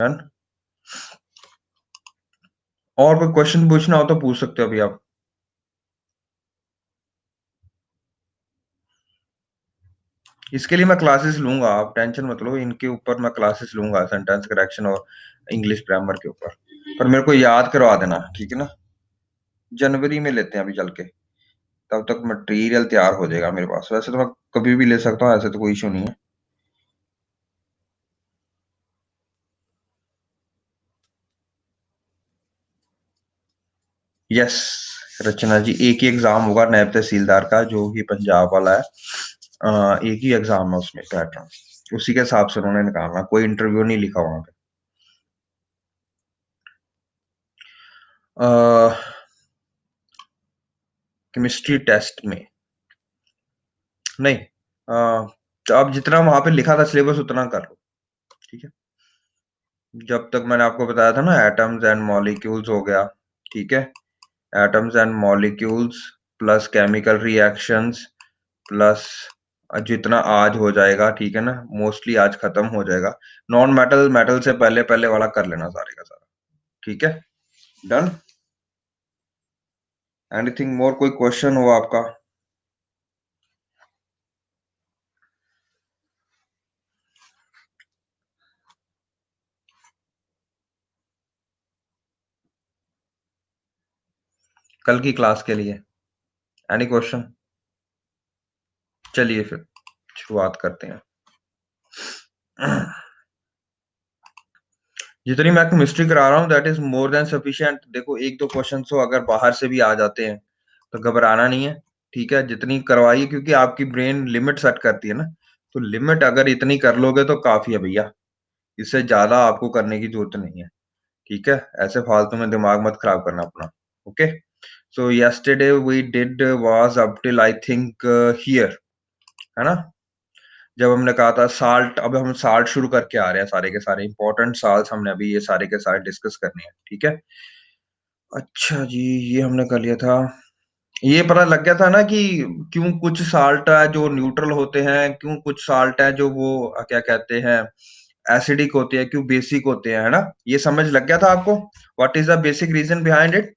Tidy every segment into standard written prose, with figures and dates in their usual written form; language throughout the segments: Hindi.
डन। और कोई क्वेश्चन पूछना हो तो पूछ सकते हो अभी आप। इसके लिए मैं क्लासेस लूंगा, आप टेंशन मत लो, इनके ऊपर मैं क्लासेस लूंगा, सेंटेंस करेक्शन और इंग्लिश ग्रामर के ऊपर। पर मेरे को याद करवा देना, ठीक है ना। जनवरी में लेते हैं अभी चल के, तब तक मटेरियल तैयार हो जाएगा मेरे पास। वैसे तो मैं कभी भी ले सकता हूँ, ऐसे तो कोई इशू नहीं है। यस रचना जी, एक ही एग्जाम होगा नायब तहसीलदार का, जो कि पंजाब वाला है। एक ही एग्जाम है उसमें, पैटर्न उसी के हिसाब से उन्होंने निकालना, कोई इंटरव्यू नहीं लिखा वहां पे। केमिस्ट्री टेस्ट में नहीं। तो अब जितना वहां पे लिखा था सिलेबस उतना कर लो, ठीक है। जब तक मैंने आपको बताया था ना, एटम्स एंड मॉलिक्यूल्स हो गया, ठीक है। Atoms and molecules plus chemical reactions plus जितना आज हो जाएगा, ठीक है ना, मोस्टली आज खत्म हो जाएगा। नॉन मेटल मेटल से पहले पहले वाला कर लेना सारे का सारा, ठीक है। डन। एनीथिंग मोर, कोई क्वेश्चन हो आपका? कल की क्लास के लिए एनी क्वेश्चन? चलिए फिर शुरुआत करते हैं। जितनी मैं केमिस्ट्री करा रहा हूँ that is more than sufficient. देखो एक दो क्वेश्चन तो अगर बाहर से भी आ जाते हैं तो घबराना नहीं है, ठीक है। जितनी करवाइए, क्योंकि आपकी ब्रेन लिमिट सेट करती है ना, तो लिमिट अगर इतनी कर लोगे तो काफी है भैया। इससे ज्यादा आपको करने की जरूरत नहीं है, ठीक है। ऐसे फालतू में दिमाग मत खराब करना अपना। Okay, so yesterday we did was up till I think here, है ना। जब हमने कहा था साल्ट, अब हम साल्ट शुरू करके आ रहे हैं, सारे के सारे इंपॉर्टेंट साल्ट हमने अभी ये सारे के सारे डिस्कस करने हैं, ठीक है। अच्छा जी, ये हमने कर लिया था। ये पता लग गया था ना कि क्यों कुछ साल्ट है जो न्यूट्रल होते हैं, क्यों कुछ साल्ट है जो वो क्या कहते हैं एसिडिक होते हैं, क्यों बेसिक होते हैं, है ना। ये समझ लग गया था आपको? What is the basic reason behind it,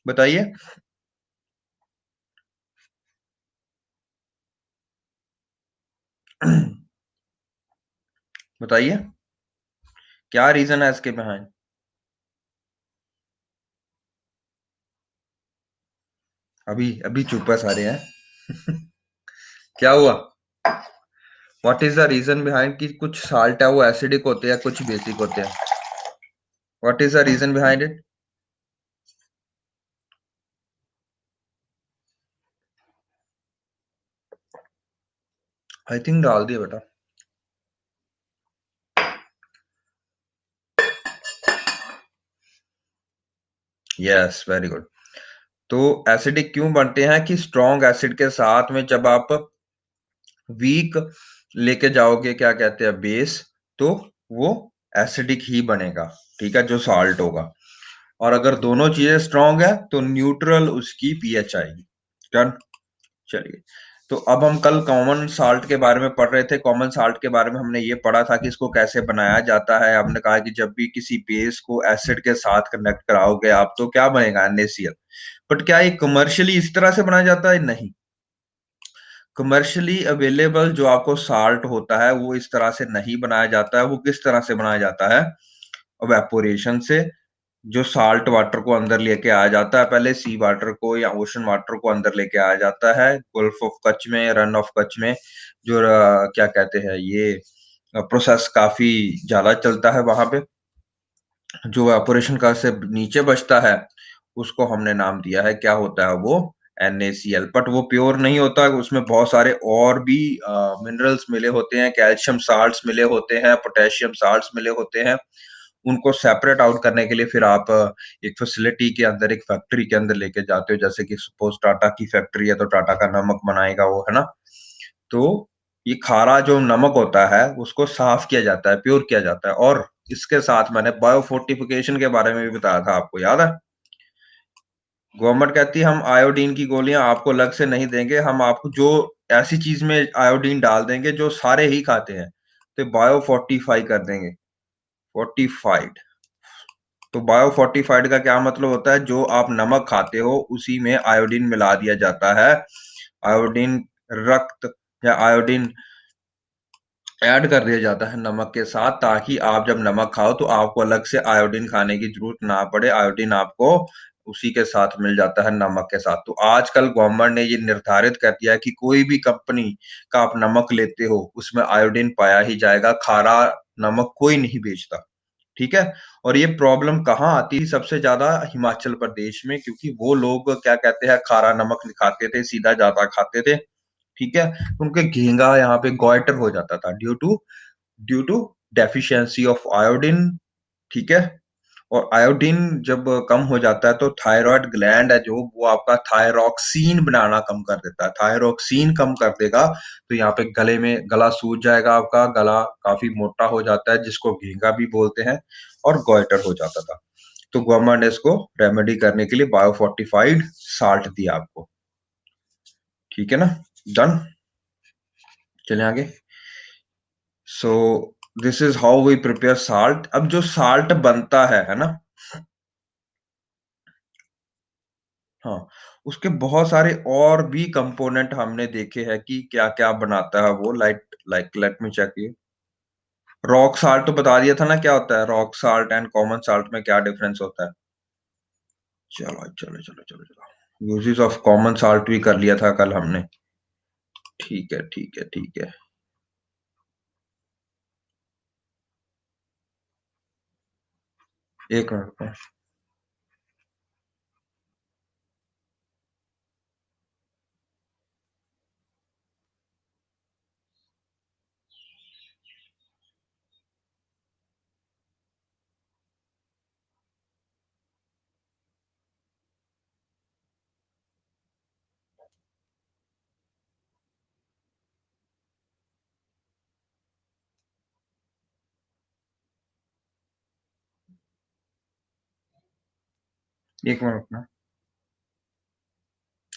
बताइए। बताइए क्या रीजन है इसके बिहाइंड। अभी अभी चुप है सारे हैं। क्या हुआ? What is the reason behind कि कुछ साल्ट है वो एसिडिक होते हैं, कुछ बेसिक होते हैं? What is the reason behind it? I think डाल दिया बेटा। Yes very good. तो एसिडिक क्यों बनते हैं कि स्ट्रॉन्ग एसिड के साथ में जब आप वीक लेके जाओगे, क्या कहते हैं, बेस, तो वो एसिडिक ही बनेगा, ठीक है, जो साल्ट होगा। और अगर दोनों चीजें स्ट्रॉन्ग है तो न्यूट्रल उसकी पीएच आएगी। डन। चलिए, तो अब हम कल कॉमन साल्ट के बारे में पढ़ रहे थे। कॉमन साल्ट के बारे में हमने ये पढ़ा था कि इसको कैसे बनाया जाता है। हमने कहा कि जब भी किसी बेस को एसिड के साथ कनेक्ट कराओगे आप, तो क्या बनेगा, NaCl। बट क्या ये कमर्शियली इस तरह से बनाया जाता है? नहीं। कमर्शियली अवेलेबल जो आपको साल्ट होता है वो इस तरह से नहीं बनाया जाता है। वो किस तरह से बनाया जाता है? वेपोरेशन से। जो साल्ट वाटर को अंदर लेके आया जाता है, पहले सी वाटर को या ओशन वाटर को अंदर लेके आया जाता है गल्फ ऑफ कच्छ में, रन ऑफ कच्छ में, जो क्या कहते हैं, ये प्रोसेस काफी ज्यादा चलता है वहां पे। जो वेपोरेशन का से नीचे बचता है उसको हमने नाम दिया है, क्या होता है वो, NaCl। बट वो प्योर नहीं होता, उसमें बहुत सारे और भी मिनरल्स मिले होते हैं, कैल्शियम साल्ट्स मिले होते हैं, पोटेशियम साल्ट्स मिले होते हैं। उनको सेपरेट आउट करने के लिए फिर आप एक फैसिलिटी के अंदर, एक फैक्ट्री के अंदर लेके जाते हो। जैसे कि सपोज टाटा की फैक्ट्री है तो टाटा का नमक बनाएगा वो, है ना। तो ये खारा जो नमक होता है उसको साफ किया जाता है, प्योर किया जाता है। और इसके साथ मैंने बायोफोर्टिफिकेशन के बारे में भी बताया था, आपको याद है। गवर्नमेंट कहती है हम आयोडीन की गोलियां आपको अलग से नहीं देंगे, हम आपको जो ऐसी चीज में आयोडीन डाल देंगे जो सारे ही खाते हैं, तो बायो फोर्टिफाई कर देंगे। फोर्टिफाइड। तो बायोफोर्टिफाइड का क्या मतलब होता है? जो आप नमक खाते हो उसी में आयोडीन मिला दिया जाता है। आयोडीन रक्त या आयोडीन ऐड कर दिया जाता है नमक के साथ, ताकि आप जब नमक खाओ तो आपको अलग से आयोडीन खाने की जरूरत ना पड़े। आयोडीन आपको उसी के साथ मिल जाता है, नमक के साथ। तो आजकल गवर्नमेंट ने ये निर्धारित कर दिया है कि कोई भी कंपनी का आप नमक लेते हो उसमें आयोडीन पाया ही जाएगा, खारा नमक कोई नहीं बेचता। ठीक है। और ये प्रॉब्लम कहाँ आती है सबसे ज्यादा? हिमाचल प्रदेश में, क्योंकि वो लोग क्या कहते हैं, खारा नमक नहीं खाते थे, सीधा जाता खाते थे। ठीक है। उनके घेंगा यहाँ पे गॉइटर हो जाता था due to deficiency of iodine. ठीक है। और आयोडीन जब कम हो जाता है तो थायराइड ग्लैंड है जो, वो आपका थायरॉक्सीन बनाना कम कर देता है। थायरॉक्सीन कम कर देगा तो यहाँ पे गले में गला सूज जाएगा, आपका गला काफी मोटा हो जाता है, जिसको घेंगा भी बोलते हैं, और गॉइटर हो जाता था। तो गवर्नमेंट ने इसको रेमेडी करने के लिए बायोफोर्टिफाइड साल्ट दिया आपको। ठीक है ना? डन। चलें आगे। So this is how we prepare salt. अब जो साल्ट बनता है ना, हाँ, उसके बहुत सारे और भी कंपोनेंट हमने देखे हैं कि क्या क्या बनाता है वो। Like let me check you. Rock salt तो बता दिया था ना क्या होता है। Rock salt and common salt में क्या डिफरेंस होता है? चलो चलो चलो चलो चलो, यूजेस ऑफ कॉमन साल्ट भी कर लिया था कल हमने। ठीक है ठीक है ठीक है। एक मिनट। एक मिनट ना।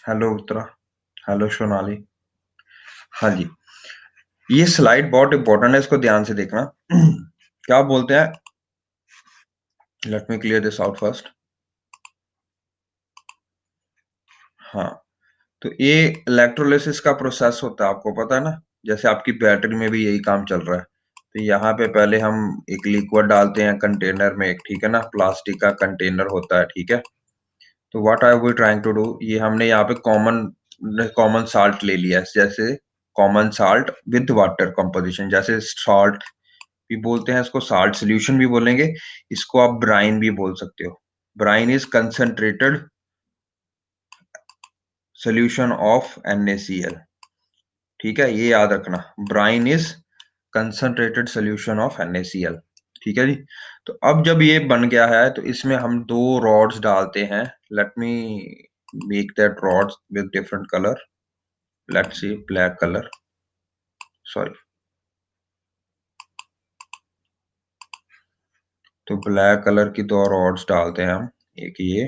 हेलो उत्तरा। हेलो सोनाली। हाँ जी। ये स्लाइड बहुत इंपॉर्टेंट है, इसको ध्यान से देखना। क्या बोलते हैं, let me clear this out first. हाँ, तो ये इलेक्ट्रोलिसिस का प्रोसेस होता है, आपको पता है ना। जैसे आपकी बैटरी में भी यही काम चल रहा है। तो यहाँ पे पहले हम एक लिक्विड डालते हैं कंटेनर में एक, ठीक है ना, प्लास्टिक का कंटेनर होता है। ठीक है। तो what are we trying to do, ये हमने यहाँ पे कॉमन कॉमन साल्ट ले लिया है। जैसे common salt with water composition, जैसे सॉल्ट भी बोलते हैं इसको, साल्ट सोल्यूशन भी बोलेंगे, इसको आप ब्राइन भी बोल सकते हो। Brine is concentrated solution of NaCl। ठीक है, ये याद रखना, brine is concentrated solution of NaCl। ठीक है जी। तो अब जब ये बन गया है तो इसमें हम दो रॉड्स डालते हैं। Let me make that rods with different colour. Let's see, black colour, sorry. तो ब्लैक कलर की दो रॉड्स डालते हैं हम। एक ये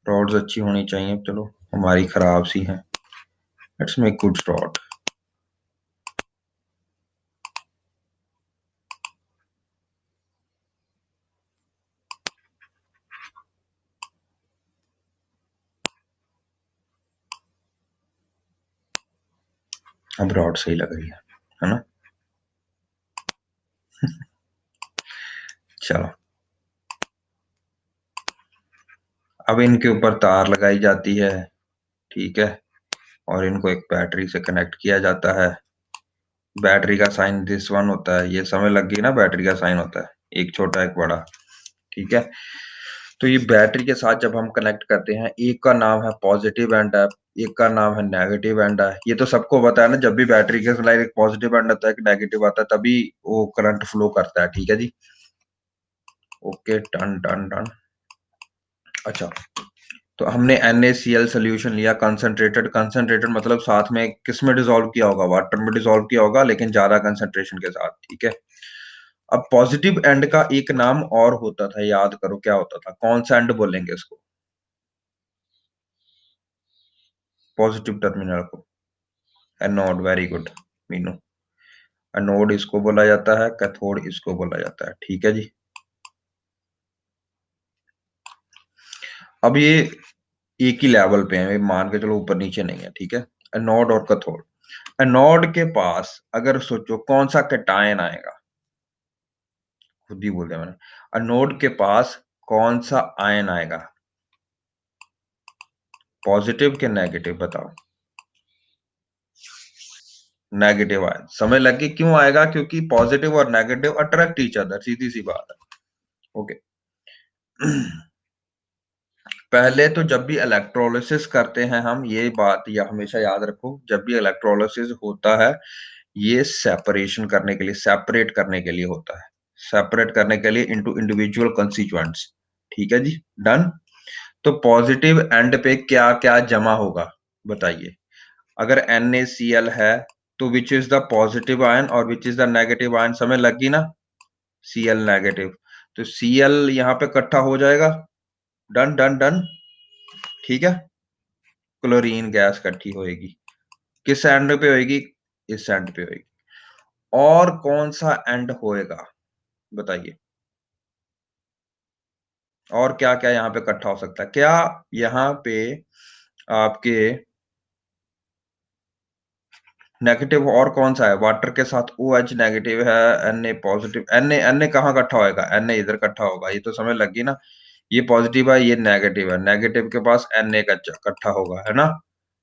रॉड्स अच्छी होनी चाहिए, चलो हमारी खराब सी हैं। Let's make good rod. अब रॉड सही लग रही है ना? चलो, अब इनके ऊपर तार लगाई जाती है। ठीक है। और इनको एक बैटरी से कनेक्ट किया जाता है। बैटरी का साइन दिस वन होता है, ये समझ लग गई ना, बैटरी का साइन होता है एक छोटा एक बड़ा। ठीक है। तो ये बैटरी के साथ जब हम कनेक्ट करते हैं, एक का नाम है पॉजिटिव एंड है, एक का नाम है नेगेटिव एंड है। ये तो सबको पता है ना, जब भी बैटरी के साथ एक पॉजिटिव एंड आता है, एक नेगेटिव आता है, तभी वो करंट फ्लो करता है। ठीक है जी। Okay, done done done. अच्छा, तो हमने NaCl सोल्यूशन लिया, कंसंट्रेटेड। कंसंट्रेटेड मतलब साथ में किस में डिसॉल्व किया होगा? वाटर में डिसॉल्व किया होगा, लेकिन ज्यादा कंसंट्रेशन के साथ। ठीक है। अब पॉजिटिव एंड का एक नाम और होता था, याद करो क्या होता था? कौन सा एंड बोलेंगे इसको? पॉजिटिव टर्मिनल को anode. Very good Meenu. Anode इसको बोला जाता है, कैथोड इसको बोला जाता है। ठीक है जी। अब ये एक ही लेवल पे है, मान के चलो ऊपर नीचे नहीं है। ठीक है, एनोड और कैथोड। एनोड के पास अगर सोचो कौन सा कैटायन आएगा, खुद ही बोल दिया मैंने। एनोड के पास कौन सा आयन आएगा, पॉजिटिव के नेगेटिव बताओ। Negative ion. समय लगे क्यों आएगा, क्योंकि पॉजिटिव और नेगेटिव अट्रैक्ट ईच अदर, सीधी सी बात है। ओके। पहले तो जब भी इलेक्ट्रोलिसिस करते हैं हम, ये बात या हमेशा याद रखो, जब भी इलेक्ट्रोलिसिस होता है ये सेपरेशन करने के लिए, सेपरेट करने के लिए होता है, सेपरेट करने के लिए इनटू इंडिविजुअल कंस्टिट्यूएंट्स। ठीक है जी, डन। तो पॉजिटिव एंड पे क्या क्या जमा होगा बताइए। अगर NaCl है तो which is the positive ion और which is the negative ion, समय लगी ना, Cl नेगेटिव। तो Cl यहां पे इकट्ठा हो जाएगा, डन डन डन। ठीक है, क्लोरीन गैस इकट्ठी होएगी, किस एंड पे होएगी, इस एंड पे होएगी। और कौन सा एंड होएगा बताइए, और क्या क्या यहाँ पे इकट्ठा हो सकता है, क्या यहाँ पे आपके नेगेटिव और कौन सा है, वाटर के साथ OH नेगेटिव है, Na पॉजिटिव, Na कहाँ इकट्ठा होएगा, Na इधर इकट्ठा होगा, ये तो समझ लगी ना। ये पॉजिटिव है, ये नेगेटिव है, नेगेटिव के पास Na का इकट्ठा होगा, है ना।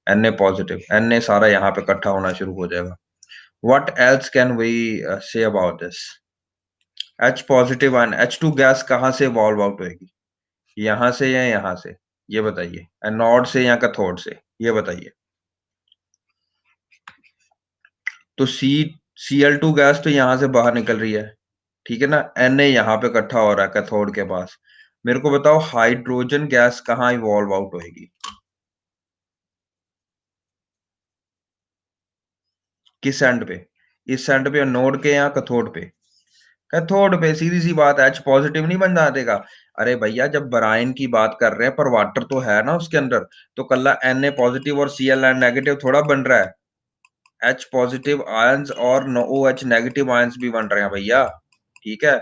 Na पॉजिटिव, Na सारा यहाँ पे इकट्ठा होना शुरू हो जाएगा। What else can we say about this? H positive ion, H2 gas कहाँ से वॉल्व आउट होएगी, यहां से या यहां से, ये बताइए, एनोड से या कैथोड से, ये बताइए। तो Cl2 गैस तो यहां से बाहर निकल रही है, ठीक है ना। Na यहाँ पे इकट्ठा हो रहा है कैथोड के पास। मेरे को बताओ हाइड्रोजन गैस कहाँ इवॉल्व आउट होएगी, किस एंड पे, इस एंड पे, नोड के या कैथोड पे, कैथोड पे, सीधी सी बात है। H पॉजिटिव नहीं बन जाएगा। अरे भैया जब बराइन की बात कर रहे हैं पर वाटर तो है ना उसके अंदर, तो कल्ला Na पॉजिटिव और Cl नेगेटिव थोड़ा बन रहा है, H पॉजिटिव आयंस और OH नेगेटिव आयंस भी बन रहे हैं भैया। ठीक है,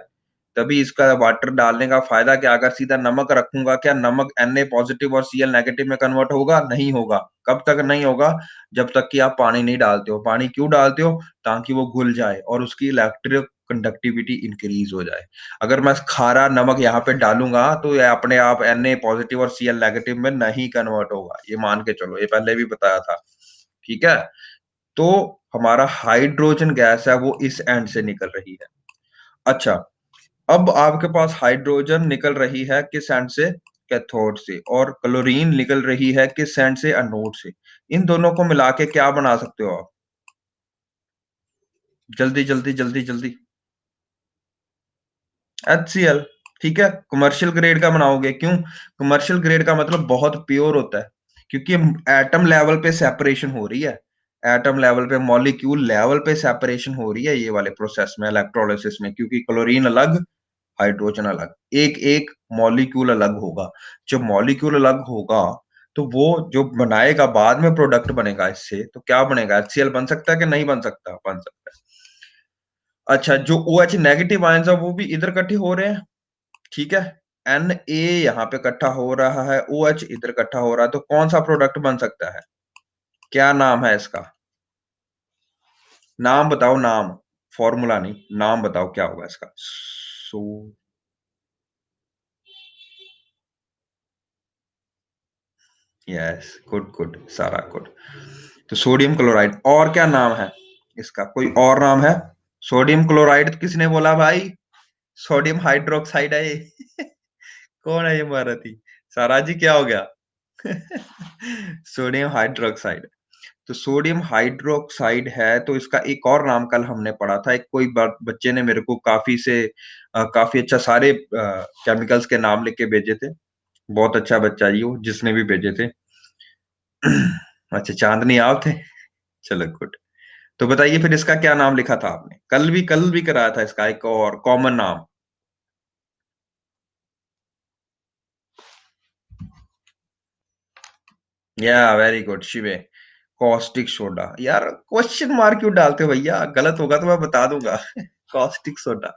तभी इसका वाटर डालने का फायदा क्या, अगर सीधा नमक रखूंगा, क्या नमक Na पॉजिटिव और Cl नेगेटिव में कन्वर्ट होगा, नहीं होगा। कब तक नहीं होगा, जब तक कि आप पानी नहीं डालते हो। पानी क्यों डालते हो, ताकि वो घुल जाए और उसकी इलेक्ट्रिक कंडक्टिविटी इंक्रीज हो जाए। अगर मैं खारा नमक यहाँ पे डालूंगा तो ये अपने आप Na पॉजिटिव और Cl नेगेटिव में नहीं कन्वर्ट होगा, ये मान के चलो, ये पहले भी बताया था। ठीक है, तो हमारा हाइड्रोजन गैस है वो इस एंड से निकल रही है। अच्छा, अब आपके पास हाइड्रोजन निकल रही है किस एंड से, कैथोड से, और क्लोरीन निकल रही है किस एंड से, एनोड से। इन दोनों को मिला के क्या बना सकते हो आप, जल्दी जल्दी जल्दी जल्दी। HCl। ठीक है, कमर्शियल ग्रेड का बनाओगे, क्यों, कमर्शियल ग्रेड का मतलब बहुत प्योर होता है, क्योंकि एटम लेवल पे सेपरेशन हो रही है, एटम लेवल पे, मॉलिक्यूल लेवल पे सेपरेशन हो रही है ये वाले प्रोसेस में, इलेक्ट्रोलिसिस में, क्योंकि क्लोरीन अलग, हाइड्रोजन अलग, एक एक मॉलिक्यूल अलग होगा। जब मॉलिक्यूल अलग होगा तो वो जो बनाएगा बाद में प्रोडक्ट बनेगा इससे, तो क्या बनेगा, HCl बन सकता है कि नहीं बन सकता, बन सकता है। अच्छा, जो OH नेगेटिव आयंस है वो भी इधर इकट्ठे हो रहे हैं। ठीक है, Na यहाँ पे इकट्ठा हो रहा है, OH इधर इकट्ठा हो रहा है, तो कौन सा प्रोडक्ट बन सकता है, क्या नाम है इसका, नाम बताओ, नाम, फॉर्मूला नहीं, नाम बताओ क्या होगा इसका। सो यस, गुड गुड, सारा गुड। तो सोडियम क्लोराइड, और क्या नाम है इसका, कोई और नाम है, सोडियम क्लोराइड किसने बोला भाई, सोडियम हाइड्रोक्साइड है ये। कौन है ये महारथी, सारा जी क्या हो गया। Sodium hydroxide. तो सोडियम हाइड्रोक्साइड है, तो इसका एक और नाम कल हमने पढ़ा था, एक कोई बच्चे ने मेरे को काफी अच्छा सारे केमिकल्स के नाम लिख के भेजे थे, बहुत अच्छा बच्चा ही वो जिसने भी भेजे थे। अच्छा, चांदनी आप थे, चलो गुड। तो बताइए फिर इसका क्या नाम लिखा था आपने, कल भी कराया था इसका एक और कॉमन नाम। या वेरी गुड शिवे, कॉस्टिक सोडा यार, क्वेश्चन मार्क क्यों डालते हो भैया? गलत होगा तो मैं बता दूंगा। कॉस्टिक सोडा,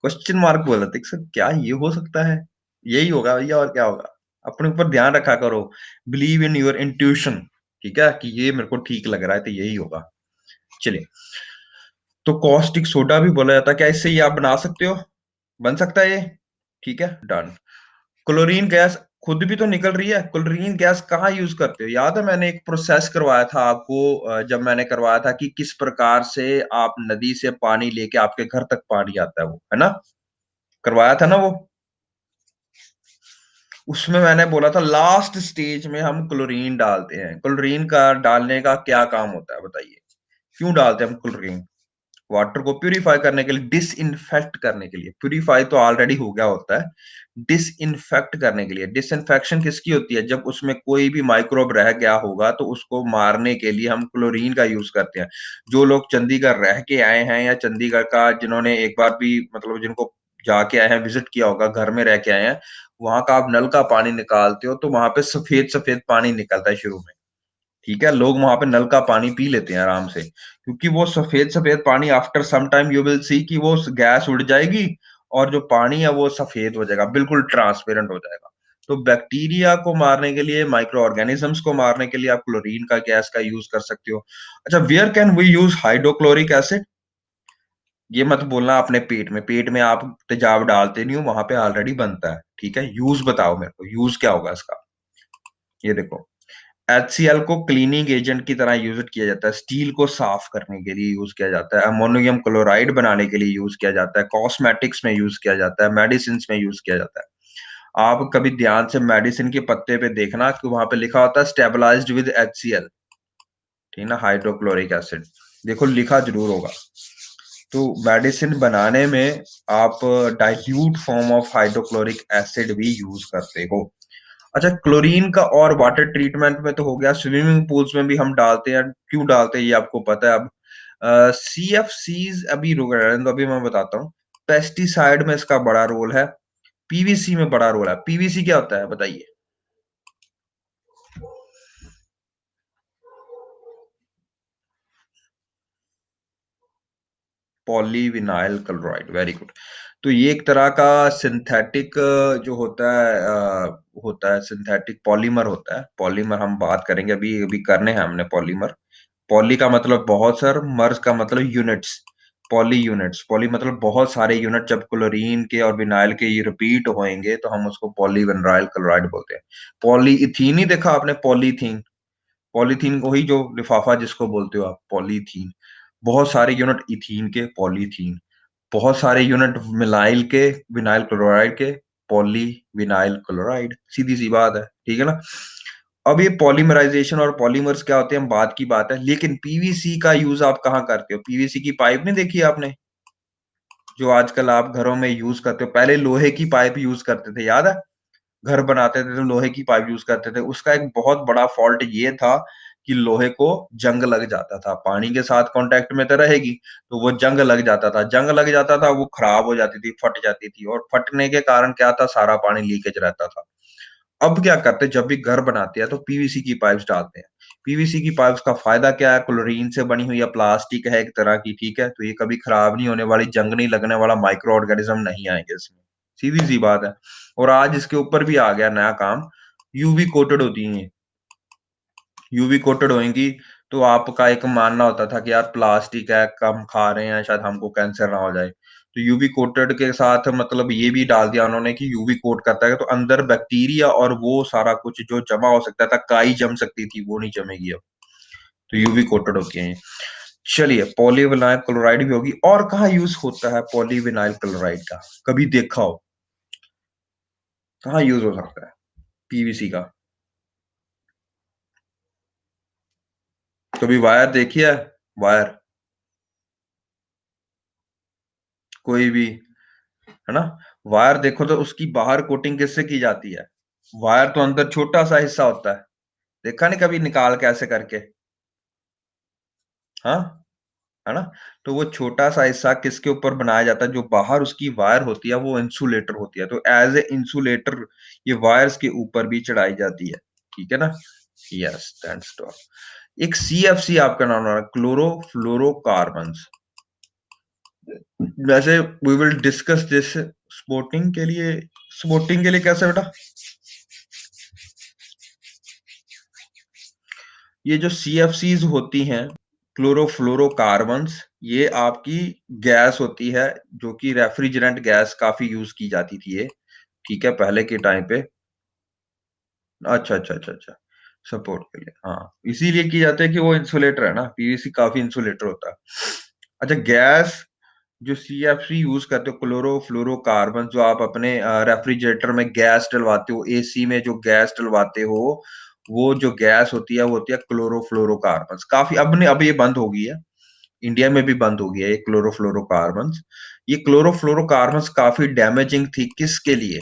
क्वेश्चन मार्क बोला देख सर, क्या ये हो सकता है? यही होगा भैया, और क्या होगा? अपने ऊपर ध्यान रखा करो, बिलीव इन योर इंट्यूशन, ठीक है, कि ये मेरे को ठीक लग रहा है तो यही होगा। चलिए, तो कॉस्टिक सोडा भी बोला जाता है, क्या इससे ये आप बना सकते हो? बन सकता है ये? ठीक है, डन। क्लोरीन गैस खुद भी तो निकल रही है, क्लोरीन गैस कहाँ यूज करते हो? याद है मैंने एक प्रोसेस करवाया था आपको, जब मैंने करवाया था कि किस प्रकार से आप नदी से पानी लेके आपके घर तक पानी आता है, वो है ना, करवाया था ना वो। उसमें मैंने बोला था लास्ट स्टेज में हम क्लोरीन डालते हैं। क्लोरीन का डालने का क्या काम होता है बताइए? क्यों डालते हैं हम क्लोरीन? वाटर को प्यूरिफाई करने के लिए, डिसइंफेक्ट करने के लिए। प्यूरिफाई तो ऑलरेडी हो गया होता है, डिसइंफेक्ट करने के लिए। डिसइंफेक्शन किसकी होती है? जब उसमें कोई भी माइक्रोब रह गया होगा तो उसको मारने के लिए हम क्लोरीन का यूज करते हैं। जो लोग चंडीगढ़ रह के आए हैं, या चंडीगढ़ का जिन्होंने एक बार भी मतलब जिनको जाके आए हैं, विजिट किया होगा, घर में रह के आए हैं, वहां का आप नल का पानी निकालते हो तो वहां पे सफेद सफेद पानी निकलता है शुरू में। ठीक है, लोग वहां पे नल का पानी पी लेते हैं आराम से, क्योंकि वो सफेद सफेद पानी, after some time you will see कि वो गैस उड़ जाएगी और जो पानी है वो सफेद हो जाएगा, बिल्कुल ट्रांसपेरेंट हो जाएगा। तो बैक्टीरिया को मारने के लिए, माइक्रो ऑर्गेनिजम्स को मारने के लिए आप क्लोरीन का गैस का यूज कर सकते हो। अच्छा, where can we use hydrochloric acid? ये मत बोलना अपने पेट में, पेट में आप तेजाब डालते नहीं हो, वहां पे ऑलरेडी बनता है। ठीक है, यूज बताओ मेरे को, यूज क्या होगा इसका? ये देखो, HCl को क्लीनिंग एजेंट की तरह यूज किया जाता है, स्टील को साफ करने के लिए यूज किया जाता है, अमोनियम क्लोराइड बनाने के लिए यूज किया जाता है, कॉस्मेटिक्स में यूज किया जाता है, मेडिसिन में यूज किया जाता है। आप कभी ध्यान से मेडिसिन के पत्ते पे देखना कि वहां पे लिखा होता है स्टेबलाइज्ड विद HCl, ठीक है ना, हाइड्रोक्लोरिक एसिड, देखो लिखा जरूर होगा। तो मेडिसिन बनाने में आप dilute form of hydrochloric acid भी यूज करते हो। अच्छा, क्लोरीन का और वाटर ट्रीटमेंट में तो हो गया, स्विमिंग पूल्स में भी हम डालते हैं। क्यों डालते हैं ये आपको पता है? अब CFCs अभी रुक रहे हैं तो अभी मैं बताता हूँ। पेस्टिसाइड में इसका बड़ा रोल है, पीवीसी में बड़ा रोल है। पीवीसी क्या होता है बताइए? Polyvinyl chloride, very good. तो ये एक तरह का सिंथेटिक जो होता है, होता है सिंथेटिक पॉलीमर होता है। पॉलीमर हम बात करेंगे, अभी अभी करने हैं हमने पॉलीमर। पॉली का मतलब बहुत सर, मर्स का मतलब यूनिट्स, पॉली यूनिट्स। पॉली मतलब बहुत सारे यूनिट, जब क्लोरीन के और विनाइल के ये रिपीट होएंगे तो हम उसको पॉलीविनाइल क्लोराइड बोलते हैं। पॉलीइथीन ही देखा आपने, पॉलीथीन, पॉलीथीन को ही जो लिफाफा जिसको बोलते हो आप, पॉलीथीन। बहुत सारे यूनिट इथीन के, पॉलीथीन। बहुत सारे यूनिट मिनाइल के, विनाइल क्लोराइड के, पॉली विनाइल क्लोराइड। सीधी सी बात है, ठीक है ना। अब ये पॉलीमराइजेशन और पॉलीमर्स क्या होते हैं, हम बात की बात है, लेकिन पीवीसी का यूज आप कहाँ करते हो? पीवीसी की पाइप नहीं देखी आपने, जो आजकल आप घरों में यूज करते हो? पहले लोहे की पाइप यूज करते थे, याद है? घर बनाते थे तो लोहे की पाइप यूज करते थे। उसका एक बहुत बड़ा फॉल्ट ये था कि लोहे को जंग लग जाता था, पानी के साथ कांटेक्ट में तो रहेगी, तो वो जंग लग जाता था, जंग लग जाता था, वो खराब हो जाती थी, फट जाती थी, और फटने के कारण क्या था, सारा पानी लीकेज रहता था। अब क्या करते हैं, जब भी घर बनाते हैं तो पीवीसी की पाइप्स डालते हैं। पीवीसी की पाइप्स का फायदा क्या है? क्लोरीन से बनी हुई या प्लास्टिक है एक तरह की, ठीक है, तो ये कभी खराब नहीं होने वाली, जंग नहीं लगने वाला, माइक्रो ऑर्गेनिज्म नहीं आएंगे इसमें, सीधी सी बात है। और आज इसके ऊपर भी आ गया नया काम, यूवी कोटेड होती हैं। यूवी कोटेड होंगी, तो आपका एक मानना होता था कि यार प्लास्टिक है, कम खा रहे हैं, शायद हमको कैंसर ना हो जाए, तो यूवी कोटेड के साथ मतलब ये भी डाल दिया उन्होंने कि यूवी कोट करता है तो अंदर बैक्टीरिया और वो सारा कुछ जो जमा हो सकता था, काई जम सकती थी, वो नहीं जमेगी अब। तो यूवी कोटेड होती है। चलिए, पॉलीविनाइल क्लोराइड भी होगी। और कहाँ यूज होता है पॉलीविनाइल क्लोराइड का? कभी देखा हो? कहाँ यूज हो सकता है पीवीसी का? कभी वायर देखी है? वायर, कोई भी, है ना, वायर देखो तो उसकी बाहर कोटिंग किससे की जाती है? वायर तो अंदर छोटा सा हिस्सा होता है, देखा नहीं कभी निकाल के ऐसे करके? हाँ, है ना। तो वो छोटा सा हिस्सा किसके ऊपर बनाया जाता है? जो बाहर उसकी वायर होती है वो इंसुलेटर होती है, तो एज ए इंसुलेटर ये वायर्स के ऊपर भी चढ़ाई जाती है, ठीक है ना। Yes, that's all. एक CFC आपका नाम आ रहा है, क्लोरोफ्लोरोकार्बन्स। वैसे we will discuss this sporting के लिए कैसे बेटा? ये जो CFCs होती हैं, क्लोरोफ्लोरोकार्बन्स, ये आपकी गैस होती है जो कि रेफ्रिजरेंट गैस काफी यूज की जाती थी ये, ठीक है, पहले के टाइम पे। अच्छा अच्छा अच्छा अच्छा, सपोर्ट के लिए, हाँ, इसीलिए की जाती है कि वो इंसुलेटर है ना, PVC काफी इंसुलेटर होता है। अच्छा, गैस जो CFC यूज करते हो, क्लोरोफ्लोरोकार्बन, जो आप अपने रेफ्रिजरेटर में गैस डलवाते हो, AC में जो गैस डलवाते हो, वो जो गैस होती है वो होती है क्लोरोफ्लोरोकार्बन। काफी अब ये बंद हो गई है, इंडिया में भी बंद हो गया है ये क्लोरोफ्लोरोकार्बन। ये क्लोरोफ्लोरोकार्बन काफी डैमेजिंग थी, किसके लिए?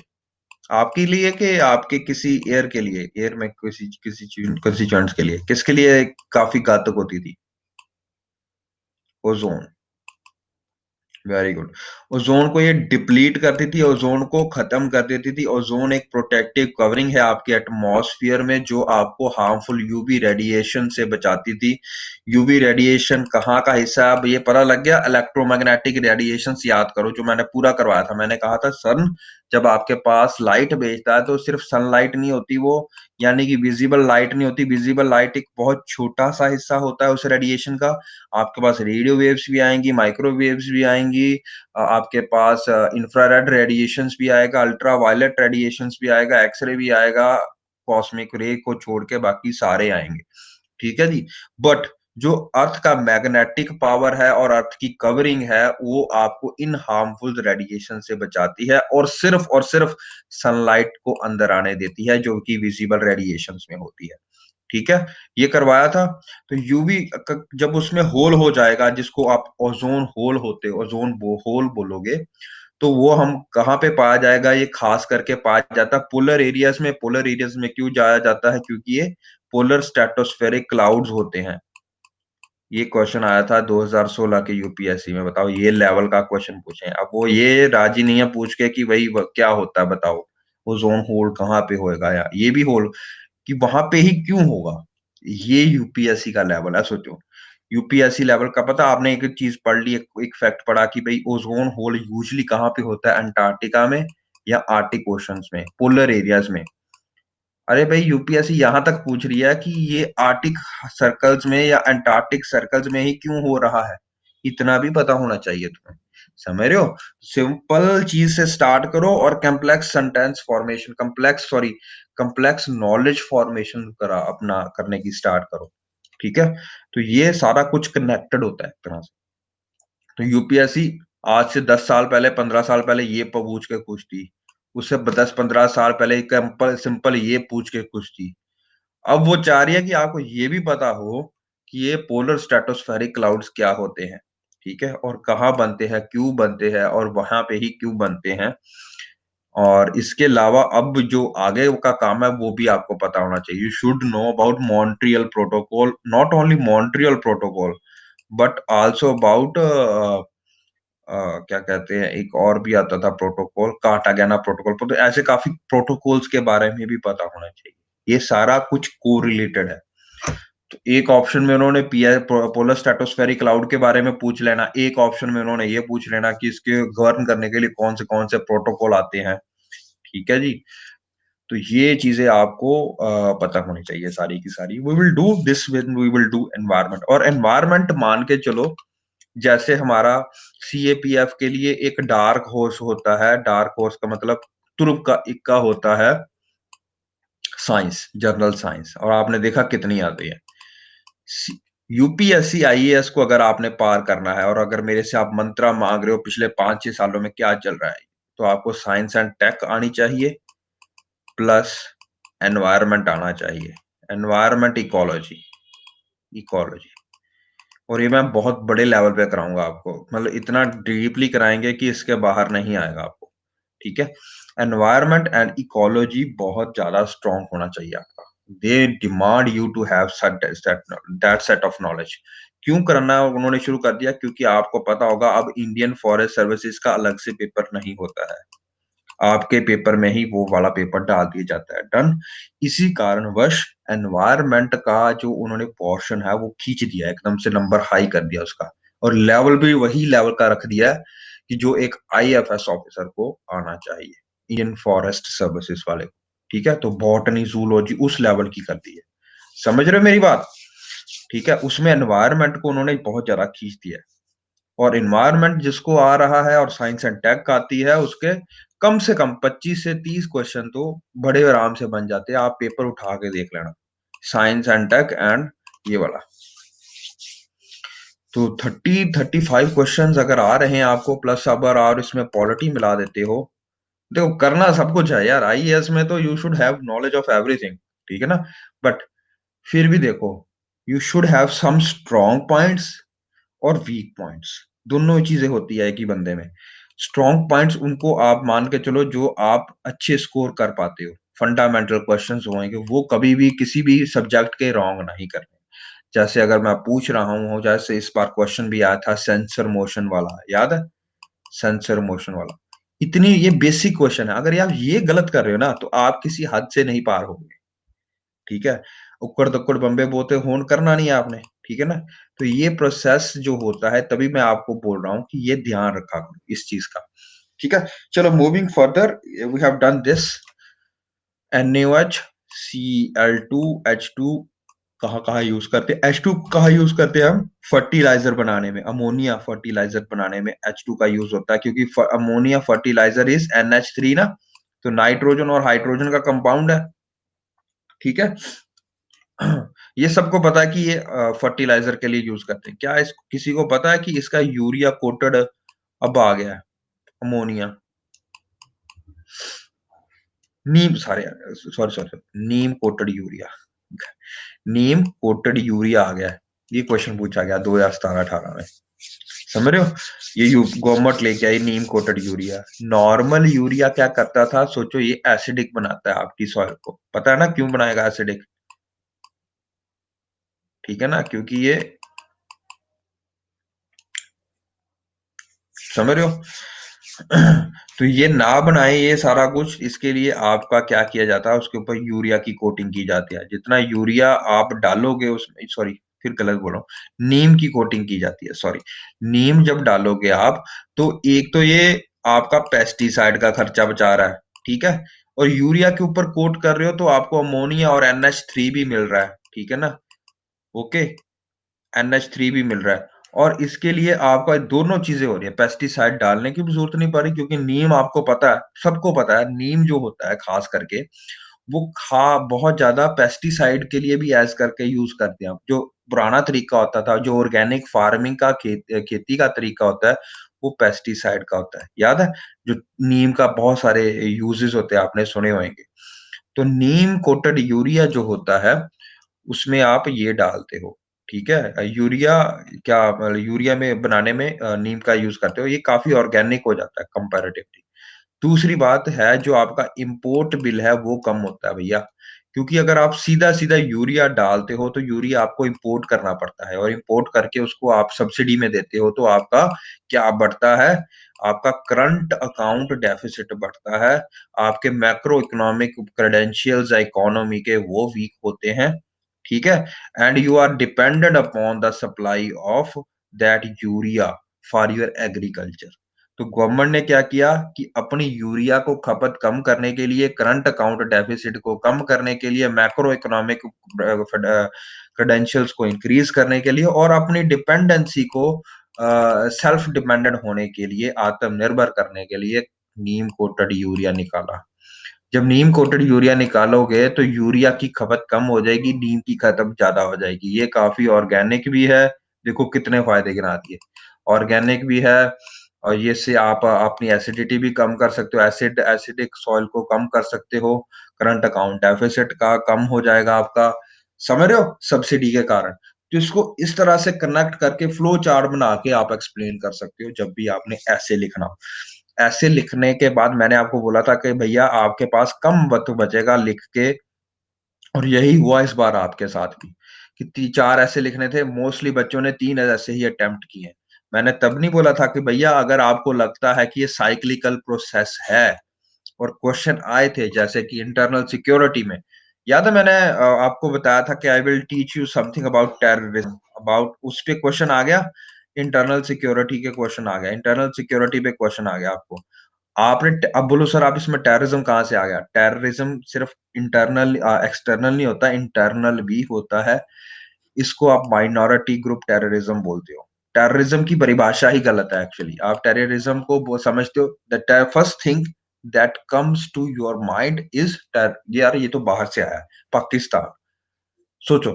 आपके लिए कि आपके किसी एयर के लिए, एयर में किसी किसी कंस्टिट्यूएंट्स के लिए, किसके लिए काफी घातक होती थी? ओजोन। Very good. ओजोन को ये डिप्लीट करती थी, ओजोन को खत्म कर देती थी। ओजोन एक प्रोटेक्टिव कवरिंग है आपके एटमॉस्फेयर में, जो आपको हार्मफुल यूवी रेडिएशन से बचाती थी। यूवी रेडिएशन कहाँ का हिस्सा है, अब ये पता लग गया। इलेक्ट्रोमैग्नेटिक रेडिएशन याद करो, जो मैंने पूरा करवाया था। मैंने कहा था सन जब आपके पास लाइट भेजता है तो सिर्फ सनलाइट नहीं होती वो, यानी कि विजिबल लाइट नहीं होती। विजिबल लाइट एक बहुत छोटा सा हिस्सा होता है उस रेडिएशन का। आपके पास रेडियो वेव्स भी आएंगी, माइक्रोवेव्स भी आएंगी, आपके पास इंफ्रारेड रेडिएशंस भी आएगा, अल्ट्रा वायलेट रेडिएशंस भी आएगा, एक्सरे भी आएगा, कॉस्मिक रे को छोड़ के बाकी सारे आएंगे, ठीक है जी। बट जो अर्थ का मैग्नेटिक पावर है और अर्थ की कवरिंग है, वो आपको इन हार्मफुल रेडिएशन से बचाती है और सिर्फ सनलाइट को अंदर आने देती है, जो कि विजिबल रेडिएशंस में होती है, ठीक है। ये करवाया था। तो यूवी जब उसमें होल हो जाएगा, जिसको आप ओजोन होल होल बोलोगे, तो वो हम कहाँ पे पाया जाएगा? ये खास करके पाया जाता है पोलर एरियाज में। पोलर एरियाज में क्यों जाया जाता है? क्योंकि ये पोलर स्ट्रेटोस्फेरिक क्लाउड्स होते हैं। ये क्वेश्चन आया था 2016 के UPSC में, बताओ, ये लेवल का क्वेश्चन पूछे। अब वो ये राजी नहीं है पूछ के कि भाई क्या होता है, बताओ ओजोन होल कहाँ पे होएगा, या ये भी होल कि वहां पे ही क्यों होगा। ये UPSC का लेवल है, सोचो। UPSC लेवल का, पता आपने एक चीज पढ़ ली, एक फैक्ट पढ़ा कि भाई ओजोन होल यूजली कहाँ पे होता है? अंटार्कटिका में या आर्टिक ओशंस में, पोलर एरियाज में। अरे भाई, UPSC यहां तक पूछ रही है कि ये आर्टिक सर्कल्स में या अंटार्कटिक सर्कल्स में ही क्यों हो रहा है। इतना भी पता होना चाहिए तुम्हें, समझ रहे हो? सिंपल चीज से स्टार्ट करो और complex sentence formation, complex knowledge formation करा अपना करने की स्टार्ट करो, ठीक है। तो ये सारा कुछ कनेक्टेड होता है एक तरह से। तो UPSC आज से 10 साल पहले, 15 साल पहले ये पूछ के खुश थी। उससे 10-15 साल पहले सिंपल ये पूछ के खुश थी। अब वो चाह रही है कि आपको ये भी पता हो कि ये पोलर स्ट्रेटोस्फेरिक क्लाउड्स क्या होते हैं, ठीक है, और कहाँ बनते हैं, क्यों बनते हैं, और वहां पे ही क्यों बनते हैं। और इसके अलावा अब जो आगे का काम है वो भी आपको पता होना चाहिए। You should know about Montreal protocol, not only Montreal protocol, but also about क्या कहते हैं, एक और भी आता था प्रोटोकॉल, कार्टागेना प्रोटोकॉल। तो ऐसे काफी प्रोटोकॉल्स के बारे में भी पता होना चाहिए। ये सारा कुछ को रिलेटेड है। तो एक ऑप्शन में उन्होंने पोलर स्ट्रेटोस्फेरिक क्लाउड के बारे में पूछ लेना, एक ऑप्शन में उन्होंने ये पूछ लेना कि इसके गवर्न करने के लिए कौन से प्रोटोकॉल आते हैं, ठीक है जी। तो ये चीजें आपको पता होनी चाहिए सारी की सारी। We will do this when we will do environment. और एनवायरनमेंट मान के चलो, जैसे हमारा CAPF के लिए एक डार्क हॉर्स होता है। डार्क हॉर्स का मतलब तुर्क का इक्का होता है साइंस, जनरल साइंस, और आपने देखा कितनी आती है। UPSC IAS को अगर आपने पार करना है, और अगर मेरे से आप मंत्रा मांग रहे हो पिछले 5-6 सालों में क्या चल रहा है, तो आपको साइंस एंड टेक आनी चाहिए, प्लस एनवायरनमेंट आना चाहिए। Environment, ecology, ecology. और ये मैं बहुत बड़े लेवल पे कराऊंगा आपको, मतलब इतना डीपली कराएंगे कि इसके बाहर नहीं आएगा आपको, ठीक है। एनवायरनमेंट एंड इकोलॉजी बहुत ज्यादा स्ट्रांग होना चाहिए आपका। They demand you to have that set of knowledge. क्यों करना उन्होंने शुरू कर दिया? क्योंकि आपको पता होगा अब इंडियन फॉरेस्ट सर्विसेज का अलग से पेपर नहीं होता है। आपके पेपर में ही वो वाला पेपर डाल दिया जाता है। डन। इसी कारणवश एनवायरनमेंट का जो उन्होंने पोर्शन है वो खींच दिया, एकदम से नंबर हाई कर दिया उसका, और लेवल भी वही लेवल का रख दिया है कि जो एक आईएफएस ऑफिसर को आना चाहिए, इंडियन फॉरेस्ट सर्विसेज वाले को। ठीक है, तो बॉटनी जूलॉजी उस लेवल की कर दी है। समझ रहे हो मेरी बात? ठीक है, उसमें एनवायरनमेंट को उन्होंने बहुत ज्यादा खींच दिया है, और इन्वायरमेंट जिसको आ रहा है और साइंस एंड टेक आती है उसके कम से कम 25 से 30 क्वेश्चन तो बड़े आराम से बन जाते हैं। आप पेपर उठा के देख लेना, साइंस एंड टेक एंड ये वाला। तो 30-35 क्वेश्चंस अगर आ रहे हैं आपको, प्लस अगर और इसमें पॉलिटी मिला देते हो, देखो करना सब कुछ है यार, आईएएस में तो you should have knowledge of everything, ठीक है ना। बट फिर भी देखो, you should have some strong points और वीक पॉइंट्स, दोनों चीजें होती है एक ही बंदे में। स्ट्रॉन्ग पॉइंट्स उनको आप मान के चलो जो आप अच्छे स्कोर कर पाते हो, फंडामेंटल क्वेश्चंस होंगे वो कभी भी किसी भी सब्जेक्ट के रॉन्ग नहीं करने। जैसे अगर मैं पूछ रहा हूँ, जैसे इस बार क्वेश्चन भी आया था सेंसर मोशन वाला, याद है? सेंसर मोशन वाला, इतनी ये बेसिक क्वेश्चन है, अगर आप ये गलत कर रहे हो ना तो आप किसी हद से नहीं पार होगे। ठीक है, उक्कड़ दुक्कड़ बम्बे बोते होन करना नहीं है आपने, ठीक है ना। तो ये प्रोसेस जो होता है, तभी मैं आपको बोल रहा हूँ कि ये ध्यान रखा करो इस चीज का। ठीक है, चलो moving further, we have done this. NaOH, Cl2H2 कहाँ कहाँ यूज करते हैं? H2 कहाँ यूज करते हैं हम? फर्टिलाइजर बनाने में, अमोनिया फर्टिलाइजर बनाने में H2 का यूज होता है, क्योंकि अमोनिया फर्टिलाइजर इज NH3 ना, तो नाइट्रोजन और हाइड्रोजन का कंपाउंड है। ठीक है, ये सबको पता है कि ये फर्टिलाइजर के लिए यूज करते हैं। क्या इस किसी को पता है कि इसका यूरिया कोटेड अब आ गया है, अमोनिया? नीम, सॉरी सॉरी सॉरी, नीम कोटेड यूरिया, नीम कोटेड यूरिया आ गया है। ये क्वेश्चन पूछा गया 2017-18 में, समझ रहे हो? ये गवर्नमेंट लेके आई नीम कोटेड यूरिया। नॉर्मल यूरिया क्या करता था, सोचो, ये एसिडिक बनाता है आपकी सॉइल को। पता है ना क्यों बनाएगा एसिडिक? ठीक है ना, क्योंकि ये, समझ रहे हो? तो ये ना बनाए ये सारा कुछ, इसके लिए आपका क्या किया जाता है, उसके ऊपर यूरिया की कोटिंग की जाती है। जितना यूरिया आप डालोगे उसमें, सॉरी फिर गलत बोल रहा हूँ, नीम की कोटिंग की जाती है, सॉरी। नीम जब डालोगे आप, तो एक तो ये आपका पेस्टिसाइड का खर्चा बचा रहा है, ठीक है, और यूरिया के ऊपर कोट कर रहे हो तो आपको अमोनिया और NH3 भी मिल रहा है, ठीक है ना। ओके, NH3 भी मिल रहा है, और इसके लिए आपका दोनों चीजें हो रही है, पेस्टिसाइड डालने की भी जरूरत नहीं पड़ रही, क्योंकि नीम आपको पता है, सबको पता है, नीम जो होता है खास करके वो खा बहुत ज्यादा पेस्टिसाइड के लिए भी एज करके यूज करते हैं। जो पुराना तरीका होता था, जो ऑर्गेनिक फार्मिंग का खेती का तरीका होता है, वो पेस्टिसाइड का होता है, याद है? जो नीम का बहुत सारे यूजेस होते हैं, आपने सुने होंगे। तो नीम कोटेड यूरिया जो होता है, उसमें आप ये डालते हो, ठीक है। यूरिया क्या, यूरिया में बनाने में नीम का यूज करते हो, ये काफी ऑर्गेनिक हो जाता है कंपैरेटिवली। दूसरी बात है, जो आपका इंपोर्ट बिल है वो कम होता है भैया, क्योंकि अगर आप सीधा सीधा यूरिया डालते हो तो यूरिया आपको इंपोर्ट करना पड़ता है, और इंपोर्ट करके उसको आप सब्सिडी में देते हो, तो आपका क्या बढ़ता है? आपका करंट अकाउंट डेफिसिट बढ़ता है, आपके मैक्रो इकोनॉमिक क्रेडेंशियल्स इकोनॉमी के वो वीक होते हैं, ठीक है। And you are dependent upon the supply of that urea for your agriculture. तो गवर्नमेंट ने क्या किया कि अपनी यूरिया को खपत कम करने के लिए, करंट अकाउंट डेफिसिट को कम करने के लिए, मैक्रो इकोनॉमिक क्रेडेंशियल्स को इंक्रीज करने के लिए, और अपनी डिपेंडेंसी को सेल्फ डिपेंडेंट होने के लिए, आत्मनिर्भर करने के लिए, नीम कोटेड यूरिया निकाला। जब नीम कोटेड यूरिया निकालोगे तो यूरिया की खपत कम हो जाएगी, नीम की खपत ज्यादा हो जाएगी। ये काफी ऑर्गेनिक भी है, देखो कितने फायदे गिना दिए। ऑर्गेनिक भी है, और ये से आप अपनी एसिडिटी भी कम कर सकते हो, एसिडिक सॉइल को कम कर सकते हो, करंट अकाउंट डेफिसिट का कम हो जाएगा आपका, समझ रहे हो, सब्सिडी के कारण। तो इसको इस तरह से कनेक्ट करके फ्लो चार्ट बना के आप एक्सप्लेन कर सकते हो जब भी आपने ऐसे लिखना हो। ऐसे लिखने के बाद मैंने आपको बोला था कि भैया आपके पास कम वक्त बचेगा लिख के, और यही हुआ इस बार आपके साथ भी, कि 4 ऐसे लिखने थे, मोस्टली बच्चों ने 3 ऐसे ही अटेम्प्ट किए। मैंने तब नहीं बोला था कि भैया अगर आपको लगता है कि ये साइक्लिकल प्रोसेस है, और क्वेश्चन आए थे जैसे कि इंटरनल सिक्योरिटी में, याद है मैंने आपको बताया था कि I will teach you something about terrorism, about उस पे क्वेश्चन आ गया, इंटरनल सिक्योरिटी के क्वेश्चन आ गया, इंटरनल सिक्योरिटी पे क्वेश्चन आ गया आपको। अब बोलो सर आप इसमें टेररिज्म कहाँ से आ गया? टेररिज्म सिर्फ इंटरनल एक्सटर्नल नहीं होता, इंटरनल भी होता है। इसको आप माइनॉरिटी ग्रुप टेररिज्म बोलते हो। टेररिज्म की परिभाषा ही गलत है एक्चुअली। आप टेररिज्म को समझते हो the first thing that comes to your mind is यार ये तो बाहर से आया है, पाकिस्तान। सोचो,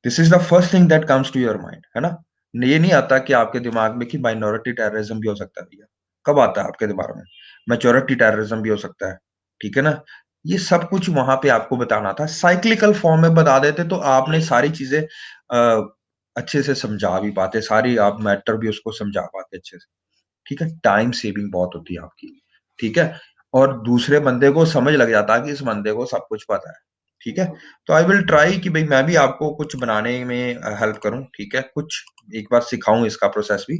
this is the first thing that comes to your mind, है ना? ये नहीं आता कि आपके दिमाग में कि माइनॉरिटी टेररिज्म भी हो सकता है भैया। कब आता है आपके दिमाग में? मेजोरिटी टेररिज्म भी हो सकता है, ठीक है ना? ये सब कुछ वहां पे आपको बताना था, साइक्लिकल फॉर्म में बता देते तो आपने सारी चीजें अच्छे से समझा भी पाते, सारी आप मैटर भी उसको समझा पाते अच्छे से, ठीक है? टाइम सेविंग बहुत होती है आपकी, ठीक है? और दूसरे बंदे को समझ लग जाता है कि इस बंदे को सब कुछ पता है, ठीक है? तो आई विल ट्राई कि भाई मैं भी आपको कुछ बनाने में हेल्प करूं, ठीक है? कुछ एक बार सिखाऊं इसका प्रोसेस भी।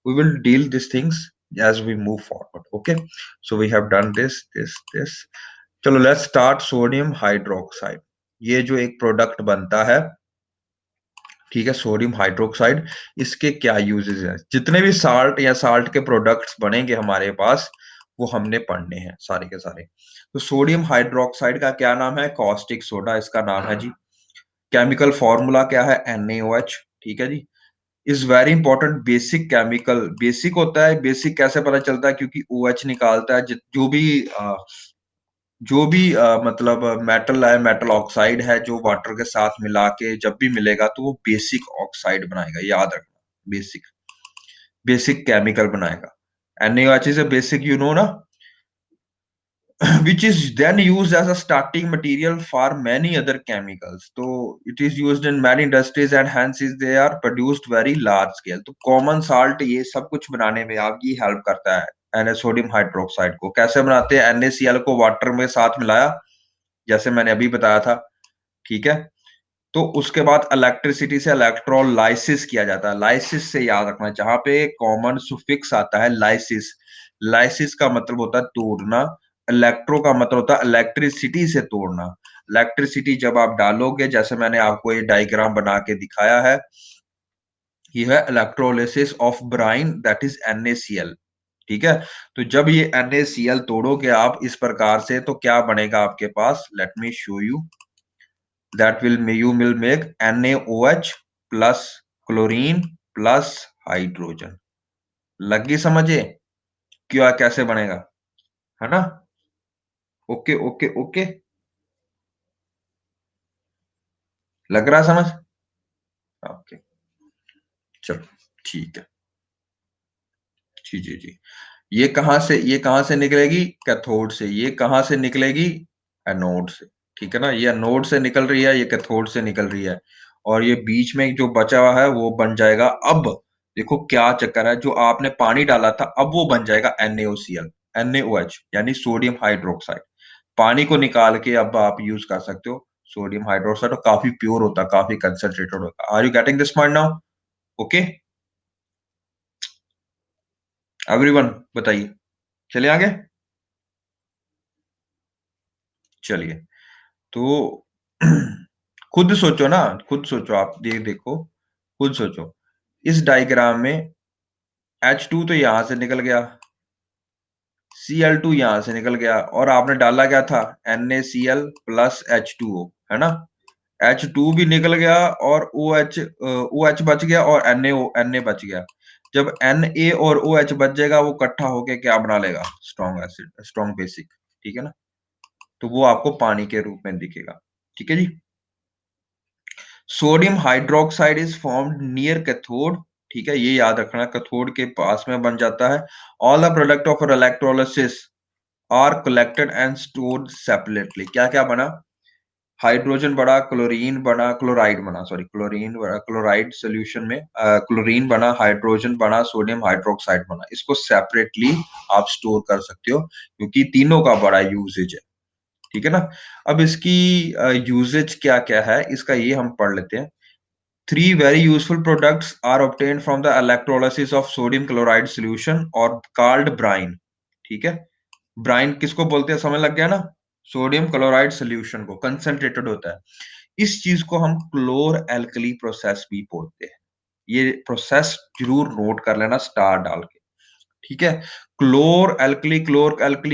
We will deal this things as we move forward, okay? So we have done this. चलो लेट्स स्टार्ट सोडियम हाइड्रोक्साइड। ये जो एक प्रोडक्ट बनता है, ठीक है, सोडियम हाइड्रोक्साइड, इसके क्या यूजेस हैं? जितने भी साल्ट या साल्ट के प्रोडक्ट्स बनेंगे हमारे पास, वो हमने पढ़ने हैं सारे के सारे। तो सोडियम हाइड्रोक्साइड का क्या नाम है? कॉस्टिक सोडा इसका नाम है जी। केमिकल फॉर्मूला क्या है? NaOH, ठीक है जी। Is very important basic chemical. Basic होता है, बेसिक कैसे पता चलता है? क्योंकि OH निकालता है जो भी मतलब मेटल है, मेटल ऑक्साइड है, जो वाटर के साथ मिला के जब भी मिलेगा तो वो बेसिक ऑक्साइड बनाएगा, याद रखना। बेसिक बेसिक केमिकल बनाएगा। NaOH is a basic, you know ना, which is then used as a starting material for many other chemicals. So it is used in many industries and hence is they are produced very large scale. तो common salt ये सब कुछ बनाने में आपकी हेल्प करता है। सोडियम हाइड्रोक्साइड को कैसे बनाते हैं? NaCl को वाटर में साथ मिलाया, जैसे मैंने अभी बताया था, ठीक है? तो उसके बाद इलेक्ट्रिसिटी से इलेक्ट्रोलाइसिस किया जाता है। लाइसिस से याद रखना, जहां पे कॉमन सुफिक्स आता है लाइसिस। लाइसिस का मतलब होता है तोड़ना, इलेक्ट्रो का मतलब होता है इलेक्ट्रिसिटी से तोड़ना। इलेक्ट्रिसिटी जब आप डालोगे, जैसे मैंने आपको ये डायग्राम बना के दिखाया है, ये है electrolysis of Bryan, that is NaCl, ठीक है? तो जब ये NaCl तोड़ोगे आप इस प्रकार से, तो क्या बनेगा आपके पास? Let me show you. that will you will make NaOH plus chlorine plus hydrogen. लगी समझे क्या कैसे बनेगा, है ना? ओके ओके ओके, लग रहा समझ? ओके, चलो ठीक है। जी जी जी। ये कहां से निकलेगी? कैथोड से। ये कहां से निकलेगी? एनोड से, ठीक है ना? ये एनोड से निकल रही है, ये कैथोड से निकल रही है, और ये बीच में जो बचा हुआ है वो बन जाएगा। अब देखो क्या चक्कर है, जो आपने पानी डाला था अब वो बन जाएगा NaOCl, NaOH यानी सोडियम हाइड्रोक्साइड। पानी को निकाल के अब आप यूज कर सकते हो सोडियम हाइड्रोक्साइड, और काफी प्योर होता है, काफी कंसंट्रेटेड होता है। Are you getting this point now? Okay everyone, बताइए, चलिए आगे। चलिए, तो खुद सोचो ना, खुद सोचो, आप देखो, खुद सोचो। इस डायग्राम में H2 तो यहां से निकल गया, Cl2 यहां से निकल गया, और आपने डाला क्या था? NaCl प्लस H2O, है ना? H2 भी निकल गया और OH बच गया और Na बच गया। जब Na और OH बच जाएगा, वो इकट्ठा होके क्या बना लेगा? स्ट्रॉन्ग एसिड, स्ट्रॉन्ग बेसिक, ठीक है ना? तो वो आपको पानी के रूप में दिखेगा, ठीक है जी। Sodium hydroxide is formed near cathode, ठीक है, ये याद रखना, कैथोड के पास में बन जाता है। All the product of electrolysis are collected and stored separately. क्या क्या बना? हाइड्रोजन बना, क्लोरीन बना, क्लोराइड बना, सॉरी क्लोरीन क्लोराइड सोल्यूशन में क्लोरीन बना, हाइड्रोजन बना, सोडियम हाइड्रोक्साइड बना। इसको सेपरेटली आप स्टोर कर सकते हो क्योंकि तीनों का बड़ा यूजेज है, ठीक है ना? अब इसकी यूजेज क्या क्या है इसका, ये हम पढ़ लेते हैं। Three very useful products are obtained from the electrolysis of sodium chloride solution or called brine, ठीक है? ब्राइन किसको बोलते हैं, समझ लग गया ना? सोडियम क्लोराइड सॉल्यूशन को, कंसंट्रेटेड होता है। इस चीज को हम क्लोर एल्कली प्रोसेस भी बोलते हैं। ये प्रोसेस जरूर नोट कर लेना स्टार डाल के, ठीक है? क्लोर एल्कली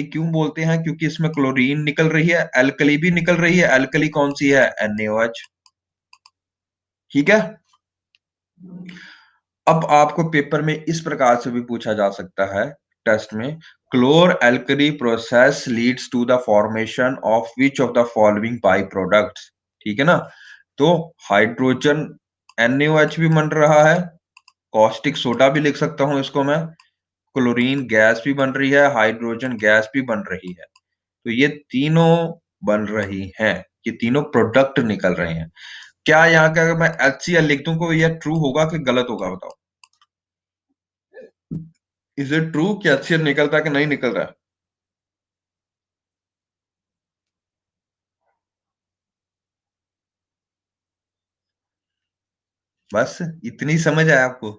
क्यों बोलते हैं? क्योंकि इसमें क्लोरीन निकल रही है, एल्कली भी निकल रही है। एल्कली कौन सी है? NaOH, ठीक है? अब आपको पेपर में इस प्रकार से भी पूछा जा सकता है टेस्ट में, chlor alkali process leads to the formation of which of the following by products, ठीक है ना? तो हाइड्रोजन NaOH भी बन रहा है, कॉस्टिक सोडा भी लिख सकता हूं इसको मैं, क्लोरीन गैस भी बन रही है, हाइड्रोजन गैस भी बन रही है। तो ये तीनों बन रही हैं, ये तीनों प्रोडक्ट निकल रहे हैं। क्या यहाँ का अगर मैं HCl लिख दूं, को ये ट्रू होगा कि गलत होगा बताओ? इज इट ट्रू कि HCl निकलता है कि नहीं निकल रहा है? बस इतनी समझ आया आपको?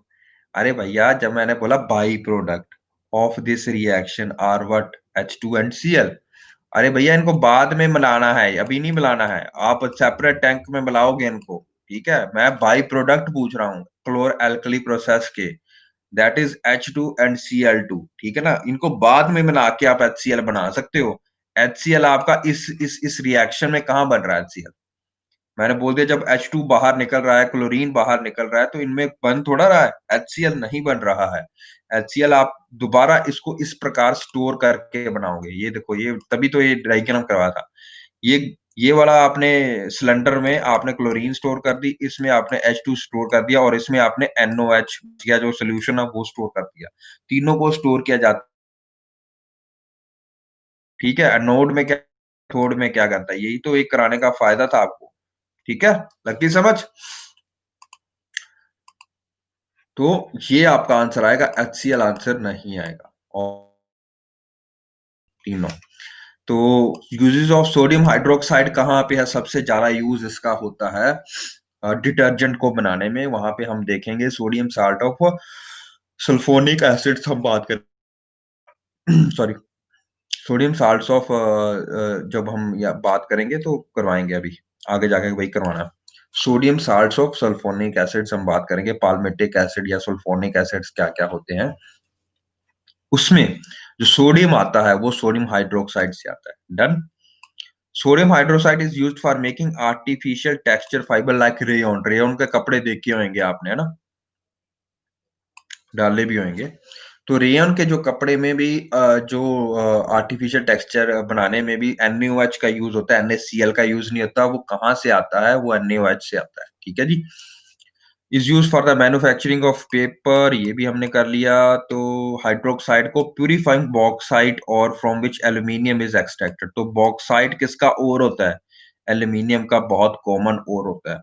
अरे भैया, जब मैंने बोला by product of this reaction are what, H2 and Cl, अरे भैया इनको बाद में मिलाना है, अभी नहीं मिलाना है। आप सेपरेट टैंक में मिलाओगे इनको, ठीक है? मैं बाई प्रोडक्ट पूछ रहा हूँ क्लोर एल्कली प्रोसेस के, that is H2 and Cl2, ठीक है ना? इनको बाद में मिला के आप HCl बना सकते हो। HCl आपका इस रिएक्शन में कहाँ बन रहा है HCl? मैंने बोल दिया जब H2 बाहर निकल रहा है, क्लोरीन बाहर निकल रहा है, तो इनमें बन थोड़ा रहा है, HCl नहीं बन रहा है। HCl आप दोबारा इसको इस प्रकार स्टोर करके बनाओगे। ये देखो, ये तभी तो ये डायग्राम करवाया था। ये ये वाला आपने सिलेंडर में आपने क्लोरीन स्टोर कर दी, इसमें आपने H2 स्टोर कर दिया, और इसमें आपने NOH या जो सोल्यूशन है वो स्टोर कर दिया। तीनों को स्टोर किया जाता, ठीक है? एनोड में क्या, कैथोड में क्या करता है, यही तो एक कराने का फायदा था आपको, ठीक है? लगती समझ? तो ये आपका आंसर आएगा, HCl आंसर नहीं आएगा। और तीनों। तो यूजेस ऑफ सोडियम हाइड्रोक्साइड कहाँ पे है? सबसे ज्यादा यूज इसका होता है डिटर्जेंट को बनाने में। वहां पे हम देखेंगे sodium salt of sulphonic acids हम बात कर सॉरी, सोडियम साल्ट्स ऑफ जब हम या बात करेंगे तो करवाएंगे, अभी आगे जाके वही करवाना है। Sodium salts of sulphonic acids हम बात करेंगे, पाल्मेटिक एसिड या सल्फोनिक एसिड्स क्या क्या होते हैं उसमें। जो सोडियम आता है वो सोडियम हाइड्रोक्साइड से आता है। Done. Sodium hydroxide is used for making artificial texture fibre like rayon. Rayon के कपड़े देखे होंगे आपने, है ना? डाले भी होंगे। तो रेयन के जो कपड़े में भी जो आर्टिफिशियल टेक्सचर बनाने में भी NaOH का यूज होता है, NaCl का यूज नहीं होता। वो कहाँ से आता है? वो NaOH से आता है, ठीक है जी? Is use for the manufacturing of paper, ये भी हमने कर लिया। तो हाइड्रोक्साइड को प्यूरिफाइंग बॉक्साइट और from which aluminium is extracted. तो बॉक्साइट किसका ओर होता है? एल्यूमिनियम का बहुत कॉमन ओर होता है।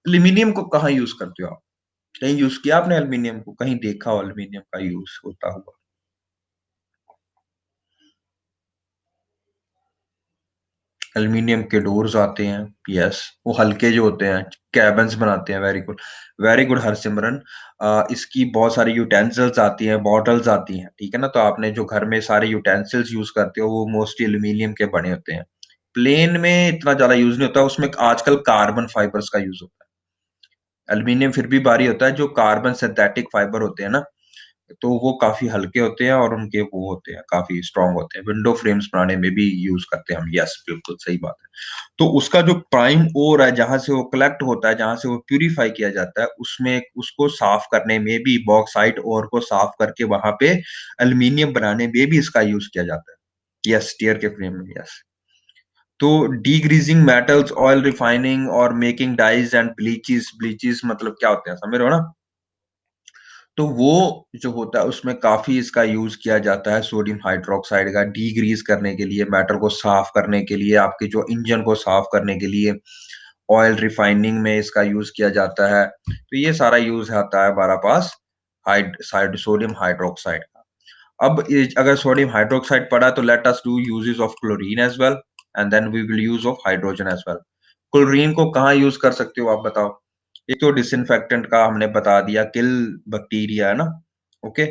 एल्यूमिनियम को कहाँ यूज करते हो आप? कहीं यूज किया आपने एल्यूमिनियम को? कहीं देखा हो एल्यूमिनियम का यूज होता हुआ? एल्यूमिनियम के डोर्स आते हैं, यस। वो हल्के जो होते हैं, कैबिन्स बनाते हैं। Very good, very good Harsimran. इसकी बहुत सारी यूटेंसिल्स आती हैं, बॉटल्स आती हैं, ठीक है ना? तो आपने जो घर में सारे यूटेंसिल्स यूज करते हो वो मोस्टली एल्यूमिनियम के बने होते हैं। प्लेन में इतना ज्यादा यूज नहीं होता, उसमें आजकल कार्बन फाइबर्स का यूज होता है। एल्यूमिनियम फिर भी भारी होता है। जो कार्बन सिंथेटिक फाइबर होते हैं ना, तो वो काफी हल्के होते हैं और उनके वो होते हैं, काफी स्ट्रांग होते हैं। विंडो फ्रेम्स बनाने में भी यूज करते हैं हम, यस बिल्कुल सही बात है। तो उसका जो प्राइम ओर है, जहां से वो कलेक्ट होता है, जहां से वो प्यूरिफाई किया जाता है, उसमें उसको साफ करने में भी, बॉक्साइट ओर को साफ करके वहां पे एल्यूमिनियम बनाने में भी इसका यूज किया जाता है। यस, स्टीयर के फ्रेम में, यस। तो डीग्रीजिंग मेटल्स, ऑयल रिफाइनिंग और making dyes and bleaches. Bleaches मतलब क्या होते हैं, समझ रहे हो ना? तो वो जो होता है उसमें काफी इसका यूज किया जाता है, सोडियम हाइड्रोक्साइड का, डीग्रीज करने के लिए, मेटल को साफ करने के लिए, आपके जो इंजन को साफ करने के लिए। ऑयल रिफाइनिंग में इसका यूज किया जाता है। तो ये सारा यूज आता है हमारा पास सोडियम हाइड्रोक्साइड का। अब अगर सोडियम हाइड्रोक्साइड पढ़ा तो let us do uses of chlorine as well, and then we will use of hydrogen as well. Chlorine को कहाँ यूज कर सकते हो आप बताओ? एक तो डिसइंफेक्टेंट का हमने बता दिया, किल बैक्टीरिया, है ना? ओके।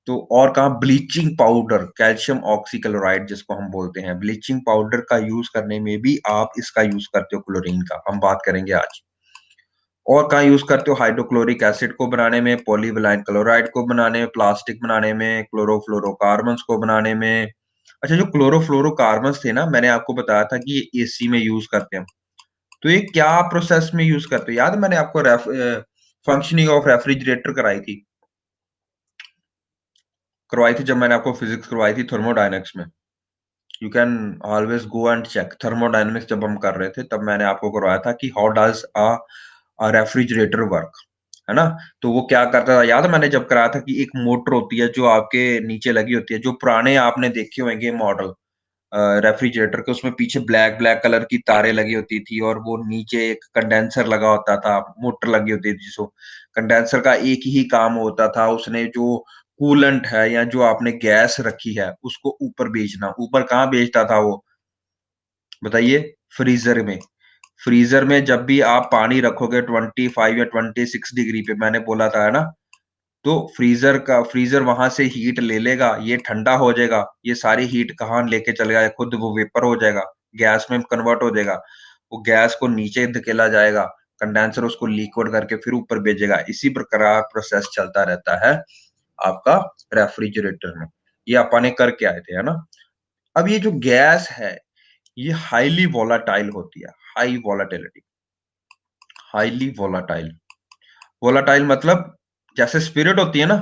तो और कहाँ ब्लीचिंग पाउडर, कैल्शियम ऑक्सीक्लोराइड जिसको हम बोलते हैं, ब्लीचिंग पाउडर का यूज़ करने में भी आप इसका यूज़ करते हो क्लोरीन का, हम बात करेंगे आज। और कहाँ यूज़ करते हो हाइड्रोक्लोरिक एसिड को बनाने में, पॉलीविनाइल क्लोराइड को बनाने में, प्लास्टिक बनाने में, क्लोरोफ्लोरोकार्बन्स को बनाने में। अच्छा जो क्लोरोफ्लोरोकार्बन्स थे ना, मैंने आपको बताया था कि ये एसी में यूज़ करते हैं। तो ये क्या प्रोसेस में यूज़ करते हो? याद है मैंने आपको फंक्शनिंग ऑफ रेफ्रिजरेटर करवाई थी जब मैंने आपको फिज़िक्स करवाई थी थर्मोडायनामिक्स में। You can always go and check thermodynamics जब हम कर रहे थे तब मैंने आपको करवाया था कि हाउ डज़ रेफ्रिजरेटर वर्क, है ना? तो वो क्या करता था याद है मैंने जब कराया था कि एक मोटर होती है जो आपके नीचे लगी होती है, जो पुराने आपने देखे होंगे मॉडल रेफ्रिजरेटर के उसमें पीछे ब्लैक ब्लैक कलर की तारें लगी होती थी और वो नीचे एक कंडेंसर लगा होता था, मोटर लगी होती थी जिसको कंडेंसर का एक ही काम होता था, उसने जो कूलेंट है या जो आपने गैस रखी है, उसको ऊपर भेजना। ऊपर कहाँ भेजता था वो? बताइए? फ्रीज़र में। फ्रीज़र में जब भी आप पानी रखोगे 25 या 26 डिग्री पे मैंने बोला था, है ना? तो फ्रीज़र वहाँ से हीट ले लेगा, ये ठंडा हो जाएगा, ये सारी हीट कहाँ लेके चलेगा, खुद वो वेपर हो जाएगा, गैस में कन्वर्ट हो जाएगा। वो गैस को नीचे धकेला जाएगा, कंडेंसर उसको लिक्विड करके फिर ऊपर भेजेगा। इसी प्रकार प्रोसेस चलता रहता है आपका रेफ्रिजरेटर में। ये अपन कर के आए थे, है ना? अब ये जो गैस है, ये हाइली वोलेटाइल होती है, हाइली वोलेटाइल। वोलेटाइल मतलब जैसे स्पिरिट होती है ना,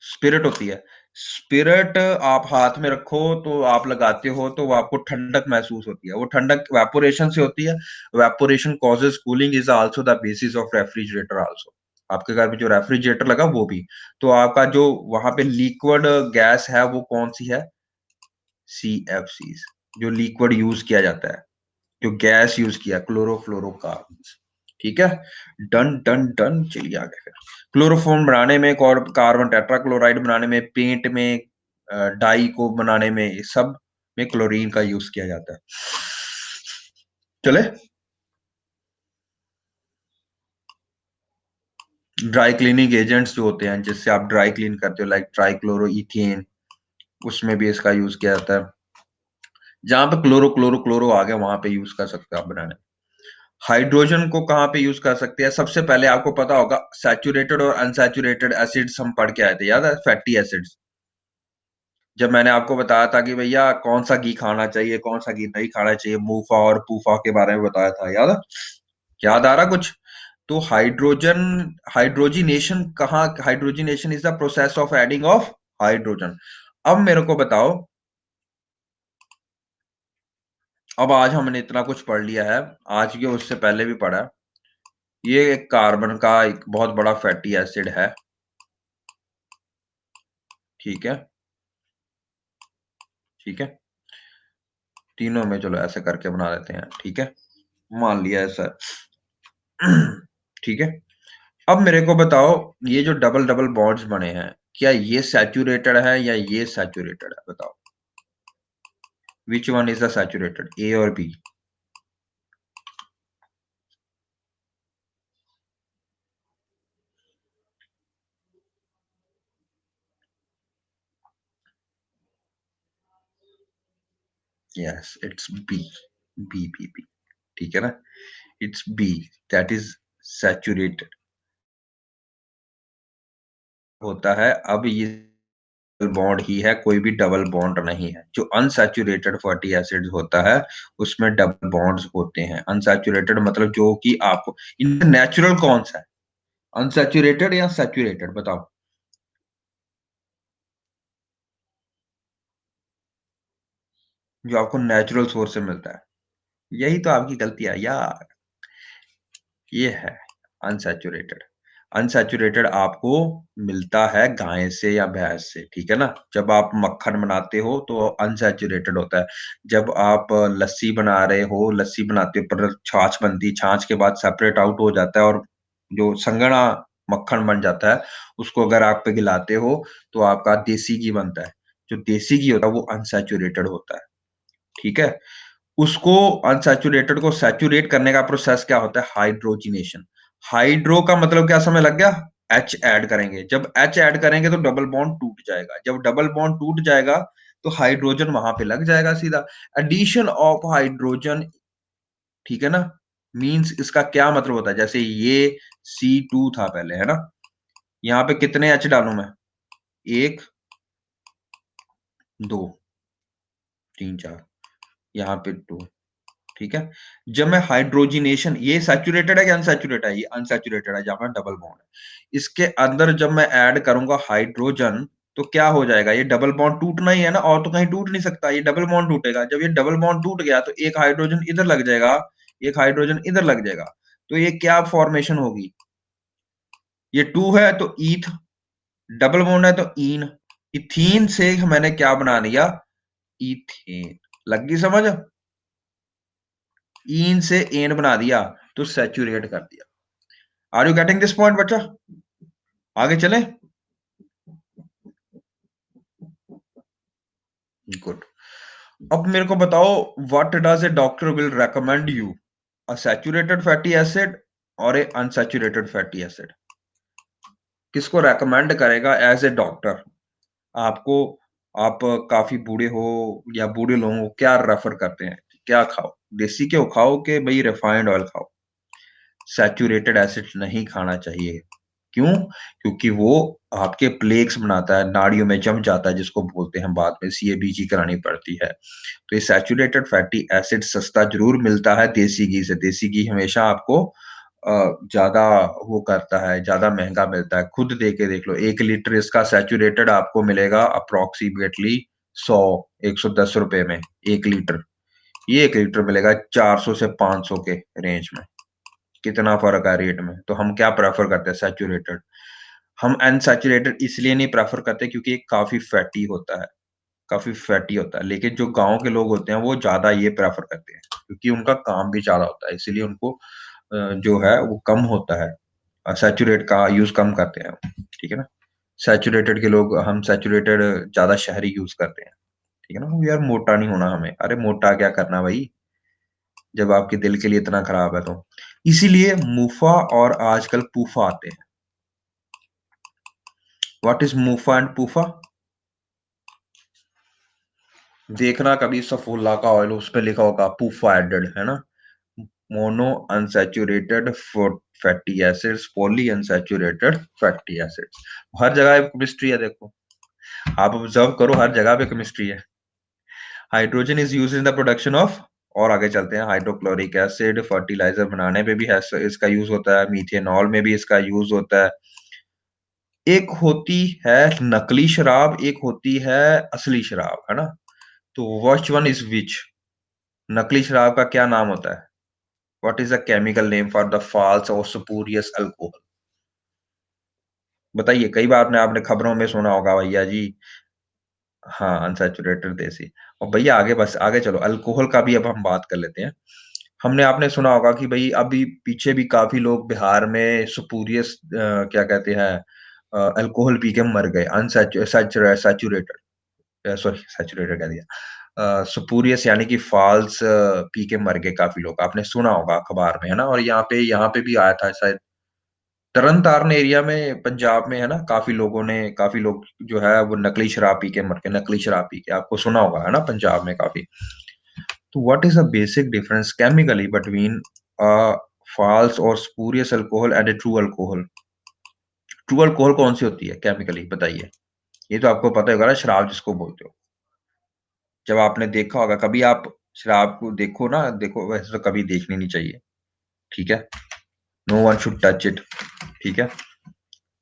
स्पिरिट होती है। स्पिरिट आप हाथ में रखो तो आप लगाते हो तो वो आपको ठंडक महसूस होती है। वो ठंडक इवेपोरेशन से होती है। Evaporation causes cooling is also the basis of refrigerator also. आपके घर में जो रेफ्रिजरेटर लगा वो भी। तो आपका जो वहाँ पे लिक्विड गैस है वो कौन-सी है? सीएफसीज़ जो लिक्विड यूज़ किया जाता है। जो गैस यूज़ किया क्लोरोफ्लोरोकार्बन्स। ठीक है? डन, डन, डन चलिए आगे फिर। क्लोरोफॉर्म बनाने में कार्बन टेट्राक्लोराइड बनाने में, पेंट में डाई को बनाने में, ये सब में क्लोरीन का यूज़ किया जाता है। चले? ड्राई क्लीनिंग एजेंट्स जो होते हैं जिससे आप ड्राई क्लीन करते हो लाइक ट्राइक्लोरोईथेन उसमें भी इसका यूज़ किया जाता है। जहाँ पे क्लोरो आ गया वहाँ पे यूज़ कर सकते हो आप बनाने में। हाइड्रोजन को कहाँ पे यूज़ कर सकते हैं? सबसे पहले आपको पता होगा सैचुरेटेड और अनसैचुरेटेड एसिड्स हम पढ़ के आए थे, याद है? Fatty acids. जब मैंने आपको बताया था कि भैया कौन-सा घी खाना चाहिए, कौन-सा घी नहीं खाना चाहिए, मूफ़ा और पूफ़ा के बारे में बताया था, याद है? याद आ रहा कुछ? तो hydrogenation is the process of adding of hydrogen. अब मेरे को बताओ, अब आज हमने इतना कुछ पढ़ लिया है, आज के उससे पहले भी पढ़ा है। ये एक कार्बन का एक बहुत बड़ा फैटी एसिड है, ठीक है? ठीक है? तीनों में चलो ऐसे करके बना देते हैं, ठीक है? मान लिया ऐसा, ठीक है? अब मेरे को बताओ ये जो डबल-डबल बॉन्ड्स बने हैं, क्या ये सैचुरेटेड है या ये सैचुरेटेड है? बताओ। Which one is the saturated A और B? Yes, it's B, B. ठीक है ना? It's B that is saturated होता है। अब ये बॉन्ड ही है, कोई भी डबल बॉन्ड नहीं है। जो अनसैचुरेटेड फैटी एसिड्स होता है, उसमें डबल बॉन्ड्स होते हैं। अनसैचुरेटेड मतलब जो कि आपको इनमें नेचुरल कौन-सा है? अनसैचुरेटेड या सैचुरेटेड बताओ? जो आपको नेचुरल सोर्स से मिलता है। यही तो आपकी गलती है यार, ये है अनसैचुरेटेड। अनसैचुरेटेड आपको मिलता है गाय से या भैंस से, ठीक है ना? जब आप मक्खन बनाते हो तो अनसैचुरेटेड होता है। जब आप लस्सी बना रहे हो, लस्सी बनाते हो पर छाछ बनती है, छाछ के बाद सेपरेट आउट हो जाता है और जो संघना मक्खन बन जाता है, उसको अगर आप पिघलाते हो तो आपका देसी घी बनता है। जो देसी घी होता है वो अनसैचुरेटेड होता है, ठीक है? उसको अनसैचुरेटेड को सैचुरेट करने का प्रोसेस क्या होता है? हाइड्रोजनेशन। हाइड्रो का मतलब क्या समझ लग गया? H ऐड करेंगे। जब H ऐड करेंगे तो डबल बॉन्ड टूट जाएगा। जब डबल बॉन्ड टूट जाएगा तो हाइड्रोजन वहां पे लग जाएगा सीधा। एडिशन ऑफ हाइड्रोजन, ठीक है ना, मीन्स इसका क्या मतलब होता है, जैसे ये C2 था पहले, है ना, यहाँ पे कितने H डालू मैं, 1 2 3 4, यहाँ पे 2, ठीक है। जब मैं हाइड्रोजिनेशन, ये सैचुरेटेड है कि अनसैचुरेटेड है, ये अनसैचुरेटेड है, जहां पर डबल बॉन्ड है। इसके अंदर जब मैं ऐड करूंगा हाइड्रोजन, तो क्या हो जाएगा, ये डबल बॉन्ड टूटना ही है ना, और तो कहीं टूट नहीं सकता, ये डबल बॉन्ड टूटेगा। जब ये डबल बॉन्ड टूट गया तो एक हाइड्रोजन इधर लग जाएगा, एक हाइड्रोजन इधर लग जाएगा, तो ये क्या फॉर्मेशन होगी, ये 2 है तो ईथ, डबल बॉन्ड है तो ईन, इथीन से मैंने क्या बना लिया, इथेन। लग गई समझ, ईन से एन बना दिया तो सैचुरेट कर दिया। Are you getting this point बच्चा? आगे चले, गुड। अब मेरे को बताओ, what does a doctor will recommend you, a saturated fatty acid और ए अनसैचुरेटेड फैटी एसिड? किसको रेकमेंड करेगा एज ए डॉक्टर आपको? आप काफी बूढ़े हो या बूढ़े लोगों को क्या रेफर करते हैं, क्या खाओ, देसी घ्यो खाओ कि भाई रिफाइंड ऑयल खाओ? सैचुरेटेड एसिड नहीं खाना चाहिए। क्यों? क्योंकि वो आपके प्लेक्स बनाता है, नाड़ियों में जम जाता है, जिसको बोलते हैं बाद में सीएबीजी करानी पड़ती है। तो ये सैचुरेटेड फैटी एसिड सस्ता जरूर मिलता है देसी घी से। देसी घी हमेशा आपको ज्यादा वो करता है, ज्यादा महंगा मिलता है। खुद दे के देख लो, 1 लीटर इसका सैचुरेटेड आपको मिलेगा अप्रोक्सीमेटली 100-110 रुपए में 1 लीटर। ये 1 लीटर मिलेगा 400 से 500 के रेंज में। कितना फर्क है रेट में। तो हम क्या प्रेफर करते हैं, सैचुरेटेड। हम अनसैचुरेटेड इसलिए नहीं प्रेफर करते क्योंकि ये काफी फैटी होता है, काफी फैटी होता है। लेकिन जो गांव के लोग होते हैं वो ज्यादा ये प्रेफर करते हैं क्योंकि उनका काम भी ज्यादा होता है, इसीलिए उनको जो है वो कम होता है, सैचुरेट का यूज कम करते हैं, ठीक है ना। सैचुरेटेड के लोग, हम सैचुरेटेड ज्यादा शहरी यूज करते हैं, ठीक है ना। यार मोटा नहीं होना हमें, अरे मोटा क्या करना भाई, जब आपके दिल के लिए इतना खराब है तो। इसीलिए मुफा और आजकल पूफा आते हैं। What is मुफा and पूफा? देखना कभी सफोला का ऑयल, उस पे लिखा होगा पूफा एडेड, है ना। Mono unsaturated fatty acids, poly unsaturated fatty acids. हर जगह केमिस्ट्री है, देखो आप ऑब्जर्व करो, हर जगह पे केमिस्ट्री है। Hydrogen is use in the production of, और आगे चलते हैं, हाइड्रोक्लोरिक एसिड, फर्टिलाइजर बनाने में भी है इसका यूज होता है, मीथेनॉल में भी इसका यूज होता है। एक होती है नकली शराब, एक होती है असली शराब, है ना। तो व्हिच वन इज विच? नकली शराब का क्या नाम होता है? What is the chemical name for the false और स्पूरियस अल्कोहल? बताइए, कई बार आपने आपने खबरों में सुना होगा भैया जी। हाँ, अनसैचुरेटेड देसी। और भैया आगे, बस आगे चलो, अल्कोहल का भी अब हम बात कर लेते हैं। हमने आपने सुना होगा कि भाई अभी पीछे भी काफी लोग बिहार में स्पूरियस क्या कहते हैं, अल्कोहल पी के मर गए, सैचुरेटेड, सॉरी सैचुरेटेड कह दिया, स्पूरियस यानी कि फॉल्स पी के मर गए काफी लोग, आपने सुना होगा अखबार में, है ना। और यहाँ पे भी आया था शायद, तरन तारण एरिया में पंजाब में, है ना, काफी लोग जो है वो नकली शराब पी के मर गए, नकली शराब पी के, आपको सुना होगा, है ना, पंजाब में काफी। तो what is the basic difference chemically between a false और spurious alcohol and a true alcohol? True alcohol कौन सी होती है केमिकली, बताइए। ये तो आपको पता होगा ना, शराब जिसको बोलते हो। जब आपने देखा होगा कभी, आप शराब को देखो ना, देखो वैसे तो कभी देखनी नहीं चाहिए, ठीक है। No one should touch it, ठीक है,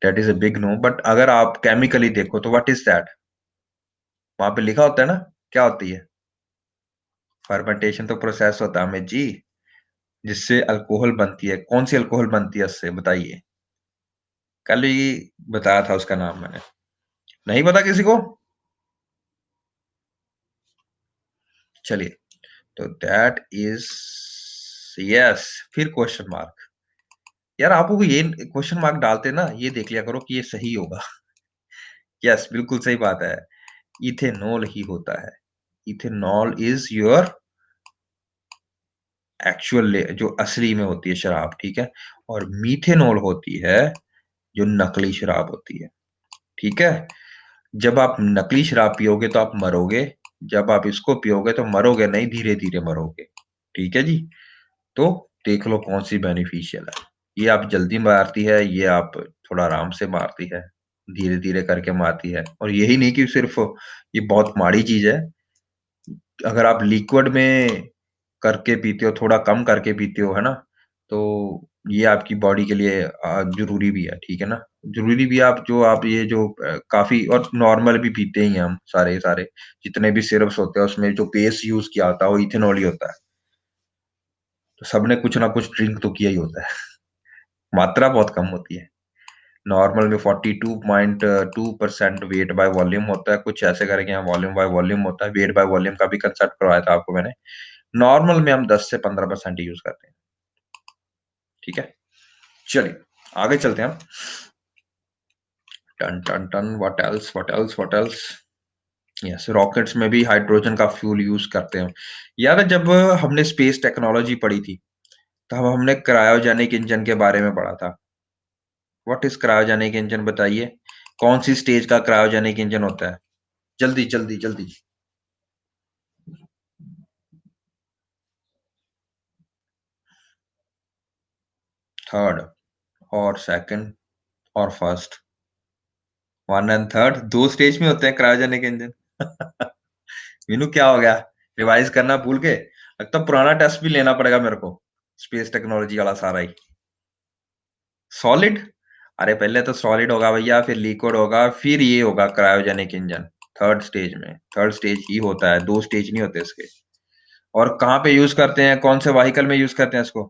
that is a big no. But अगर आप केमिकली देखो तो व्हाट इज दैट, वहां पे लिखा होता है ना, क्या होती है, फर्मेंटेशन तो प्रोसेस होता है अमित जी, जिससे अल्कोहल बनती है। कौन सी अल्कोहल बनती है उससे, बताइए। कल ही बताया था उसका नाम मैंने, नहीं पता किसी को? चलिए, तो दैट इज, यस, फिर क्वेश्चन मार्क। यार आपको ये क्वेश्चन मार्क डालते ना, ये देख लिया करो कि ये सही होगा। यस, बिल्कुल सही बात है, इथेनॉल ही होता है। इथेनॉल इज योर एक्चुअल जो असली में होती है शराब, ठीक है। और मीथेनॉल होती है जो नकली शराब होती है, ठीक है? जब आप नकली शराब पियोगे तो आप मरोगे, जब आप इसको पियोगे तो मरोगे नहीं, धीरे-धीरे मरोगे, ठीक है जी? तो देख लो कौन-सी बेनिफिशियल है। ये आप जल्दी मारती है, ये आप थोड़ा आराम से मारती है, धीरे-धीरे करके मारती है और यही नहीं कि सिर्फ़ ये बहुत माड़ी चीज़ है, अगर आप लिक्विड में करके पीते हो, थोड़ा कम करके पीते हो, है ना? तो ये आपकी बॉडी के लिए ज़रूरी भी है, ठीक है ना? ज़रूरी भी है आप ये जो काफ़ी और नॉर्मल भी पीते ही हैं हम सारे, जितने भी सिरप्स होते हैं उसमें जो बेस यूज़ किया होता है वो इथेनॉल ही होता है। तो सबने कुछ ना कुछ ड्रिंक तो किया ही होता है। मात्रा बहुत कम होती है। नॉर्मल में 42.2% वेट बाय वॉल्यूम होता है, कुछ ऐसे करके यहाँ वॉल्यूम बाय वॉल्यूम होता है, वेट बाय वॉल्यूम का भी कांसेप्ट करवाया था आपको मैंने। नॉर्मल में हम 10 से 15% ही यूज़ करते हैं, ठीक है? चलिए, आगे चलते हैं हम। टन टन टन what else what else what else? Yes, rockets में भी हाइड्रोजन का फ्यूल यूज़ करते हैं। याद है जब हमने स्पेस टेक्नोलॉजी पढ़ी थी, तब हमने क्रायोजेनिक इंजन के बारे में पढ़ा था। व्हाट इज़ क्रायोजेनिक इंजन बताइए? कौन-सी स्टेज का क्रायोजेनिक इंजन होता है? जल्दी, जल्दी, जल्दी। 3rd और 2nd और 1st 1 एंड 3rd 2 स्टेज में होते हैं क्रायोजेनिक इंजन। मीनू क्या हो गया? रिवाइज़ करना भूल गए? लगता है पुराना टेस्ट भी लेना पड़ेगा मेरे को, स्पेस टेक्नोलॉजी वाला सारा ही। सॉलिड? अरे पहले तो सॉलिड होगा भैया, फिर लिक्विड होगा, फिर ये होगा क्रायोजेनिक इंजन, 3rd स्टेज में। 3rd स्टेज ही होता है, 2 स्टेज नहीं होते इसके। और कहाँ पे यूज़ करते हैं? कौन से व्हीकल में यूज़ करते हैं इसको?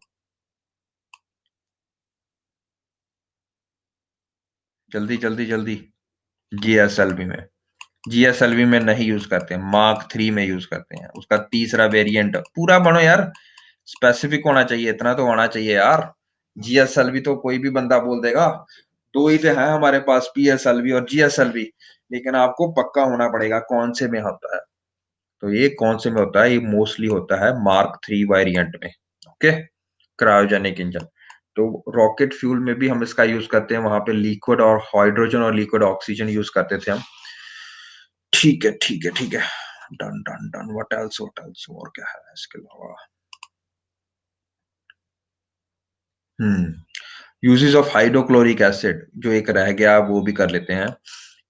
जल्दी, जल्दी, जल्दी। जीएसएलवी में। जीएसएलवी में नहीं यूज़ करते हैं, मार्क 3 में यूज़ करते हैं। उसका तीसरा वेरिएंट पूरा पढ़ो यार, स्पेसिफिक होना चाहिए, इतना तो होना चाहिए यार। जीएसएलवी तो कोई भी बंदा बोल देगा। 2 ही तो हैं हमारे पास, पीएसएलवी और जीएसएलवी, लेकिन आपको पक्का होना पड़ेगा कौन से में होता है। तो ये कौन से में होता है? ये मोस्टली होता है मार्क 3 वेरिएंट में, ओके? Cryogenic engine. तो रॉकेट फ्यूल में भी हम इसका यूज़ करते हैं, वहाँ पे लिक्विड और हाइड्रोजन और लिक्विड ऑक्सीजन यूज़ करते थे हम। ठीक है, ठीक है, ठीक है। Done, done, done. What else और क्या है इसके अलावा? हुँ, यूजेस ऑफ हाइड्रोक्लोरिक एसिड जो एक रह गया वो भी कर लेते हैं।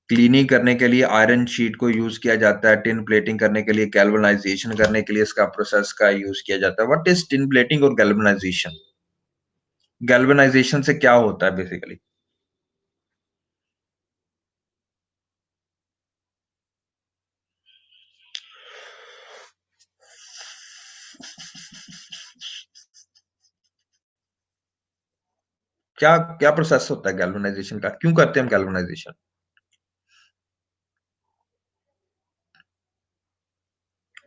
क्लीनिंग करने के लिए आयरन शीट को यूज़ किया जाता है, टिन प्लेटिंग करने के लिए, गैल्वेनाइज़ेशन करने के लिए इसका प्रोसेस का यूज़ किया जाता है। व्हाट इज़ टिन प्लेटिंग और गैल्वेनाइज़ेशन? गैल्वेनाइज़ेशन से क्या होता है बेसिकली? क्या क्या प्रोसेस होता है गैल्वेनाइज़ेशन का? क्यों करते हैं हम गैल्वेनाइज़ेशन?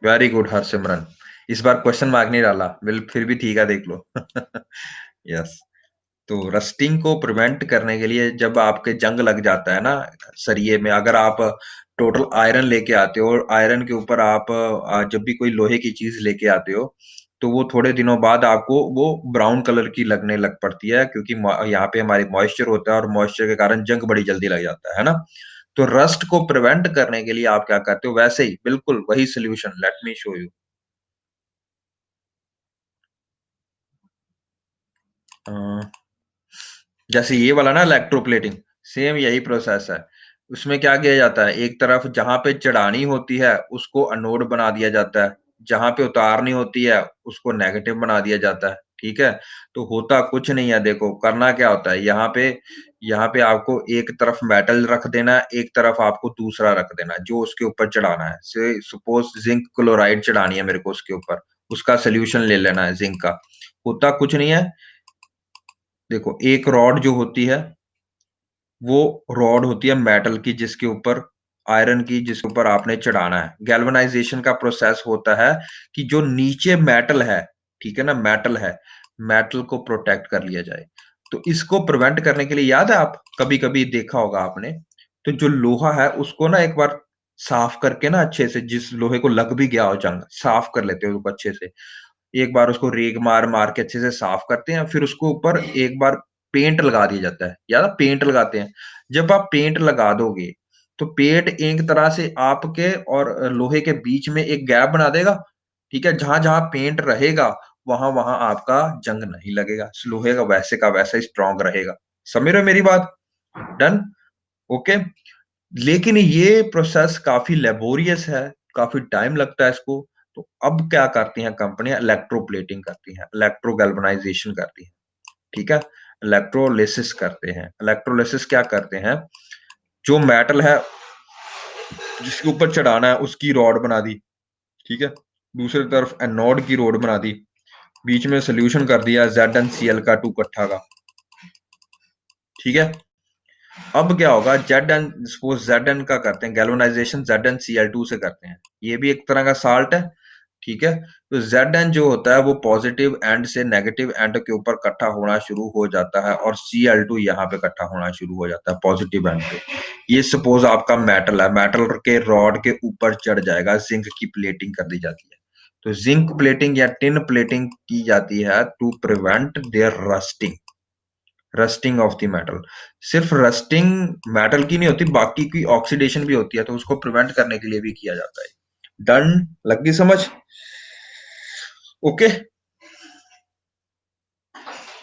Very good Harsimran. इस बार क्वेश्चन मार्क नहीं डाला, फिर भी ठीक है देख लो। यस। तो रस्टिंग को प्रिवेंट करने के लिए जब आपके जंग लग जाता है ना सरिये में, अगर आप टोटल आयरन लेके आते हो और आयरन के ऊपर आप जब भी कोई लोहे की चीज लेके आते हो तो वो थोड़े दिनों बाद आपको वो ब्राउन कलर की लगने लग पड़ती है, क्योंकि यहाँ पे हमारी मॉइस्चर होता है और मॉइस्चर के कारण जंग बड़ी जल्दी लग जाता है ना? तो रस्ट को प्रिवेंट करने के लिए आप क्या करते हो? वैसे ही बिल्कुल वही solution, late me show you. जैसे ये वाला ना इलेक्ट्रोप्लेटिंग, सेम यही प्रोसेस है। उसमें क्या किया जाता है, एक तरफ जहाँ पे चढ़ानी होती है, उसको एनोड बना दिया जाता है, जहाँ पे उतारनी होती है, उसको नेगेटिव बना दिया जाता है, ठीक है? तो होता कुछ नहीं है देखो, करना क्या होता है, यहाँ पे आपको एक तरफ मेटल रख देना है, एक तरफ आपको दूसरा रख देना है, जो उसके ऊपर चढ़ाना है। से सपोज़ ज़िंक क्लोराइड चढ़ानी है मेरे को उसके ऊपर, उसका सॉल्यूशन ले लेना है ज़िंक का। होता कुछ नहीं है, देखो एक रॉड जो होती है वो रॉड होती है मेटल की, जिसके ऊपर आयरन की, जिसके ऊपर आपने चढ़ाना है। गैल्वेनाइज़ेशन का प्रोसेस होता है कि जो नीचे मेटल है, ठीक है ना? मेटल है, मेटल को प्रोटेक्ट कर लिया जाए। तो इसको प्रिवेंट करने के लिए याद है आप कभी-कभी देखा होगा आपने, तो जो लोहा है उसको ना एक बार साफ करके ना अच्छे से, जिस लोहे को लग भी गया हो जंग, साफ कर लेते हो उसको अच्छे से। एक बार उसको रेग मार-मार के अच्छे से साफ करते हैं, फिर उसको ऊपर एक बार पेंट लगा दिया जाता है, याद है पेंट लगाते हैं। जब आप पेंट लगा दोगे तो पेंट एक तरह से आपके और लोहे के बीच में एक गैप बना देगा, ठीक है? जहां-जहां पेंट रहेगा वहां-वहां आपका जंग नहीं लगेगा, लोहे का वैसा ही स्ट्रॉन्ग रहेगा। समझ रहे हो मेरी बात? डन? ओके। लेकिन ये प्रोसेस काफ़ी लेबोरियस है, काफ़ी टाइम लगता है इसको। तो अब क्या करती हैं कंपनियाँ, इलेक्ट्रोप्लेटिंग करती हैं, इलेक्ट्रो गैल्वेनाइज़ेशन करती हैं, ठीक है? इलेक्ट्रोलिसिस करते हैं। इलेक्ट्रोलिसिस क्या करते हैं, जो मेटल है जिसके ऊपर चढ़ाना है उसकी रॉड बना दी, ठीक है? दूसरी तरफ एनोड की रॉड बना दी, बीच में सॉल्यूशन कर दिया ZnCl का 2 कट्ठा का, ठीक है? अब क्या होगा, Zn सपोज Zn का करते हैं गैल्वेनाइजेशन, ZnCl2 से करते हैं। ये भी एक तरह का साल्ट है, ठीक है? तो Zn जो होता है वो पॉजिटिव एंड से नेगेटिव एंड के ऊपर इकट्ठा होना शुरू हो जाता है और Cl2 यहाँ पे इकट्ठा होना शुरू हो जाता है पॉजिटिव एंड पे। ये सपोज आपका मेटल है, मेटल के रॉड के ऊपर चढ़ जाएगा, जिंक की प्लेटिंग कर दी जाती है। तो जिंक प्लेटिंग या टिन प्लेटिंग की जाती है to prevent their rusting, rusting of the metal. सिर्फ रस्टिंग मेटल की नहीं होती, बाकी की ऑक्सीडेशन भी होती है, तो उसको प्रिवेंट करने के लिए भी किया जाता है। डन? लग गई समझ? ओके।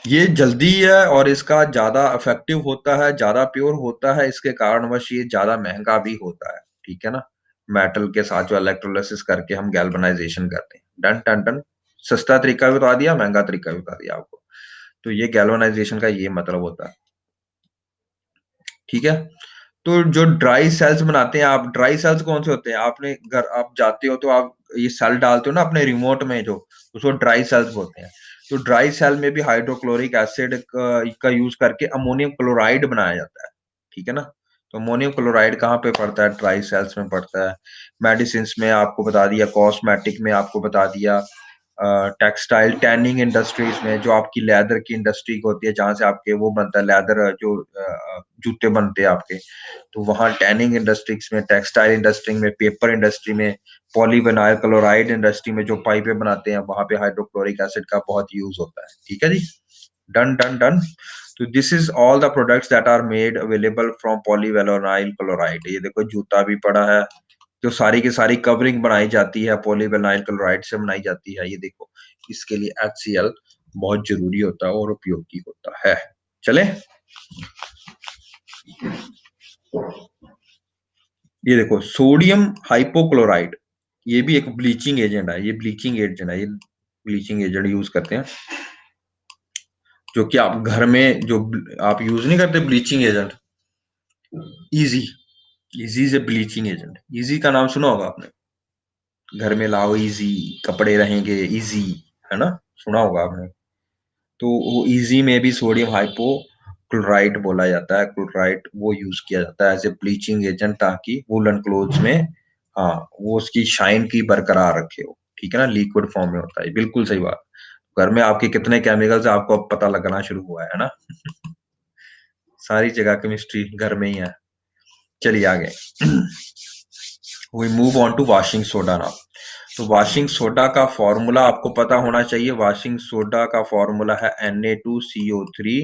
ये जल्दी है और इसका ज्यादा इफेक्टिव होता है, ज्यादा प्योर होता है, इसके कारणवश ये ज्यादा महंगा भी होता है, ठीक है ना? मेटल के साथ जो इलेक्ट्रोलिसिस करके हम गैल्वेनाइजेशन करते हैं। Done done done. सस्ता तरीका भी बता दिया, महंगा तरीका भी बता दिया आपको। तो ये गैल्वेनाइजेशन का ये मतलब होता है, ठीक है? तो जो ड्राई सेल्स बनाते हैं आप, ड्राई सेल्स कौन से होते हैं? आपने घर आप जाते हो तो आप ये सेल डालते हो ना अपने रिमोट में, जो उसको ड्राई सेल्स बोलते हैं। तो ड्राई सेल में भी हाइड्रोक्लोरिक एसिड का यूज करके अमोनियम क्लोराइड बनाया जाता है, ठीक है ना? तो अमोनियम क्लोराइड कहाँ पे पड़ता है? ड्राई सेल्स में पड़ता है। मेडिसिन में आपको बता दिया, कॉस्मेटिक में आपको बता दिया, टेक्सटाइल टैनिंग इंडस्ट्रीज में, जो आपकी लेदर की इंडस्ट्री होती है जहां से आपके वो बनता है लेदर, जो जूते बनते हैं आपके, तो वहाँ टैनिंग इंडस्ट्रीज में, टेक्सटाइल इंडस्ट्री में, पेपर इंडस्ट्री में, पॉलीविनाइल क्लोराइड इंडस्ट्री में जो पाइपें बनाते हैं वहां पे हाइड्रोक्लोरिक एसिड का बहुत यूज होता है, ठीक है जी? Done done done. तो this is all the products that are made available from polyvinyl chloride. ये देखो जूता भी पड़ा है, जो सारी की सारी कवरिंग बनाई जाती है पॉलीविनाइल क्लोराइड से बनाई जाती है। ये देखो, इसके लिए HCl बहुत जरूरी होता है और उपयोगी होता है। चले, ये देखो सोडियम हाइपोक्लोराइड, ये भी एक ब्लीचिंग एजेंट है। ये ब्लीचिंग एजेंट है, ये ब्लीचिंग एजेंट यूज करते हैं, जो कि आप घर में जो आप यूज नहीं करते ब्लीचिंग एजेंट, इजी, इजी से ब्लीचिंग एजेंट, इजी का नाम सुना होगा आपने, घर में लाओ इजी, कपड़े रहेंगे इजी, है ना? सुना होगा आपने। तो वो इजी में भी सोडियम हाइपो क्लोराइड बोला जाता है, क्लोराइड वो यूज किया जाता है एज ए ब्लीचिंग एजेंट, ताकि वुलन क्लोथ्स में, हाँ, वो उसकी शाइन की बरकरार रखे हो, ठीक है ना? लिक्विड फॉर्म में होता है, बिल्कुल सही बात। घर में आपके कितने केमिकल्स आपको अब पता लगना शुरू हुआ है ना? सारी जगह केमिस्ट्री घर में ही है। चलिए आगे। We move on to washing soda now. तो वॉशिंग सोडा का फॉर्मूला आपको पता होना चाहिए। वॉशिंग सोडा का फॉर्मूला है Na2CO3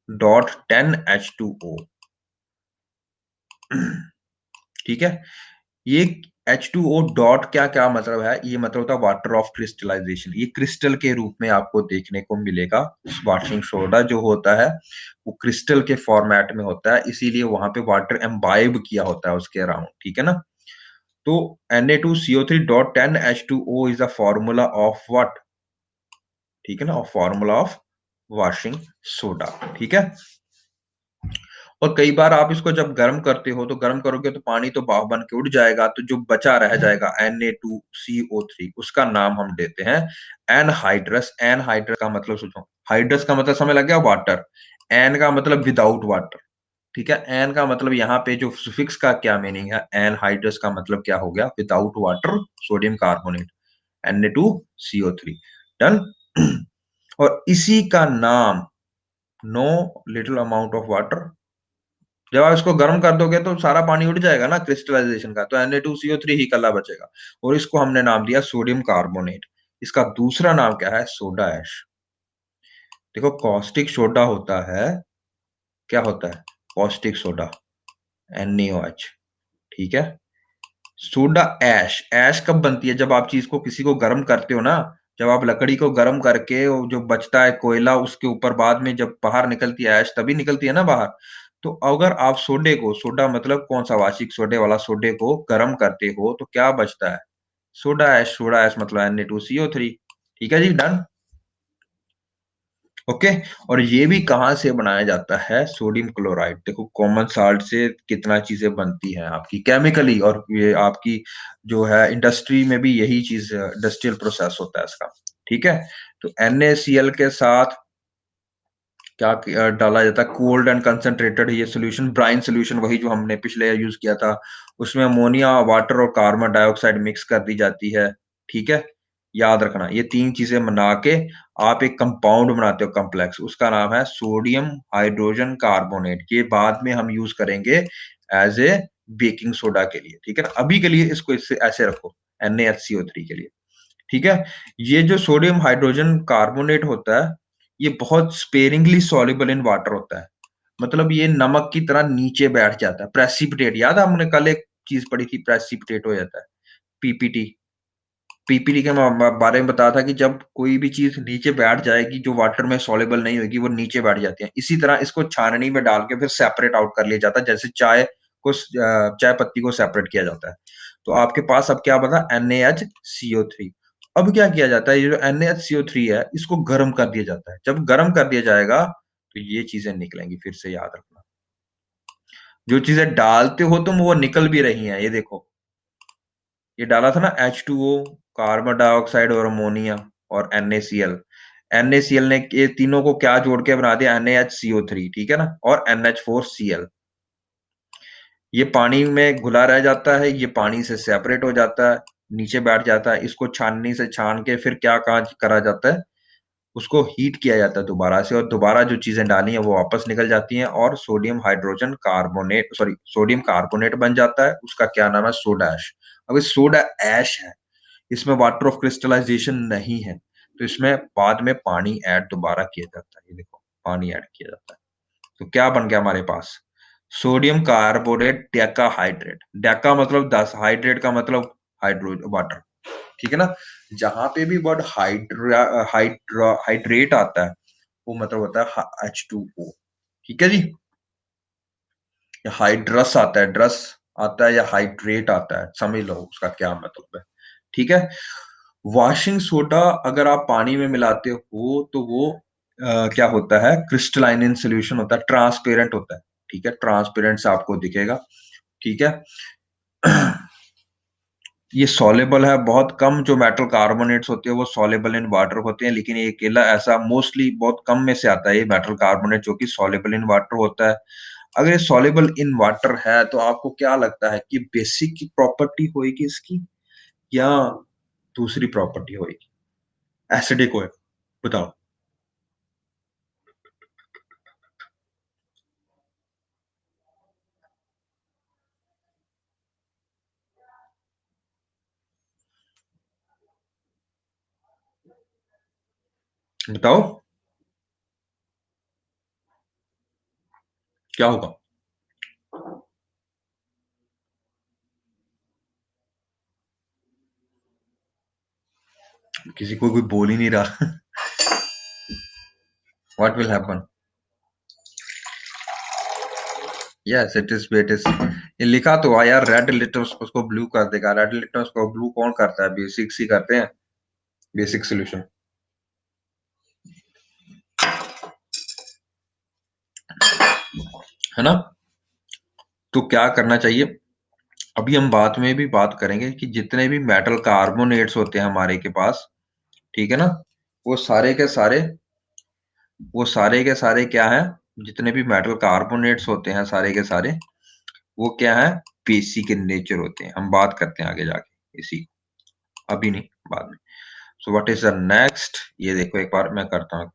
डॉट 10H2O, ठीक है? ये H2O डॉट क्या क्या मतलब है? ये मतलब होता है वाटर ऑफ क्रिस्टलाइजेशन। ये क्रिस्टल के रूप में आपको देखने को मिलेगा। वॉशिंग सोडा जो होता है वो क्रिस्टल के फॉर्मेट में होता है, इसीलिए वहां पे वाटर एम्बाइब किया होता है उसके अराउंड, ठीक है ना? तो Na2CO3 dot 10H2O is the formula of what, ठीक है ना? फॉर्मूला ऑफ वॉशिंग सोडा, ठीक है? और कई बार आप इसको जब गर्म करते हो तो गर्म करोगे तो पानी तो भाप बन के उड़ जाएगा, तो जो बचा रह जाएगा Na2CO3, उसका नाम हम देते हैं एनहाइड्रस। एनहाइड्रस का मतलब सोचो, हाइड्रस का मतलब समझ लग गया, वाटर। एन का मतलब विदाउट वाटर, ठीक है? एन का मतलब यहाँ पे जो सुफिक्स का क्या मीनिंग है, एनहाइड्रस का मतलब क्या हो गया? Without water sodium carbonate, Na2CO3। Done. और इसी का नाम, know little amount of water, जब आप इसको गर्म कर दोगे तो सारा पानी उड़ जाएगा ना क्रिस्टलाइजेशन का, तो Na2CO3 ही कला बचेगा, और इसको हमने नाम दिया सोडियम कार्बोनेट। इसका दूसरा नाम क्या है? Soda ash. देखो कॉस्टिक सोडा होता है, क्या होता है कॉस्टिक सोडा, NaOH, ठीक है। सोडा ऐश, ऐश कब बनती है, जब आप चीज को किसी को गर्म करते हो ना, जब आप लकड़ी को गर्म करके वो जो बचता है कोयला उसके ऊपर बाद में जब बाहर निकलती है ऐश, तभी निकलती है ना बाहर। तो अगर आप सोडे को, सोडा मतलब कौन सा, वार्षिक सोडे वाला, सोडे को गर्म करते हो तो क्या बचता है, सोडा ऐश। सोडा ऐश मतलब Na2CO3। ठीक है जी, डन। ओके। और ये भी कहाँ से बनाया जाता है, सोडियम क्लोराइड। देखो कॉमन साल्ट से कितना चीजें बनती हैं आपकी केमिकली, और ये आपकी जो है इंडस्ट्री में भी यही चीज, इंडस्ट्रियल प्रोसेस होता है इसका। ठीक है। तो NaCl के साथ क्या डाला जाता है, कोल्ड एंड कंसंट्रेटेड ये सोल्यूशन, ब्राइन सोल्यूशन, वही जो हमने पिछले यूज किया था, उसमें अमोनिया, वाटर और कार्बन डाइऑक्साइड मिक्स कर दी जाती है। ठीक है। याद रखना ये तीन चीजें बना के आप एक कंपाउंड बनाते हो कॉम्प्लेक्स, उसका नाम है सोडियम हाइड्रोजन कार्बोनेट। ये बाद में हम यूज करेंगे एज ए बेकिंग सोडा के लिए। ठीक है ना, अभी के लिए इसको इससे ऐसे रखो, NaHCO3 के लिए। ठीक है। ये जो सोडियम हाइड्रोजन कार्बोनेट होता है, ये बहुत स्पेरिंगली सॉल्युबल इन वाटर होता है। मतलब ये नमक की तरह नीचे बैठ जाता है, प्रेसिपिटेट। याद है हमने कल एक चीज पढ़ी थी, प्रेसिपिटेट हो जाता है, पीपीटी। पीपीटी के बारे में बताया था कि जब कोई भी चीज नीचे बैठ जाएगी जो वाटर में सॉल्युबल नहीं होगी, वो नीचे बैठ जाती है। इसी तरह इसको छाननी में डाल के फिर सेपरेट आउट कर लिया जाता है, जैसे चाय को, चाय पत्ती को सेपरेट किया जाता है। तो आपके पास अब क्या बता, NaHCO3। अब क्या किया जाता है, ये जो NaHCO3 है इसको गर्म कर दिया जाता है। जब गर्म कर दिया जाएगा तो ये चीजें निकलेंगी, फिर से याद रखना। जो चीजें डालते हो तुम वो निकल भी रही हैं, ये देखो। ये डाला था ना H2O, कार्बन डाइऑक्साइड और अमोनिया और NaCl। NaCl ने ये तीनों को क्या जोड़ के बना दिया, NaHCO3। ठीक है ना, और NH4Cl। ये पानी में घुला रह जाता है, ये पानी से सेपरेट हो जाता है, नीचे बैठ जाता है। इसको छाननी से छान के फिर क्या काज करा जाता है, उसको हीट किया जाता है दोबारा से, और दोबारा जो चीजें डाली हैं वो वापस निकल जाती हैं, और sodium hydrogen carbonate, sorry sodium carbonate बन जाता है। उसका क्या नाम है, सोडा ऐश। अब इस सोडा ऐश है, इसमें वाटर ऑफ क्रिस्टलाइजेशन नहीं है, तो इसमें बाद में पानी ऐड दोबारा किया जाता है। ये देखो पानी ऐड किया जाता है, तो क्या बन गया हमारे पास, sodium carbonate decahydrate. Deca मतलब 10, हाइड्रेट का मतलब हाइड्रो वाटर। ठीक है ना। जहां पे भी वर्ड हाइड्रेट आता है वो मतलब होता है H2O। ठीक है जी। या हाइड्रस आता है, ड्रस आता है, या हाइड्रेट आता है, समझ लो उसका क्या मतलब है। ठीक है। वॉशिंग सोडा अगर आप पानी में मिलाते हो तो वो क्या होता है, क्रिस्टलाइन इन सोल्यूशन होता है, ट्रांसपेरेंट होता है। ठीक है, ट्रांसपेरेंट से आपको दिखेगा। ठीक है। ये सॉलेबल है, बहुत कम जो मेटल कार्बोनेट्स होते हैं वो सॉलेबल इन वाटर होते हैं, लेकिन ये अकेला ऐसा मोस्टली बहुत कम में से आता है ये मेटल कार्बोनेट जो कि सॉलेबल इन वाटर होता है। अगर ये सॉलेबल इन वाटर है तो आपको क्या लगता है कि बेसिक की प्रॉपर्टी होगी इसकी, या दूसरी प्रॉपर्टी होगी, एसिडिक हो, बताओ। बताओ क्या होगा। किसी को कोई बोल ही नहीं रहा। What will happen. Yes it is, it is, ये लिखा तो है यार, रेड लिटमस उसको ब्लू कर देगा। रेड लिटमस को ब्लू कौन करता है, बेसिक्स ही करते हैं, बेसिक सॉल्यूशन। है ना। तो क्या करना चाहिए, अभी हम बाद में भी बात करेंगे कि जितने भी मेटल कार्बोनेट्स होते हैं हमारे के पास, ठीक है ना, वो सारे के सारे, वो सारे के सारे क्या हैं, जितने भी मेटल कार्बोनेट्स होते हैं सारे के सारे, वो क्या है, बेसिक इन नेचर होते हैं। हम बात करते हैं आगे जाके इसी, अभी नहीं, बाद में। So what is the next, ये देखो एक बार मैं करता हूँ।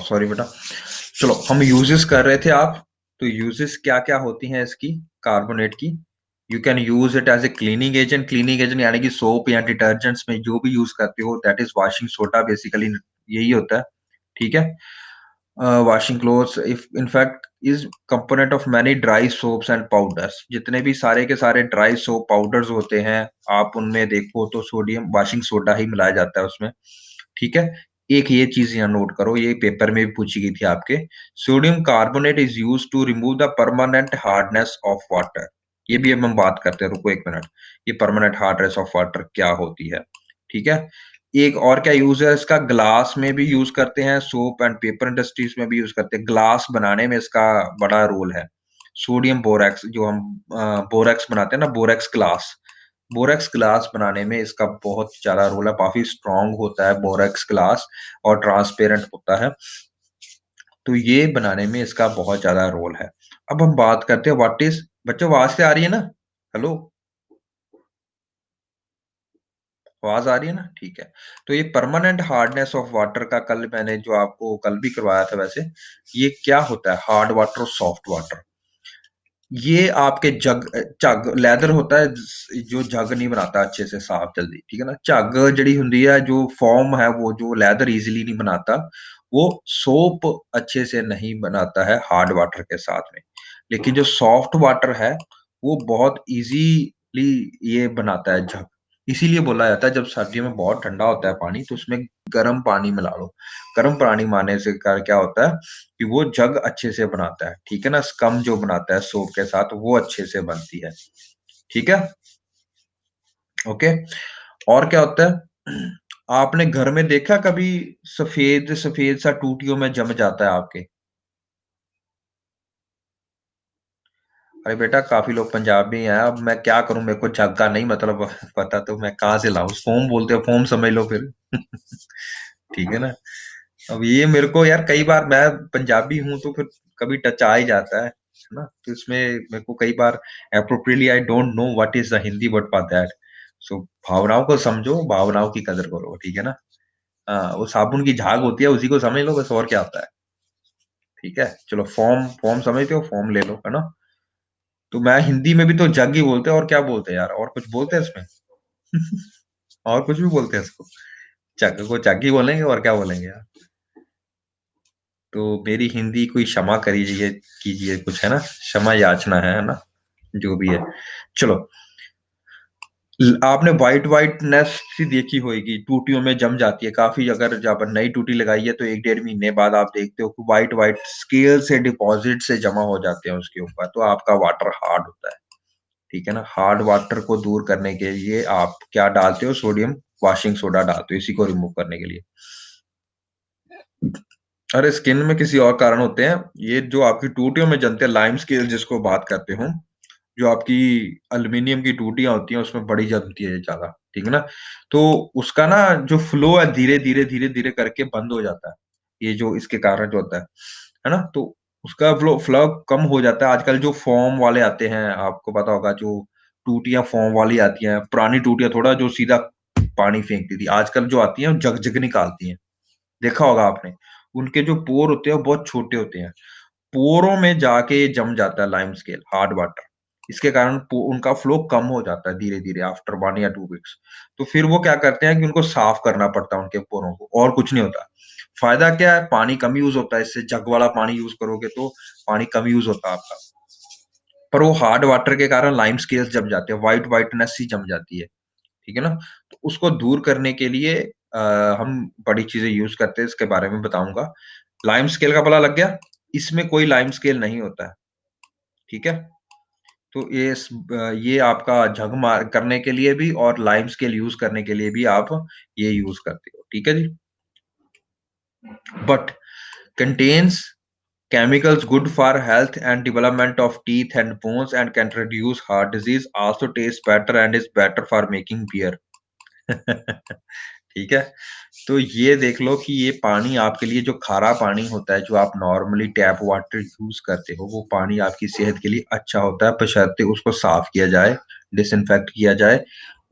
सॉरी बेटा। चलो हम यूजेस कर रहे थे आप। तो यूजेस क्या-क्या होती हैं इसकी कार्बोनेट की? You can use it as a cleaning agent यानी कि सोप या डिटर्जेंट्स में जो भी यूज़ करते हो that is washing soda basically यही होता है, ठीक है? Washing clothes if in fact is component of many dry soaps and powders जितने भी सारे के सारे ड्राई सोप पाउडर्स होते हैं, आप उनमें देखो तो सोडियम वॉशिंग सोडा ही मिलाया जाता है उसमें। ठीक है? एक ये चीज़ यहाँ नोट करो, ये पेपर में भी पूछी गई थी आपके। Sodium carbonate is used to remove the permanent hardness of water. ये भी अब हम बात करते हैं, रुको 1 मिनट। ये परमानेंट हार्डनेस ऑफ वाटर क्या होती है? ठीक है? एक और क्या यूज़ है इसका, ग्लास में भी यूज़ करते हैं, सोप एंड पेपर इंडस्ट्रीज़ में भी यूज़ करते हैं। ग्लास बनाने में इसका बड़ा रोल है। सोडियम बोरेक्स जो हम बोरेक्स बनाते हैं ना, बोरेक्स ग्लास बनाने में इसका बहुत ज़्यादा रोल है, काफ़ी स्ट्रॉन्ग होता है बोरेक्स ग्लास और ट्रांसपेरेंट होता है। तो ये बनाने में इसका बहुत ज़्यादा रोल है। अब हम बात करते हैं व्हाट इज़ बच्चों आवाज़ से आ रही है ना? हेलो, आवाज़ आ रही है ना? ठीक है। तो ये परमानेंट हार्डनेस ऑफ वाटर का कल मैंने जो आपको कल भी करवाया था वैसे, ये क्या होता है हार्ड वाटर और सॉफ्ट वाटर। ये आपके ਝੱਗ लेदर होता है जो झग नहीं बनाता अच्छे से साफ जल्दी, ठीक है ना? ਝੱਗ ਜਿਹੜੀ ਹੁੰਦੀ है जो फॉर्म है वो जो लेदर इज़िली नहीं बनाता, वो सोप अच्छे से नहीं बनाता है हार्ड वाटर के साथ में। लेकिन जो सॉफ्ट वाटर है, वो बहुत इज़िली ये बनाता है झग। इसीलिए बोला जाता है जब सर्दियों में बहुत ठंडा होता है पानी तो उसमें गर्म पानी मिला लो। गर्म पानी मारने से क्या होता है कि वो जग अच्छे से बनाता है, ठीक है ना? स्कम जो बनाता है सोप के साथ वो अच्छे से बनती है, ठीक है? ओके। और क्या होता है? आपने घर में देखा कभी सफेद-सफेद सा टूटियों में जम जाता है आपके? अरे बेटा काफ़ी लोग पंजाबी हैं, अब मैं क्या करूँ मेरे को जग का नहीं मतलब पता तो मैं कहाँ से लाऊँ? फ़ोम बोलते हो, फ़ोम समझ लो फिर। ठीक है ना? अब ये मेरे को यार कई बार मैं पंजाबी हूँ तो फिर कभी टच आ ही जाता है ना? तो इसमें मेरे को कई बार appropriately I don't know what is the Hindi word for that. So भावनाओं को समझो, भावनाओं की कदर करो, ठीक है ना? वो साबुन की झाग होती है उसी को समझ लो बस और क्या होता है, ठीक है? चलो फ़ॉर्म फ़ॉर्म समझते हो? फ़ॉर्म ले लो, है ना? तो मैं हिंदी में भी तो जग ही बोलते हैं और क्या बोलते हैं यार? और कुछ बोलते हैं इसमें? और कुछ भी बोलते हैं इसको? जग को जग ही बोलेंगे और क्या बोलेंगे यार? तो मेरी हिंदी कोई क्षमा करिए कीजिए कुछ है ना? क्षमा याचना है ना? जो भी है। चलो आपने व्हाइटनेस सी देखी होएगी, टूटियों में जम जाती है काफ़ी अगर जब नई टूटी लगाई है तो 1 डेढ़ महीने बाद आप देखते हो कि व्हाइट स्केल से डिपॉज़िट से जमा हो जाते हैं उसके ऊपर, तो आपका वाटर हार्ड होता है, ठीक है ना? हार्ड वाटर को दूर करने के लिए आप क्या डालते हो सोडियम वॉशिंग सोडा डालते हो इसी को रिमूव करने के लिए। अरे स्किन में किसी और कारण होते हैं, ये जो आपकी टूटियों में जमते हैं लाइम स्केल जिसको बात करते हो, जो आपकी एल्यूमीनियम की टूटियाँ होती हैं उसमें बड़ी जमती है ज़्यादा, ठीक है ना? तो उसका ना जो फ्लो है धीरे-धीरे, धीरे-धीरे करके बंद हो जाता है, ये जो इसके कारण जो होता है ना? तो उसका फ्लो कम हो जाता है, आजकल जो फ़ोम वाले आते हैं, आपको पता होगा जो टूटियाँ फ़ोम वाली आती हैं, पुरानी टूटियाँ थोड़ा जो सीधा पानी फेंकती थी, आजकल जो आती हैं वो जग-जग निकालती हैं। देखा होगा आपने। उनके जो पोर होते हैं वो बहुत छोटे होते हैं। पोरों में जाके ये जम जाता है लाइम स्केल, हार्ड वाटर। इसके कारण पो उनका फ्लो कम हो जाता है धीरे-धीरे आफ्टर 1 या 2 वीक्स। तो फिर वो क्या करते हैं कि उनको साफ करना पड़ता है उनके पोरों को और कुछ नहीं होता। फ़ायदा क्या है? पानी कम यूज़ होता है इससे जग वाला पानी यूज़ करोगे तो पानी कम यूज़ होता है आपका। पर वो हार्ड वाटर के कारण लाइम स्केल्स जम जाते हैं, व्हाइटनेस सी जम जाती है। ठीक है ना? तो उसको दूर करने के लिए हम बड़ी चीज़ें यूज़ करते हैं, इसके बारे में बताऊँगा। लाइम स्केल का पता लग गया? इसमें कोई लाइम स्केल नहीं होता है, ठीक है? तो ये आपका झग मार करने के लिए भी और लाइम स्केल यूज़ करने के लिए भी आप ये यूज़ करते हो, ठीक है जी? But contains chemicals good for health and development of teeth and bones and can reduce heart disease, also tastes better and is better for making beer. ठीक है? तो ये देख लो कि ये पानी आपके लिए जो खारा पानी होता है, जो आप नॉर्मली टैप वाटर यूज़ करते हो, वो पानी आपकी सेहत के लिए अच्छा होता है, बशर्ते उसको साफ किया जाए, डिसइन्फेक्ट किया जाए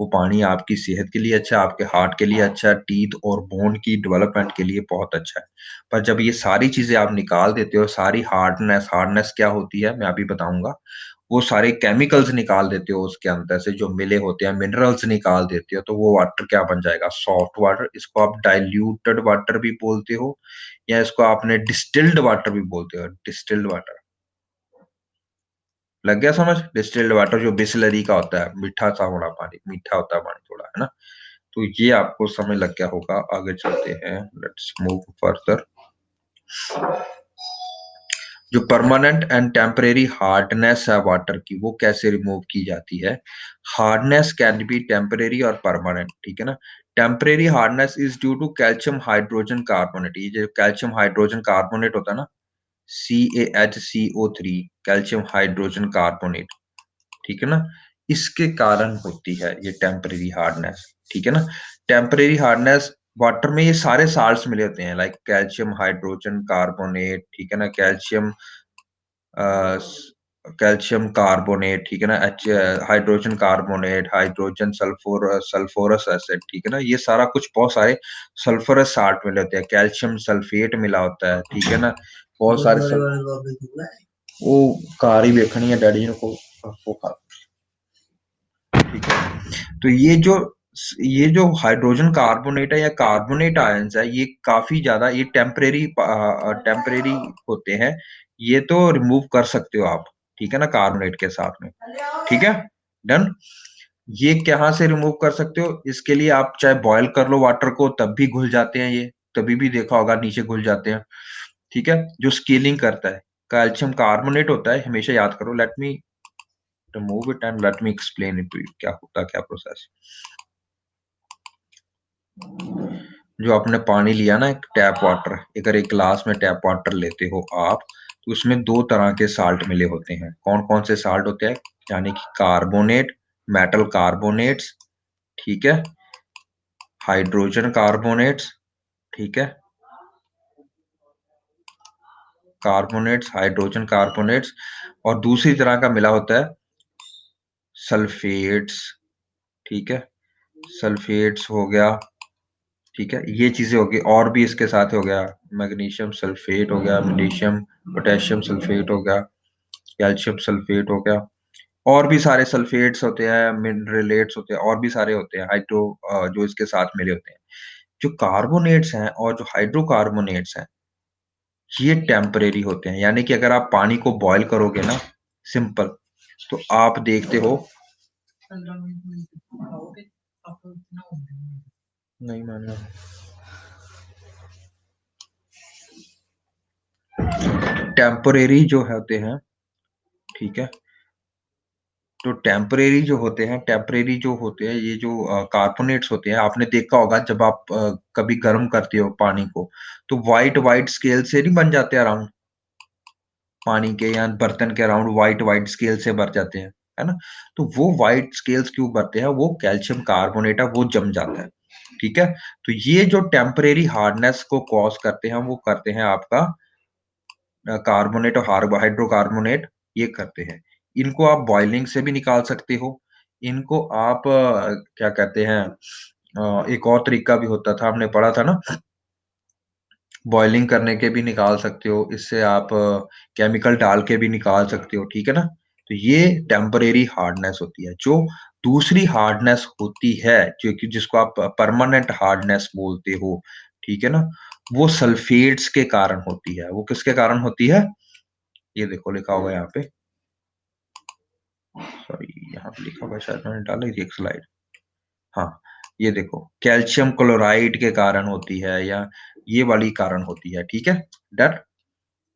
वो पानी आपकी सेहत के लिए अच्छा है, आपके हार्ट के लिए अच्छा है, टीथ और बोन की डेवलपमेंट के लिए बहुत अच्छा है। पर जब ये सारी चीज़ें आप निकाल देते हो, सारी हार्डनेस हार्डनेस क्या होती है मैं अभी बताऊँगा। वो सारे केमिकल्स निकाल देते हो उसके अंदर से जो मिले होते हैं, मिनरल्स निकाल देते हो, तो वो वाटर क्या बन जाएगा? Soft water. इसको आप डाइल्यूटेड वाटर भी बोलते हो या इसको आपने डिस्टिल्ड वाटर भी बोलते हो, डिस्टिल्ड वाटर। लग गया समझ? डिस्टिल्ड वाटर जो बिसलरी का होता है, मीठा-सा वाला पानी, मीठा होता है पानी थोड़ा, है ना? तो ये आपको समझ लग गया होगा। आगे चलते हैं, लेट्स मूव फर्दर। जो परमानेंट एंड टेम्परेरी हार्डनेस है वाटर की, वो कैसे रिमूव की जाती है? हार्डनेस कैन बी टेम्परेरी और परमानेंट, ठीक है ना? Temporary hardness is due to calcium hydrogen carbonate. ये जो कैल्शियम हाइड्रोजन कार्बोनेट होता है ना, CaHCO3, कैल्शियम हाइड्रोजन कार्बोनेट, ठीक है ना? इसके कारण होती है ये टेम्परेरी हार्डनेस, ठीक है ना? टेम्परेरी हार्डनेस वाटर में ये सारे साल्ट्स मिले होते हैं, लाइक कैल्शियम हाइड्रोजन कार्बोनेट, ठीक है ना? कैल्शियम कार्बोनेट, ठीक है ना? हाइड्रोजन कार्बोनेट, हाइड्रोजन सल्फोरस एसिड, ठीक है ना? ये सारा कुछ बहुत सारे सल्फरस साल्ट मिले होते हैं, कैल्शियम सल्फेट मिला होता है, ठीक है ना? बहुत सारे वो कार ही देखनी है डैडी को, वो खा, ठीक है। तो ये जो हाइड्रोजन कार्बोनेट है या कार्बोनेट आयंस है, ये काफी ज्यादा ये टेम्परेरी होते हैं। ये तो रिमूव कर सकते हो आप, ठीक है ना, कार्बोनेट के साथ में, ठीक है, डन। ये कहाँ से रिमूव कर सकते हो? इसके लिए आप चाहे बॉयल कर लो वाटर को, तब भी घुल जाते हैं ये, तभी भी देखा होगा नीचे घुल जाते हैं, ठीक है। जो स्केलिंग करता है, कैल्शियम कार्बोनेट होता है, हमेशा याद करो। Let me remove it and let me explain it to you, क्या होता है, क्या प्रोसेस। जो आपने पानी लिया ना, एक टैप वाटर, अगर एक ग्लास में टैप वाटर लेते हो आप, तो उसमें दो तरह के साल्ट मिले होते हैं। कौन कौन से साल्ट होते हैं? यानी कि कार्बोनेट, मेटल कार्बोनेट्स, ठीक है, हाइड्रोजन कार्बोनेट्स, ठीक है, कार्बोनेट्स, हाइड्रोजन कार्बोनेट्स, और दूसरी तरह का मिला होता है सल्फेट्स, ठीक है, सल्फेट्स हो गया, ठीक है, ये चीजें होगी। और भी इसके साथ हो गया, मैग्नीशियम सल्फेट हो गया, मैग्नीशियम पोटेशियम सल्फेट हो गया, कैल्शियम सल्फेट हो गया, और भी सारे सल्फेट्स होते हैं, मिनरलेट्स होते हैं, और भी सारे होते हैं जो इसके साथ मिले होते हैं। जो कार्बोनेट्स हैं और जो हाइड्रोकार्बोनेट्स हैं, ये टेम्परेरी होते हैं। यानी कि अगर आप पानी को बॉयल करोगे ना, सिंपल, तो आप देखते हो, नहीं मानना, टेम्परेरी जो होते हैं, ठीक है, तो टेम्परेरी जो होते हैं, ये जो कार्बोनेट्स होते हैं, आपने देखा होगा जब आप कभी गर्म करते हो पानी को, तो व्हाइट व्हाइट स्केल से नहीं बन जाते अराउंड, पानी के या बर्तन के अराउंड व्हाइट व्हाइट स्केल से भर जाते हैं, है ना? तो वो व्हाइट स्केल्स क्यों बनते हैं? वो कैल्शियम कार्बोनेट है, वो जम जाता है, ठीक है। तो ये जो टेम्परेरी हार्डनेस को कॉज करते हैं, वो करते हैं आपका कार्बोनेट और हाइड्रोकार्बोनेट, ये करते हैं। इनको आप बॉइलिंग से भी निकाल सकते हो। इनको आप क्या कहते हैं, एक और तरीका भी होता था, हमने पढ़ा था ना, बॉइलिंग करने के भी निकाल सकते हो। इससे आप केमिकल डाल के भी निकाल सकते हो, ठीक है ना? तो ये टेम्परेरी हार्डनेस होती है। जो दूसरी हार्डनेस होती है, जो कि जिसको आप परमानेंट हार्डनेस बोलते हो, ठीक है ना? वो सल्फेट्स के कारण होती है। वो किसके कारण होती है? ये देखो लिखा होगा यहाँ पे, सॉरी यहाँ पे लिखा होगा, शायद मैंने डाला ही थी एक स्लाइड। हाँ, ये देखो, कैल्शियम क्लोराइड के कारण होती है, या ये वाली कारण होती है, ठीक है, डन,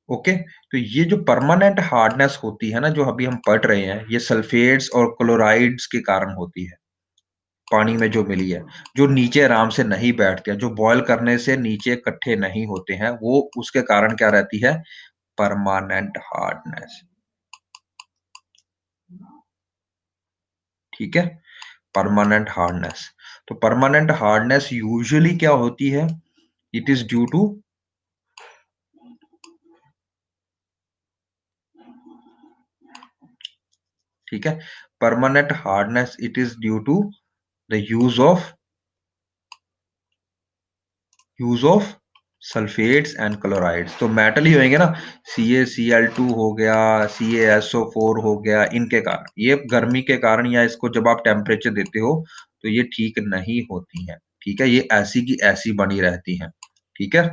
ओके। तो ये जो परमानेंट हार्डनेस होती है ना, जो अभी हम पढ़ रहे हैं, ये सल्फेट्स और क्लोराइड्स के कारण होती है, पानी में जो मिली है, जो नीचे आराम से नहीं बैठते हैं, जो बॉयल करने से नीचे इकट्ठे नहीं होते हैं, वो उसके कारण क्या रहती है? परमानेंट हार्डनेस, ठीक है, परमानेंट हार्डनेस। तो परमानेंट हार्डनेस यूजुअली क्या होती है? इट इज ड्यू टू, ठीक है, permanent hardness it is due to the use of sulphates and chlorides. तो मेटल ही होंगे ना, CaCl2 हो गया, CaSO4 हो गया, इनके कारण, ये गर्मी के कारण या इसको जब आप टेम्परेचर देते हो तो ये ठीक नहीं होती हैं। ठीक है, ये ऐसी की ऐसी बनी रहती हैं। ठीक है,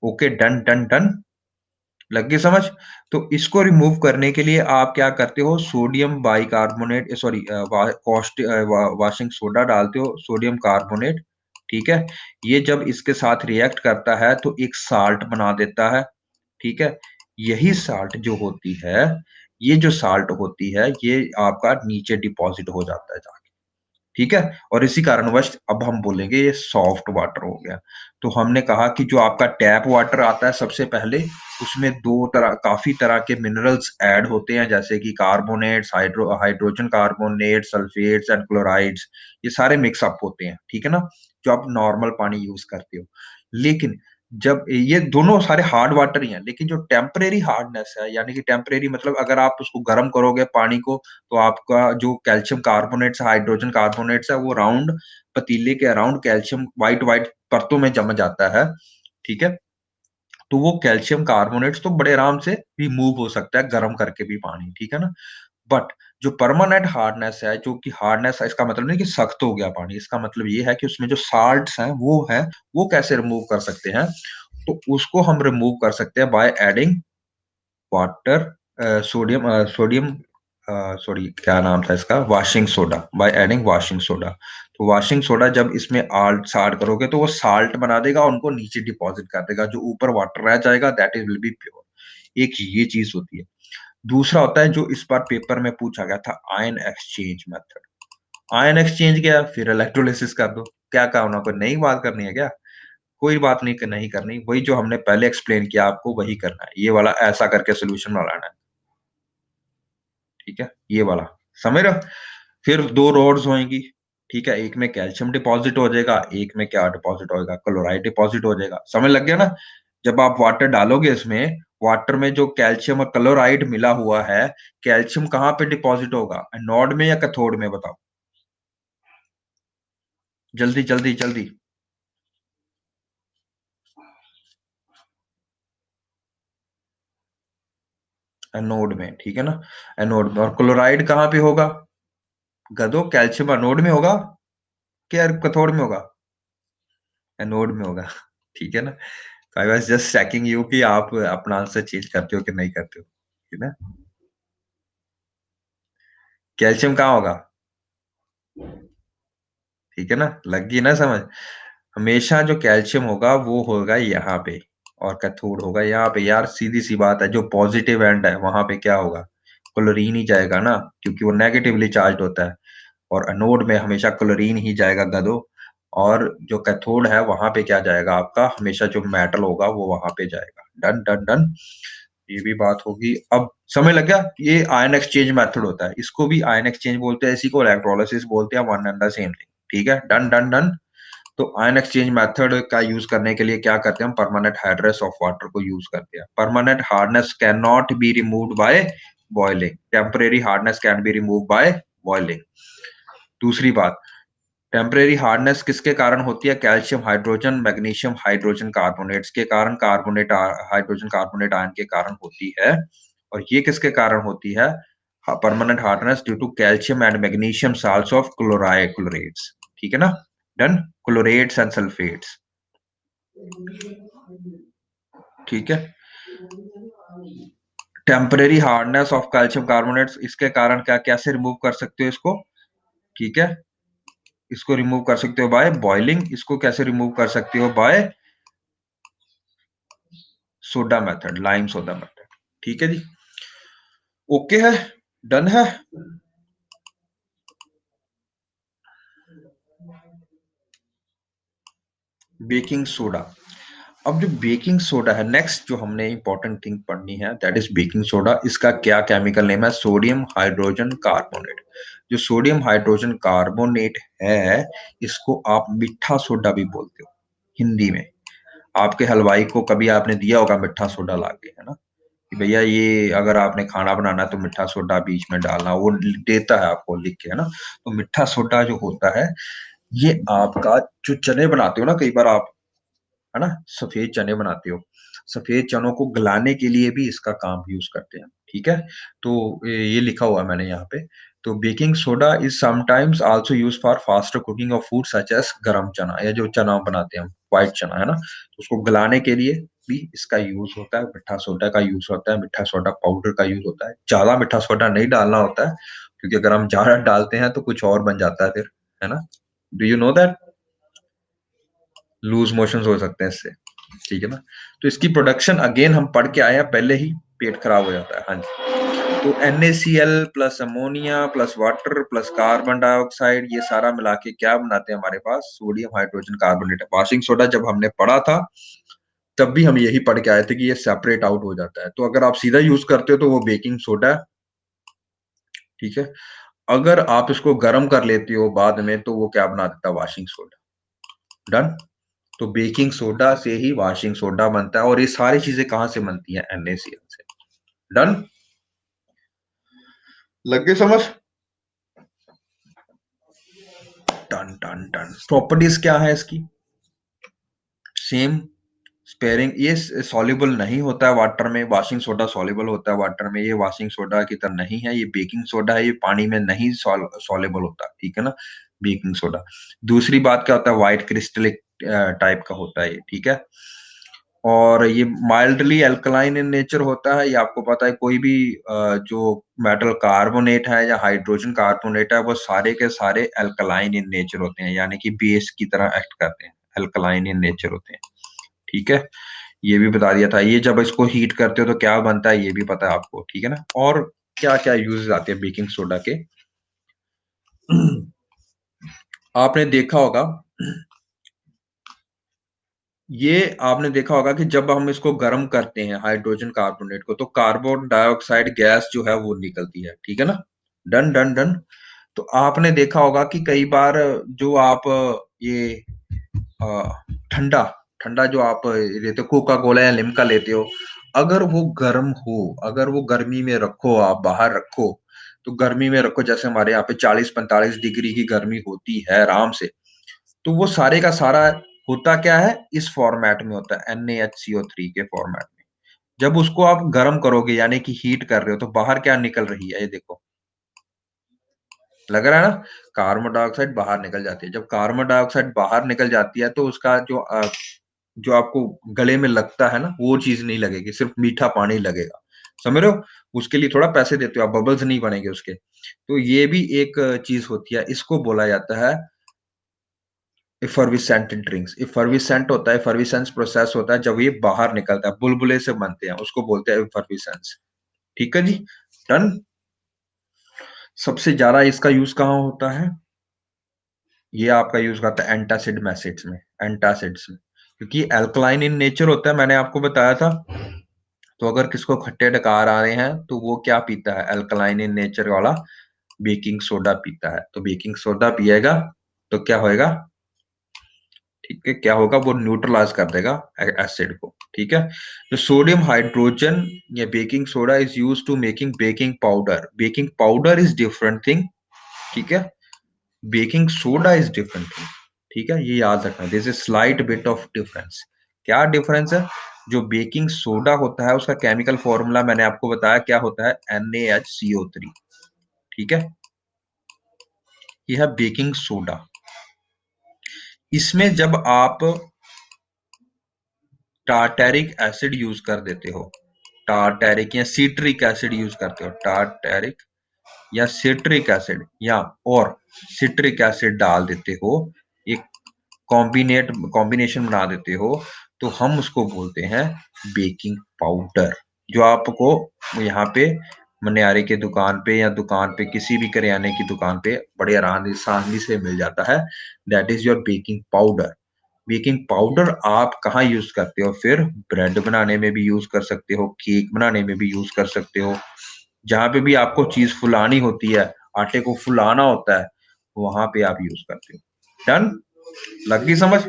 ओके, डन डन डन, लग गई समझ। तो इसको रिमूव करने के लिए आप क्या करते हो, sodium bicarbonate, sorry, washing soda डालते हो, सोडियम कार्बोनेट। ठीक है, ये जब इसके साथ रिएक्ट करता है तो एक साल्ट बना देता है। ठीक है, यही साल्ट जो होती है, ये जो साल्ट होती है, ये आपका नीचे डिपॉजिट हो जाता है जाके। ठीक है, और इसी कारणवश अब हम बोलेंगे ये सॉफ्ट वाटर हो गया। तो हमने कहा कि जो आपका टैप वाटर आता है सबसे पहले, उसमें दो तरह, काफी तरह के मिनरल्स ऐड होते हैं, जैसे कि carbonates, hydrogen carbonate, sulphates and chlorides, ये सारे मिक्सअप होते हैं। ठीक है ना, जो आप नॉर्मल पानी यूज करते हो। लेकिन जब ये दोनों सारे हार्ड वाटर ही हैं, लेकिन जो टेम्परेरी हार्डनेस है, यानी कि टेम्परेरी मतलब अगर आप उसको गर्म करोगे पानी को, तो आपका जो कैल्शियम कार्बोनेट्स, हाइड्रोजन कार्बोनेट्स है, वो राउंड पतीले के अराउंड कैल्शियम व्हाइट व्हाइट परतों में जम जाता है। ठीक है, तो वो कैल्शियम कार्बोनेट्स तो बड़े आराम से रिमूव हो सकता है गर्म करके भी पानी। ठीक है ना, बट जो परमानेंट हार्डनेस है, जो कि हार्डनेस है, इसका मतलब नहीं कि सख्त हो गया पानी, इसका मतलब ये है कि उसमें जो साल्ट्स हैं वो है, वो कैसे रिमूव कर सकते हैं। तो उसको हम रिमूव कर सकते हैं by adding water, sodium, sorry क्या नाम था इसका, washing soda, by adding washing soda. तो वॉशिंग सोडा जब इसमें आल्ट साल्ट करोगे तो वो साल्ट बना देगा, उनको नीचे डिपॉजिट कर देगा, जो ऊपर वाटर रह जाएगा that is will be pure. एक ये चीज होती है। दूसरा होता है जो इस बार पेपर में पूछा गया था, ion exchange method. Ion exchange क्या, फिर इलेक्ट्रोलिसिस कर दो। क्या काम, कोई नई बात करनी है क्या? कोई बात नहीं, नहीं करनी, वही जो हमने पहले एक्सप्लेन किया आपको वही करना है, ये वाला ऐसा करके सोल्यूशन बनाना है। ठीक है, ये वाला समझ रहे हो। फिर दो रोड्स होंगी। ठीक है, एक में कैल्शियम डिपॉजिट हो जाएगा, एक में क्या डिपॉजिट होगा, क्लोराइड डिपॉजिट हो जाएगा। समझ लग गया ना। जब आप वाटर डालोगे इसमें, वाटर में जो कैल्शियम और क्लोराइड मिला हुआ है, कैल्शियम कहाँ पे डिपॉजिट होगा, एनोड में या कैथोड में, बताओ जल्दी जल्दी जल्दी। एनोड में, ठीक है ना, एनोड में। और क्लोराइड कहाँ पे होगा, गधो, कैल्शियम एनोड में होगा क्या कैथोड में होगा? एनोड में होगा। ठीक है ना। तो I was just checking you कि आप अपना आंसर चेंज करते हो कि नहीं करते हो, ठीक है ना। कैल्शियम कहाँ होगा? ठीक है ना, लग गई ना समझ। हमेशा जो कैल्शियम होगा वो होगा यहाँ पे, और कैथोड होगा यहाँ पे। यार सीधी सी बात है, जो पॉजिटिव एंड है वहां पे क्या होगा, क्लोरीन ही जाएगा ना, क्योंकि वो नेगेटिवली चार्ज होता है। और एनोड में हमेशा क्लोरीन ही जाएगा गधो। और जो कैथोड है वहां पे क्या जाएगा आपका, हमेशा जो मेटल होगा वो वहां पे जाएगा। डन डन डन, ये भी बात होगी। अब समझ लग गया, ये आयन एक्सचेंज मेथड होता है, इसको भी आयन एक्सचेंज बोलते हैं, इसी को इलेक्ट्रोलिसिस बोलते हैं, one and the same thing. ठीक है, डन डन डन। तो आयन एक्सचेंज मेथड का यूज करने के लिए क्या करते हैं हम, परमानेंट हार्डनेस ऑफ वाटर को यूज करते हैं। Permanent hardness can not be removed by boiling, temporary hardness can be remove by boiling. दूसरी बात, टेम्परेरी हार्डनेस किसके कारण होती है, calcium hydrogen magnesium hydrogen carbonates के कारण, कार्बोनेट हाइड्रोजन कार्बोनेट आयन के कारण होती है। और ये किसके कारण होती है, permanent hardness due to calcium and magnesium salts of chlorides. ठीक है ना, डन, क्लोरेट्स एंड सल्फेट्स। ठीक है, temporary hardness of calcium carbonates, इसके कारण क्या, कैसे रिमूव कर सकते हो इसको? ठीक है, इसको रिमूव कर सकते हो बाय बॉइलिंग, इसको कैसे रिमूव कर सकते हो, by soda method, lime soda method. ठीक है जी, ओके है, डन है। Baking soda. अब जो बेकिंग सोडा है, नेक्स्ट जो हमने इंपॉर्टेंट थिंग पढ़नी है दैट इज बेकिंग सोडा। इसका क्या केमिकल नेम है, सोडियम हाइड्रोजन कार्बोनेट। जो सोडियम हाइड्रोजन कार्बोनेट है, इसको आप मीठा सोडा भी बोलते हो हिंदी में। आपके हलवाई को कभी आपने दिया होगा मीठा सोडा लाके, है ना। कि भैया ये अगर आपने खाना बनाना है तो मीठा सोडा बीच में डालना, वो देता है आपको लिख के, है ना। तो मीठा सोडा जो होता है, ये आपका जो चने बनाते हो ना कई बार आप, है ना, सफेद चने बनाते हो, सफेद चनों को गलाने के लिए भी इसका काम यूज करते हैं, ठीक है। तो ये लिखा हुआ है मैंने यहाँ पे। तो baking soda is sometimes also use for faster cooking of food such as garam chana, या जो चना बनाते हैं हम, व्हाइट चना, है ना, तो उसको गलाने के लिए भी इसका यूज होता है। मीठा सोडा का यूज होता है, मीठा सोडा पाउडर का यूज होता है। ज्यादा मीठा सोडा नहीं डालना होता है, क्योंकि अगर हम ज्यादा डालते हैं तो कुछ और बन जाता है फिर, है ना। Do you know that? Loose motions हो सकते हैं इससे, ठीक है ना। तो इसकी प्रोडक्शन अगेन हम पढ़ के आए हैं पहले ही, पेट खराब हो जाता है। हाँ जी। तो NaCl plus ammonia plus water plus carbon dioxide, ये सारा मिला के क्या बनाते हैं हमारे पास? Sodium hydrogen carbonate. Washing soda जब हमने पढ़ा था तब भी हम यही पढ़ के आए थे कि ये सेपरेट आउट हो जाता है। तो अगर आप सीधा यूज करते हो तो वो बेकिंग सोडा है, ठीक है। अगर आप इसको गर्म कर लेते हो बाद में तो वो क्या बना देता है? Washing soda. डन। तो बेकिंग सोडा से ही वॉशिंग सोडा बनता है, और ये सारी चीजें कहां से बनती हैं? NaCl से। डन। लग गई समझ? Done done done. प्रॉपर्टीज क्या है इसकी? सेम, स्पेयरिंग, ये सॉल्युबल नहीं होता है वाटर में। वॉशिंग सोडा सॉल्युबल होता है वाटर में, ये वॉशिंग सोडा की तरह नहीं है। ये बेकिंग सोडा है, ये पानी में नहीं सॉल्युबल होता, ठीक है ना, बेकिंग सोडा। दूसरी बात क्या होता है? व्हाइट क्रिस्टलिक टाइप का होता है ये, ठीक है। और ये माइल्डली अल्कलाइन इन नेचर होता है। ये आपको पता है, कोई भी जो मेटल कार्बोनेट है या हाइड्रोजन कार्बोनेट है, वो सारे के सारे अल्कलाइन इन नेचर होते हैं, यानी कि बेस की तरह एक्ट करते हैं, अल्कलाइन इन नेचर होते हैं, ठीक है। ये भी बता दिया था। ये जब इसको हीट करते हो तो क्या बनता है, ये भी पता है आपको, ठीक है ना। और क्या क्या यूजेस आते हैं बेकिंग सोडा के? आपने देखा होगा, ये आपने देखा होगा कि जब हम इसको गर्म करते हैं हाइड्रोजन कार्बोनेट को, तो कार्बन डाइऑक्साइड गैस जो है वो निकलती है, ठीक है ना। Done done done. तो आपने देखा होगा कि कई बार जो आप ये ठंडा ठंडा जो आप लेते हो, कोका कोला या लिम्का लेते हो, अगर वो गर्म हो, अगर वो गर्मी में रखो, आप बाहर रखो, तो गर्मी में रखो, जैसे हमारे यहाँ पे 40-45 डिग्री की गर्मी होती है आराम से, तो वो सारे का सारा होता क्या है? इस फॉर्मेट में होता है, NaHCO3 के फॉर्मेट में। जब उसको आप गर्म करोगे, यानी कि हीट कर रहे हो, तो बाहर क्या निकल रही है? ये देखो, लग रहा है ना, कार्बन डाइऑक्साइड बाहर निकल जाती है। जब कार्बन डाइऑक्साइड बाहर निकल जाती है, तो उसका जो आपको गले में लगता है ना, वो चीज नहीं लगेगी, सिर्फ मीठा पानी लगेगा। समझ रहे हो? उसके लिए थोड़ा पैसे देते हो आप, बबल्स नहीं बनेंगे उसके। तो ये भी एक चीज होती है, इसको बोला जाता है इफर्विसेंट ड्रिंक्स। इफर्विसेंट होता है, इफर्विसेंस प्रोसेस होता है जब ये बाहर निकलता है, बुलबुले से बनते हैं, उसको बोलते हैं इफर्विसेंस, ठीक है जी। डन। सबसे ज्यादा इसका यूज कहाँ होता है? ये आपका यूज करता है एंटासिड मैसेज में, एंटासिड्स में, क्योंकि अल्कलाइन इन नेचर होता है, मैंने आपको बताया था। तो अगर किसको खट्टे डकार आ रहे हैं तो वो क्या पीता है? अल्कलाइन इन नेचर वाला बेकिंग सोडा पीता है। तो बेकिंग सोडा पिएगा तो क्या होएगा? ठीक है, क्या होगा? वो न्यूट्रलाइज कर देगा एसिड को, ठीक है। तो सोडियम हाइड्रोजन या baking soda is use to making baking powder. Baking powder is different thing, ठीक है। Baking soda is different thing, ठीक है, ये याद रखना। This is slight bit of difference. क्या डिफरेंस है? जो बेकिंग सोडा होता है उसका केमिकल फॉर्मूला मैंने आपको बताया, क्या होता है? NaHCO3, ठीक है। यह है बेकिंग सोडा। इसमें जब आप टार्टेरिक एसिड यूज कर देते हो, टार्टेरिक या सिट्रिक एसिड यूज करते हो, टार्टेरिक या सिट्रिक एसिड, या और सिट्रिक एसिड डाल देते हो, एक कॉम्बिनेशन बना देते हो, तो हम उसको बोलते हैं बेकिंग पाउडर। जो आपको यहाँ पे मनिहारी के दुकान पे या दुकान पे किसी भी करियाने की दुकान पे बड़े आसानी से मिल जाता है, that is your baking powder. Baking powder आप कहाँ यूज करते हो? फिर ब्रेड बनाने में भी यूज कर सकते हो, केक बनाने में भी यूज कर सकते हो, जहां पे भी आपको चीज फुलानी होती है, आटे को फुलाना होता है, वहां पे आप यूज करते हो। डन। लग गई समझ?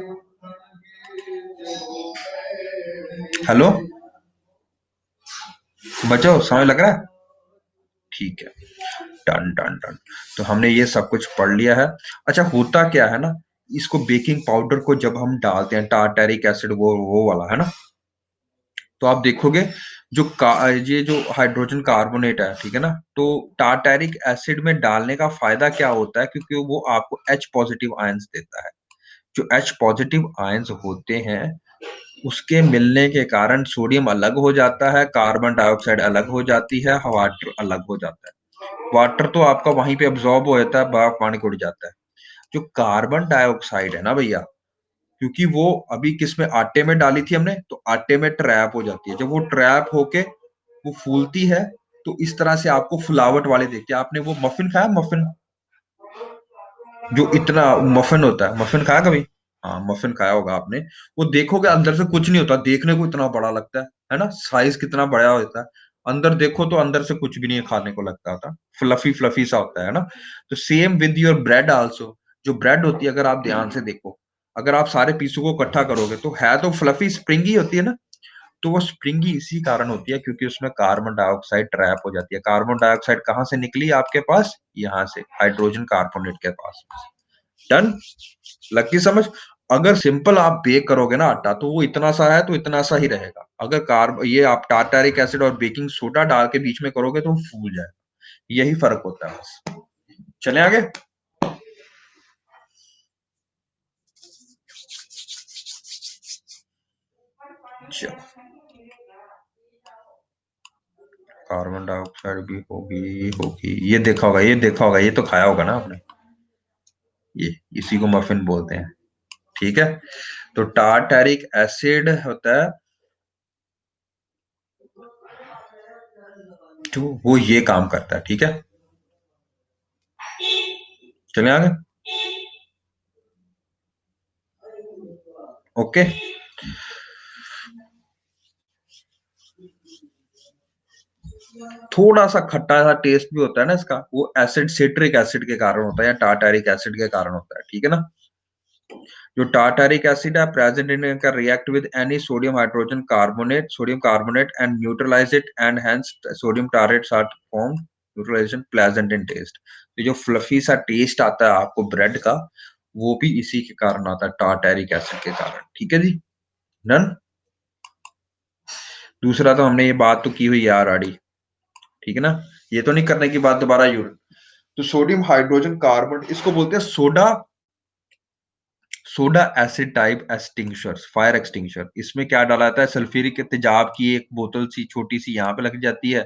हेलो। बचो, समझ लग रहा है? ठीक है, डन डन डन। तो हमने ये सब कुछ पढ़ लिया है। अच्छा, होता क्या है ना, इसको बेकिंग पाउडर को जब हम डालते हैं, टारटैरिक एसिड वो वाला है ना, तो आप देखोगे ये जो हाइड्रोजन कार्बोनेट है, ठीक है ना, तो टारटैरिक एसिड में डालने का फायदा क्या होता है, क्योंकि वो आपको H पॉजिटिव आयंस देता है। जो H पॉजिटिव आयंस होते हैं, उसके मिलने के कारण सोडियम अलग हो जाता है, कार्बन डाइऑक्साइड अलग हो जाती है, वाटर अलग हो जाता है। वाटर तो आपका वहीं पे अब्सॉर्ब हो जाता है, बर्फ पानी को उड़ जाता है। जो कार्बन डाइऑक्साइड है ना भैया, क्योंकि वो अभी किस में, आटे में डाली थी हमने, तो आटे में ट्रैप हो जाती है। जब वो ट्रैप होके वो फूलती है, तो इस तरह से आपको फुलावट वाले देखते हैं। आपने वो मफिन खाया, मफिन जो इतना मफिन होता है, मफिन खाया कभी? हाँ, मफिन खाया होगा आपने। वो देखोगे अंदर से कुछ नहीं होता, देखने को इतना बड़ा लगता है ना, साइज कितना बड़ा होता है। अंदर देखो तो अंदर से कुछ भी नहीं खाने को लगता होता, फ्लफी फ्लफी सा होता है ना। तो same with your bread also. जो ब्रेड होती है, अगर आप ध्यान से देखो, अगर आप सारे पीसों को इकट्ठा करोगे, तो है तो फ्लफी स्प्रिंगी होती है ना। तो वो स्प्रिंगी इसी कारण होती है, क्योंकि उसमें कार्बन डाइऑक्साइड ट्रैप हो जाती है। कार्बन डाइऑक्साइड कहाँ से निकली आपके पास? यहाँ से, हाइड्रोजन कार्बोनेट के पास। डन, लग समझ? अगर सिंपल आप बेक करोगे ना आटा, तो वो इतना सा है तो इतना सा ही रहेगा। अगर कार्ब ये आप टार्टारिक एसिड और बेकिंग सोडा डाल के बीच में करोगे, तो वो फूल जाएगा। यही फर्क होता है बस। चले आगे। चलो, कार्बन डाइऑक्साइड भी होगी होगी, ये देखा होगा, ये देखा होगा, ये तो खाया होगा ना आपने। ये इसी को मफिन बोलते हैं। ठीक है, तो टार्टारिक एसिड होता है, तो वो ये काम करता है। ठीक है, चले आगे। ओके, थोड़ा सा खट्टा सा टेस्ट भी होता है ना इसका, वो एसिड, सिट्रिक एसिड के कारण होता है या टार्टारिक एसिड के कारण होता है। ठीक है ना। जो टार्टारिक एसिड है present in can react with any sodium hydrogen carbonate, sodium carbonate and neutralise it, and hence sodium tartrates are form, neutralisation pleasant in taste. तो जो फ्लफी सा टेस्ट आता है आपको ब्रेड का, वो भी इसी के कारण आता है, टार्टारिक एसिड के कारण। ठीक है जी, डन। दूसरा तो हमने ये बात तो की हुई यार आड़ी, ठीक है ना, ये तो नहीं करने की बात दोबारा यूर। तो सोडियम हाइड्रोजन कार्बन, इसको बोलते हैं soda, soda acid type extinguisher, fire extinguisher. इसमें क्या डाला जाता है, सल्फ्यूरिक तेजाब की एक बोतल सी छोटी सी यहाँ पे लग जाती है,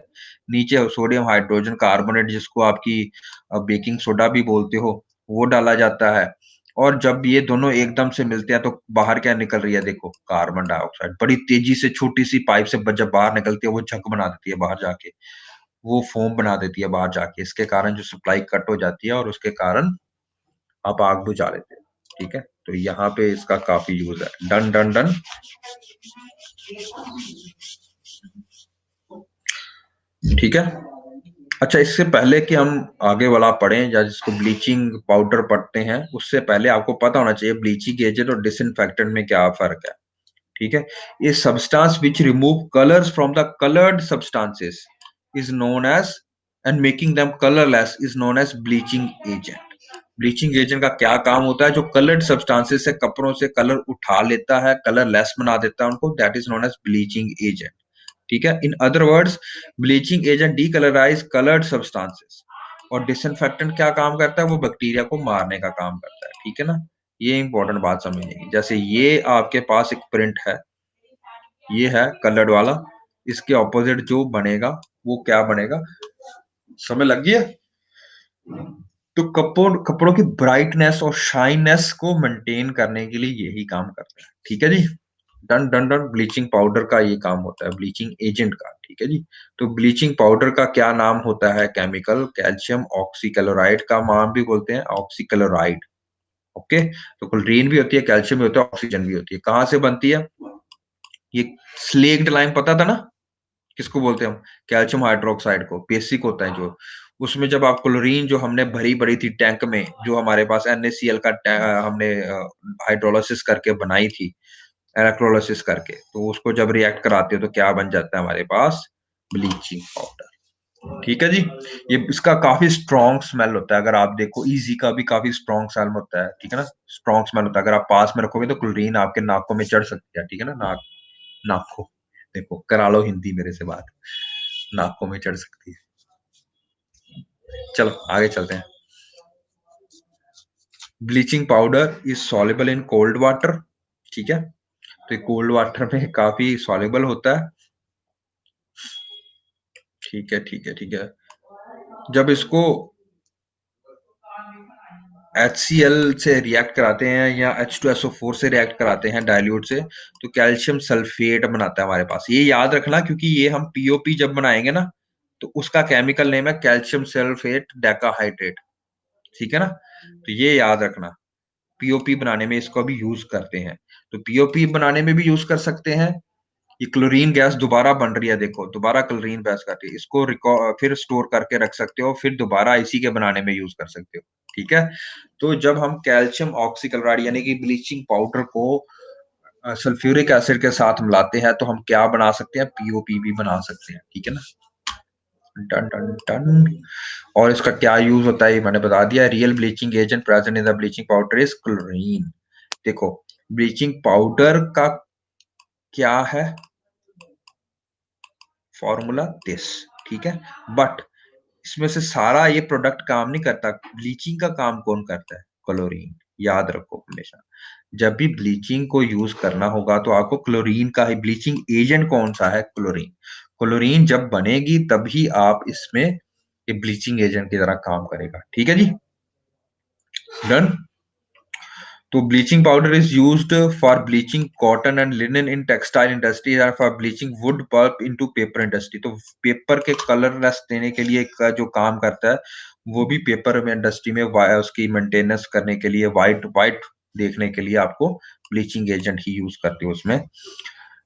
नीचे सोडियम हाइड्रोजन कार्बोनेट, जिसको आपकी बेकिंग सोडा भी बोलते हो, वो डाला जाता है। और जब ये दोनों एकदम से मिलते हैं, तो बाहर क्या निकल रही है, देखो, कार्बन डाइऑक्साइड बड़ी तेजी से, छोटी सी पाइप से जब बाहर निकलती है, वो झक बना देती है बाहर जाके, वो फोम बना देती है बाहर जाके। इसके कारण जो सप्लाई कट हो जाती है, और उसके कारण आप आग बुझा लेते हैं। ठीक है, तो यहाँ पे इसका काफी यूज है। Done done done. ठीक है। अच्छा, इससे पहले कि हम आगे वाला पढ़ें, या जिसको ब्लीचिंग पाउडर पढ़ते हैं, उससे पहले आपको पता होना चाहिए ब्लीचिंग एजेंट और डिसइंफेक्टेंट में क्या फर्क है। ठीक है, ये substance which remove colours from the coloured substances is known as, and making them colourless is known as bleaching agent. Bleaching agent का क्या काम होता है, जो कलर्ड सब्सटेंसेस से, कपड़ों से कलर उठा लेता है, कलर लेस बना देता है उनको, that is known as bleaching agent. ठीक है, in other words, bleaching agent decolourise coloured substances. और डिसइंफेक्टेंट क्या काम करता है, वो बैक्टीरिया को मारने का काम करता है। ठीक है ना, ये इंपॉर्टेंट बात समझने की। जैसे ये आपके पास एक प्रिंट है, ये है कलर्ड वाला, इसके ऑपोजिट जो बनेगा, वो क्या बनेगा, समझ लग गई है? तो कपड़ों की ब्राइटनेस और शाइननेस को मेंटेन करने के लिए यही काम करते हैं। ठीक है जी, done done done. Bleaching powder का ये काम होता है, ब्लीचिंग एजेंट का। ठीक है जी। तो ब्लीचिंग पाउडर का क्या नाम होता है, केमिकल, कैल्शियम ऑक्सीक्लोराइड का नाम भी बोलते हैं, ऑक्सीक्लोराइड। ओके, तो क्लोरीन भी होती है, कैल्शियम भी होता है, ऑक्सीजन भी होती है। कहाँ से बनती है ये? स्लेक्ड लाइम पता था ना, किसको बोलते हैं हम? कैल्शियम हाइड्रोक्साइड को, बेसिक होता है जो। उसमें जब आप क्लोरीन जो हमने भरी भरी थी टैंक में, जो हमारे पास NaCl का हमने हाइड्रोलिसिस करके बनाई थी, इलेक्ट्रोलिसिस करके, तो उसको जब रिएक्ट कराते हो, तो क्या बन जाता है हमारे पास? Bleaching powder. ठीक है जी। ये इसका काफी स्ट्रॉन्ग स्मेल होता है, अगर आप देखो इजी का भी काफी स्ट्रॉन्ग स्मेल होता है, ठीक है ना, स्ट्रॉन्ग स्मेल होता है। अगर आप पास में रखोगे तो क्लोरीन आपके नाकों में चढ़ सकती है, ठीक है ना, नाकों, देखो करा लो हिंदी मेरे से बात, नाकों में चढ़ सकती है। चलो आगे चलते हैं। Bleaching powder is soluble in cold water, ठीक है, तो कोल्ड वाटर में काफी सॉल्युबल होता है। ठीक है ठीक है ठीक है। जब इसको HCl से रिएक्ट कराते हैं या H2SO4 से रिएक्ट कराते हैं डाइल्यूट से, तो कैल्शियम सल्फेट बनाता है हमारे पास। ये याद रखना, क्योंकि ये हम पीओपी जब बनाएंगे ना, तो उसका केमिकल नेम है कैल्शियम सल्फेट डेकाहाइड्रेट, ठीक है ना, तो ये याद रखना। पीओपी बनाने में इसको भी यूज करते हैं, तो पीओपी बनाने में भी यूज कर सकते हैं। ये क्लोरीन गैस दोबारा बन रही है, देखो दोबारा क्लोरीन गैस करती है, इसको फिर स्टोर करके रख सकते हो, फिर दोबारा इसी के बनाने में यूज कर सकते हो, ठीक है। तो जब हम कैल्शियम ऑक्सीक्लोराइड यानी कि ब्लीचिंग पाउडर को सल्फ्यूरिक एसिड के साथ मिलाते हैं, तो हम क्या बना सकते हैं, पीओपी भी बना सकते हैं, ठीक है ना। Done done done. और इसका क्या यूज होता है ये मैंने बता दिया। Real bleaching agent present in the bleaching powder is chlorine. देखो ब्लीचिंग पाउडर का क्या है फॉर्मूला, दिस, ठीक है, बट इसमें से सारा ये प्रोडक्ट काम नहीं करता। ब्लीचिंग का काम कौन करता है, क्लोरीन। याद रखो हमेशा, जब भी ब्लीचिंग को यूज करना होगा तो आपको क्लोरीन का ही, ब्लीचिंग एजेंट कौन सा है, क्लोरीन। क्लोरीन जब बनेगी तभी आप इसमें ये ब्लीचिंग एजेंट की तरह काम करेगा, ठीक है जी। डन। तो bleaching powder is used for bleaching cotton and linen in textile industry और for bleaching wood pulp into paper industry. तो पेपर के कलरलेस देने के लिए का जो काम करता है, वो भी पेपर में इंडस्ट्री में उसकी मेंटेनेंस करने के लिए, वाइट वाइट देखने के लिए आपको ब्लीचिंग एजेंट ही यूज करते हो उसमें।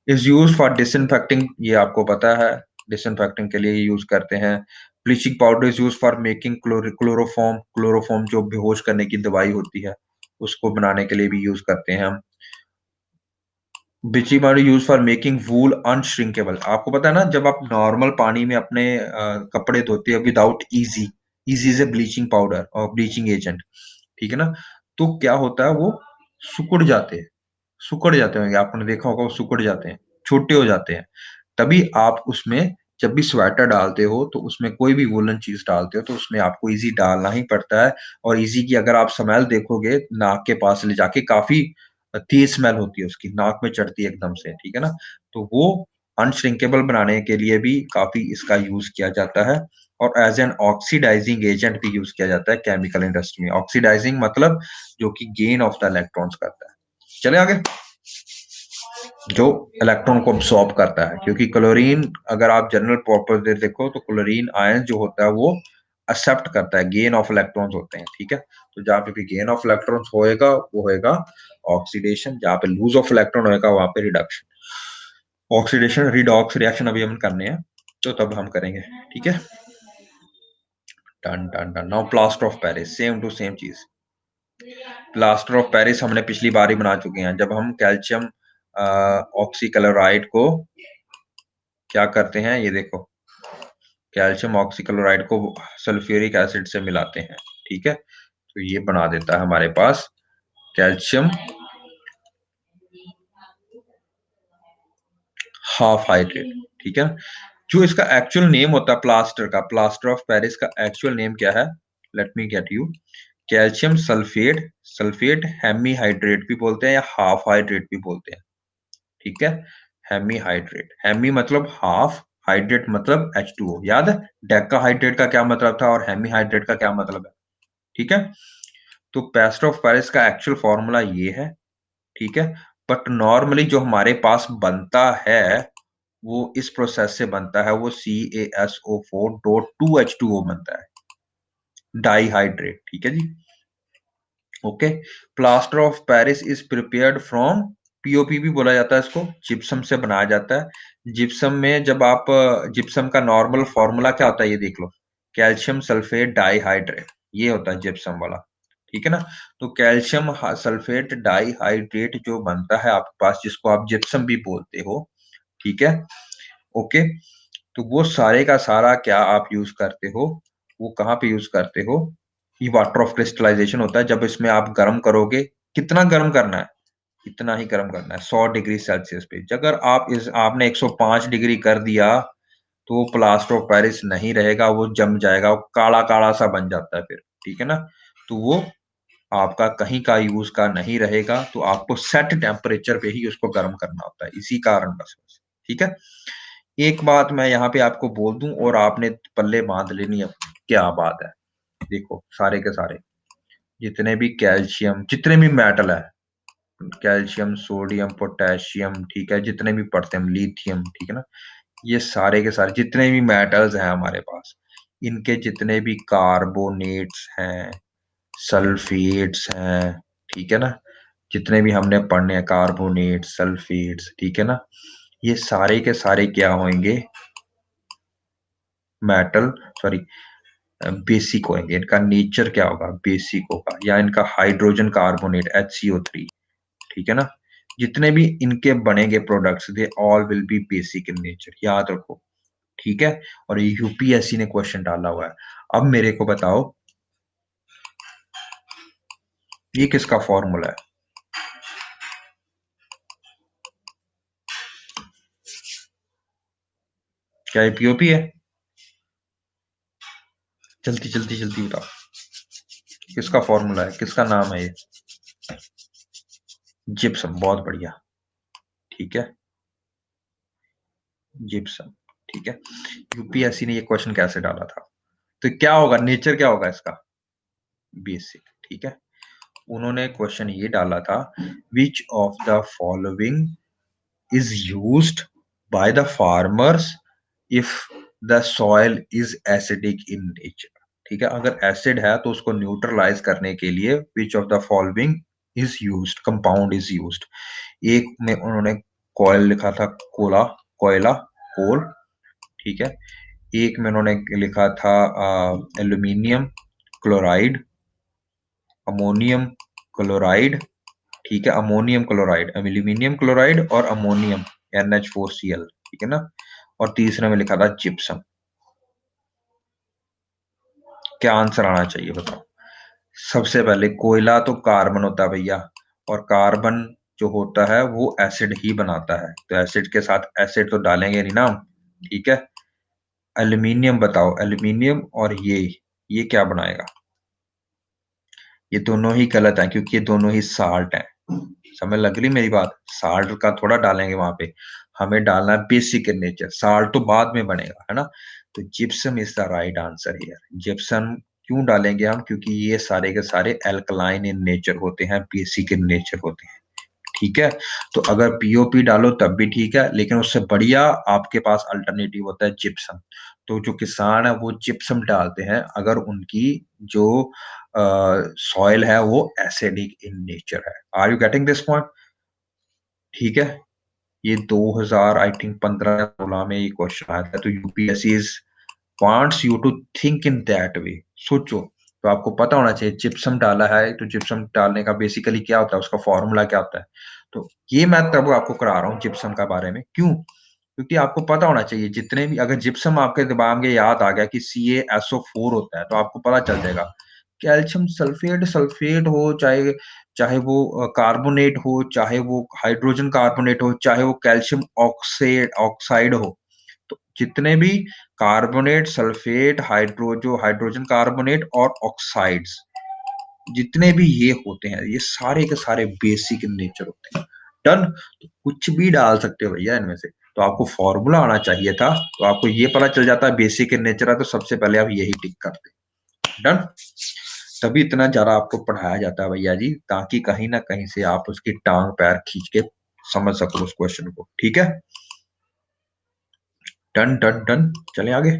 इज यूज फॉर डिसइंफेक्टिंग, ये आपको पता है, डिसइंफेक्टिंग के लिए यूज करते हैं। Bleaching powder is use for making chloroform, chloroform जो बेहोश करने की दवाई होती है, उसको बनाने के लिए भी यूज करते हैं हम। Bleaching powder use for making wool unshrinkable. आपको पता है ना, जब आप नॉर्मल पानी में अपने कपड़े धोते हो विदाउट इजी, इजी से ब्लीचिंग पाउडर और ब्लीचिंग एजेंट, ठीक है ना, तो क्या होता है, वो सिकुड़ जाते हैं, सिकुड़ जाते होंगे, आपने देखा होगा, वो सिकुड़ जाते हैं, छोटे हो जाते हैं। तभी आप उसमें जब भी स्वेटर डालते हो, तो उसमें कोई भी वूलन चीज डालते हो, तो उसमें आपको इजी डालना ही पड़ता है। और इजी की अगर आप स्मेल देखोगे नाक के पास ले जाके, काफी तेज स्मेल होती है उसकी, नाक में चढ़ती है एकदम से, ठीक है ना। तो वो अनश्रिंकेबल बनाने के लिए भी काफी इसका यूज किया जाता है। और एज एन ऑक्सीडाइजिंग एजेंट भी यूज किया जाता है केमिकल इंडस्ट्री में। ऑक्सीडाइजिंग मतलब जो कि गेन ऑफ द इलेक्ट्रॉन्स करता है। चले आगे। जो इलेक्ट्रॉन को अब्सॉर्ब करता है, क्योंकि क्लोरीन अगर आप जनरल प्रॉपर्टी देखो तो क्लोरीन आयन जो होता है वो एक्सेप्ट करता है, गेन ऑफ इलेक्ट्रॉन्स होते हैं, ठीक है। तो जहाँ पे भी गेन ऑफ इलेक्ट्रॉन्स होएगा वो होएगा ऑक्सीडेशन, जहाँ पे लूज ऑफ इलेक्ट्रॉन होएगा वहां पे रिडक्शन। ऑक्सीडेशन रिडॉक्स रिएक्शन अभी हम करने हैं, तो तब हम करेंगे, ठीक है। Done done done. Now plaster of Paris, same to same चीज। प्लास्टर ऑफ पेरिस हमने पिछली बार ही बना चुके हैं, जब हम कैल्शियम ऑक्सीक्लोराइड को क्या करते हैं, ये देखो, कैल्शियम ऑक्सीक्लोराइड को सल्फ्यूरिक एसिड से मिलाते हैं, ठीक है, तो ये बना देता है हमारे पास कैल्शियम हाफ हाइड्रेट, ठीक है। जो इसका एक्चुअल नेम होता है प्लास्टर का, प्लास्टर ऑफ पेरिस का एक्चुअल नेम क्या है, let me get you. Calcium sulphate, sulphate hemihydrate भी बोलते हैं या हाफ हाइड्रेट भी बोलते हैं, ठीक है। हेमी हाइड्रेट, हेमी मतलब हाफ, हाइड्रेट मतलब H2O, याद है डेका हाइड्रेट का क्या मतलब था और हेमी हाइड्रेट का क्या मतलब है, ठीक है। तो प्लास्टर ऑफ पेरिस का एक्चुअल फॉर्मूला ये है, ठीक है। बट नॉर्मली जो हमारे पास बनता है वो इस प्रोसेस से बनता है, वो CaSO4.2H2O बनता है, डाईहाइड्रेट, ठीक है जी। Okay. Plaster of Paris is prepared from, POP भी बोला जाता है इसको, जिप्सम से बनाया जाता है। जिप्सम में जब आप, जिप्सम का नॉर्मल फॉर्मूला क्या होता है ये देख लो, कैल्शियम सल्फेट डाईहाइड्रेट, ये होता है जिप्सम वाला, ठीक है ना। तो कैल्शियम सल्फेट डाईहाइड्रेट जो बनता है आपके पास, जिसको आप जिप्सम भी बोलते हो, ठीक है, ओके। तो वो सारे का सारा क्या आप यूज करते हो, वो कहाँ पे यूज करते हो, ये वाटर ऑफ क्रिस्टलाइजेशन होता है। जब इसमें आप गर्म करोगे, कितना गर्म करना है, इतना ही गर्म करना है 100 डिग्री सेल्सियस पे। अगर आप इस आपने 105 डिग्री कर दिया तो वो प्लास्टर ऑफ पेरिस नहीं रहेगा, वो जम जाएगा, वो काला काला सा बन जाता है फिर, ठीक है ना। तो वो आपका कहीं का यूज का नहीं रहेगा, तो आपको सेट टेम्परेचर पे ही उसको गर्म करना होता है, इसी कारण बस। ठीक है, एक बात मैं यहाँ पे आपको बोल दूं और आपने पल्ले बांध लेनी है, क्या बात है। देखो सारे के सारे जितने भी कैल्शियम, जितने भी मेटल है, कैल्शियम, सोडियम, पोटेशियम, ठीक है, जितने भी पढ़ते हैं, लिथियम, ठीक है ना, ये सारे के सारे जितने भी मेटल्स हैं हमारे पास, इनके जितने भी कार्बोनेट्स हैं, सल्फेट्स हैं, ठीक है ना, जितने भी हमने पढ़ने हैं कार्बोनेट्स, सल्फेट्स, ठीक है ना, ये सारे के सारे क्या होंगे, मेटल, सॉरी, बेसिक होंगे। इनका नेचर क्या होगा, बेसिक होगा, या इनका हाइड्रोजन कार्बोनेट HCO3, ठीक है ना। जितने भी इनके बनेंगे products, they all will be basic in nature, याद रखो, ठीक है। और ये यूपीएससी ने क्वेश्चन डाला हुआ है। अब मेरे को बताओ, ये किसका फॉर्मूला है, क्या ये पीओपी है? जल्दी जल्दी जल्दी बताओ, किसका फॉर्मूला है, किसका नाम है ये? जिप्सम, बहुत बढ़िया, ठीक है, जिप्सम, ठीक है। यूपीएससी ने ये क्वेश्चन कैसे डाला था, तो क्या होगा, नेचर क्या होगा इसका, बेसिक, ठीक है। उन्होंने क्वेश्चन ये डाला था, विच of the following is used by the farmers if the soil is acidic in nature, ठीक है। अगर एसिड है तो उसको न्यूट्रलाइज करने के लिए which of the following is used, compound is used। एक में उन्होंने कॉयल लिखा था, कोला, कोयला, कोल, ठीक है। एक में उन्होंने लिखा था एल्यूमिनियम क्लोराइड, अमोनियम क्लोराइड, ठीक है, अमोनियम क्लोराइड, एल्यूमिनियम क्लोराइड और अमोनियम NH4Cl, ठीक है ना। और तीसरे में लिखा था जिप्सम। क्या आंसर आना चाहिए बताओ। सबसे पहले कोयला तो कार्बन होता है भैया, और कार्बन जो होता है वो एसिड ही बनाता है, तो एसिड के साथ एसिड तो डालेंगे नहीं ना हम, ठीक है। एल्यूमिनियम बताओ, एल्यूमिनियम और ये क्या बनाएगा, ये दोनों ही गलत है क्योंकि ये दोनों ही साल्ट है। समझ लग रही मेरी बात, साल्ट का थोड़ा डालेंगे वहां पे, हमें डालना है बेसिक इन नेचर, साल्ट तो बाद में बनेगा, है ना। तो gypsum is the right answer here. Gypsum क्यों डालेंगे हम, क्योंकि ये सारे के सारे एल्कलाइन इन नेचर होते हैं, बेसिक इन नेचर होते हैं, ठीक है। तो अगर पीओपी डालो तब भी ठीक है, लेकिन उससे बढ़िया आपके पास अल्टरनेटिव होता है जिप्सम। तो जो किसान है वो जिप्सम डालते हैं अगर उनकी जो सॉइल है वो एसिडिक इन नेचर है। Are you getting this point, ठीक है। ये 2000 आई थिंक 15-16 में ये क्वेश्चन आया था। तो UPSC is wants you to think in that way, सोचो। तो आपको पता होना चाहिए जिप्सम डाला है, तो जिप्सम डालने का बेसिकली क्या होता है, उसका फॉर्मूला क्या होता है। तो ये मैं तब आपको करा रहा हूँ जिप्सम का बारे में, क्यों, क्योंकि आपको पता होना चाहिए जितने भी, अगर जिप्सम आपके दिमाग में याद आ गया कि CaSO4 होता है तो आपको पता चल जाएगा। कैल्शियम सल्फेट, सल्फेट हो, चाहे चाहे वो कार्बोनेट हो, चाहे वो हाइड्रोजन कार्बोनेट हो, चाहे वो कैल्शियम ऑक्साइड ऑक्साइड हो, तो जितने भी कार्बोनेट, सल्फेट, हाइड्रोजन कार्बोनेट और ऑक्साइड्स, जितने भी ये होते हैं, ये सारे के सारे बेसिक इन नेचर होते हैं। डन, तो कुछ भी डाल सकते हो भैया इनमें से। तो आपको फॉर्मूला आना चाहिए था, तो आपको ये पता चल जाता है बेसिक इन नेचर है, तो सबसे पहले आप यही टिक करते। डन, तभी इतना ज्यादा आपको पढ़ाया जाता है भैया जी, ताकि कहीं ना कहीं से आप उसकी टांग पैर खींच के समझ सको उस क्वेश्चन को, ठीक है। डन डन डन, चले आगे,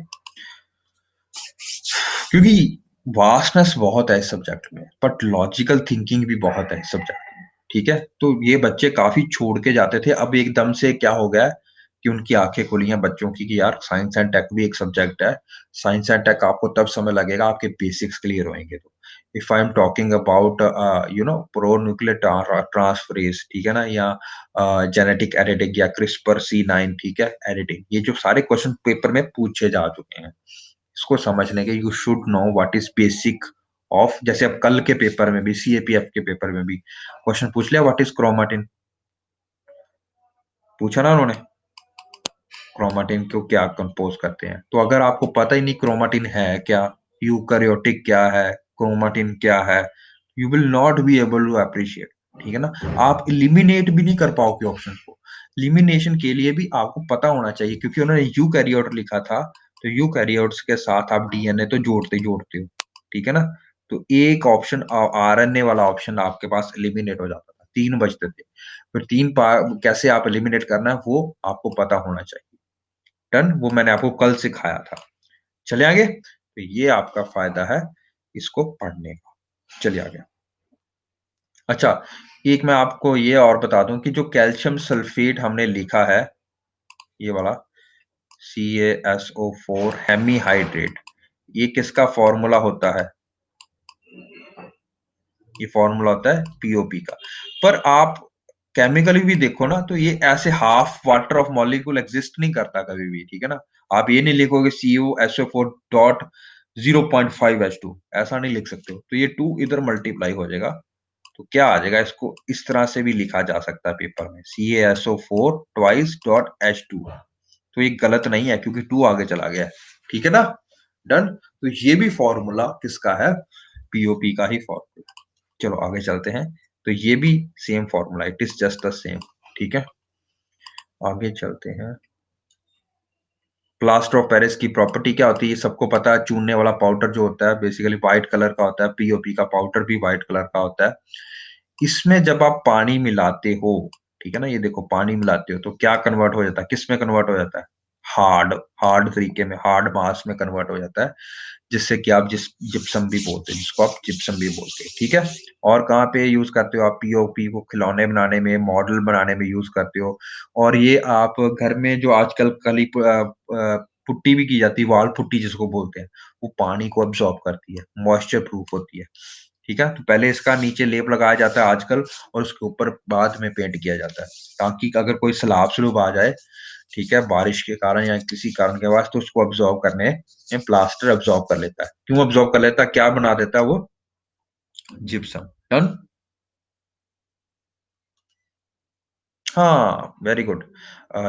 क्योंकि वास्टनेस बहुत है इस सब्जेक्ट में, बट लॉजिकल थिंकिंग भी बहुत है इस सब्जेक्ट में, ठीक है। तो ये बच्चे काफी छोड़ के जाते थे, अब एकदम से क्या हो गया कि उनकी आंखें खुली हैं बच्चों की कि यार साइंस एंड टेक भी एक सब्जेक्ट है। साइंस एंड टेक आपको तब समय लगेगा आपके बेसिक्स क्लियर होंगे तो। If I am talking about pro nuclear transferase, ठीक है ना, या जेनेटिक एडिटिंग या क्रिस्पर C9, ठीक है, एडिटिंग, ये जो सारे क्वेश्चन पेपर में पूछे जा चुके हैं, इसको समझने के you should know what is basic of, जैसे अब कल के पेपर में भी, CAPF के पेपर में भी क्वेश्चन पूछ लिया, व्हाट इज क्रोमाटिन, पूछा ना उन्होंने, क्रोमाटिन को क्या कंपोज करते हैं। तो अगर आपको पता ही नहीं क्रोमाटिन है क्या, यूकैरियोटिक क्या है, क्रोमाटिन क्या है, you will not be able to appreciate, ठीक है ना। आप इलिमिनेट भी नहीं कर पाओगे ऑप्शन को। इलिमिनेशन के लिए भी आपको पता होना चाहिए, क्योंकि उन्होंने यूकैरियोट लिखा था, तो यूकैरियोट्स के साथ आप DNA तो जोड़ते जोड़ते हो, ठीक है ना। तो एक ऑप्शन RNA वाला ऑप्शन आपके पास एलिमिनेट हो जाता था, 3 बचते थे। फिर कैसे आप एलिमिनेट करना है वो आपको पता होना चाहिए। डन, वो मैंने आपको कल सिखाया था। चले आगे, तो ये आपका फायदा है इसको पढ़ने का। चलिए आगे। अच्छा, एक मैं आपको ये और बता दूं कि जो कैल्शियम सल्फेट हमने लिखा है, ये वाला CaSO4 हेमीहाइड्रेट, ये किसका फॉर्मूला होता है, ये फॉर्मूला होता है POP का। पर आप केमिकली भी देखो ना, तो ये ऐसे half water of molecule exist नहीं करता कभी भी, ठीक है ना। आप ये नहीं लिखोगे CuSO4 डॉट 0.5H2, ऐसा नहीं लिख सकते हो, तो ये 2 इधर मल्टीप्लाई हो जाएगा, तो क्या आ जाएगा, इसको इस तरह से भी लिखा जा सकता है पेपर में, CaSO4 ट्वाइस डॉट H2, तो ये गलत नहीं है क्योंकि 2 आगे चला गया है, ठीक है ना। डन, तो ये भी फॉर्मूला किसका है, POP का ही फॉर्मूला। चलो आगे चलते हैं, तो ये भी same formula, it is just the same, ठीक है। आगे चलते हैं। प्लास्टर ऑफ पेरिस की प्रॉपर्टी क्या होती है, ये सबको पता है, चूनने वाला पाउडर जो होता है बेसिकली व्हाइट कलर का होता है, POP का पाउडर भी व्हाइट कलर का होता है। इसमें जब आप पानी मिलाते हो, ठीक है ना, ये देखो पानी मिलाते हो तो क्या कन्वर्ट हो जाता है, किस में कन्वर्ट हो जाता है, हार्ड हार्ड तरीके में, हार्ड मास में कन्वर्ट हो जाता है, जिससे कि आप जिप्सम भी बोलते हैं, जिसको आप जिप्सम भी बोलते हैं, ठीक है। और कहाँ पे यूज करते हो आप POP को, खिलौने बनाने में, मॉडल बनाने में यूज करते हो। और ये आप घर में जो आजकल पुट्टी भी की जाती है, वॉल पुट्टी जिसको बोलते हैं, वो पानी को अब्सॉर्ब करती है, मॉइस्चर प्रूफ होती है, ठीक है। तो पहले इसका नीचे लेप लगाया जाता है आजकल, और उसके ऊपर बाद में पेंट किया जाता है, ताकि अगर कोई सैलाब सलूब आ जाए, ठीक है, बारिश के कारण या किसी कारण के बाद, तो उसको अब्सॉर्ब करने में प्लास्टर अब्सॉर्ब कर लेता है। क्यों अब्सॉर्ब कर लेता है, क्या बना देता है वो, जिप्सम। डन। हाँ, वेरी गुड।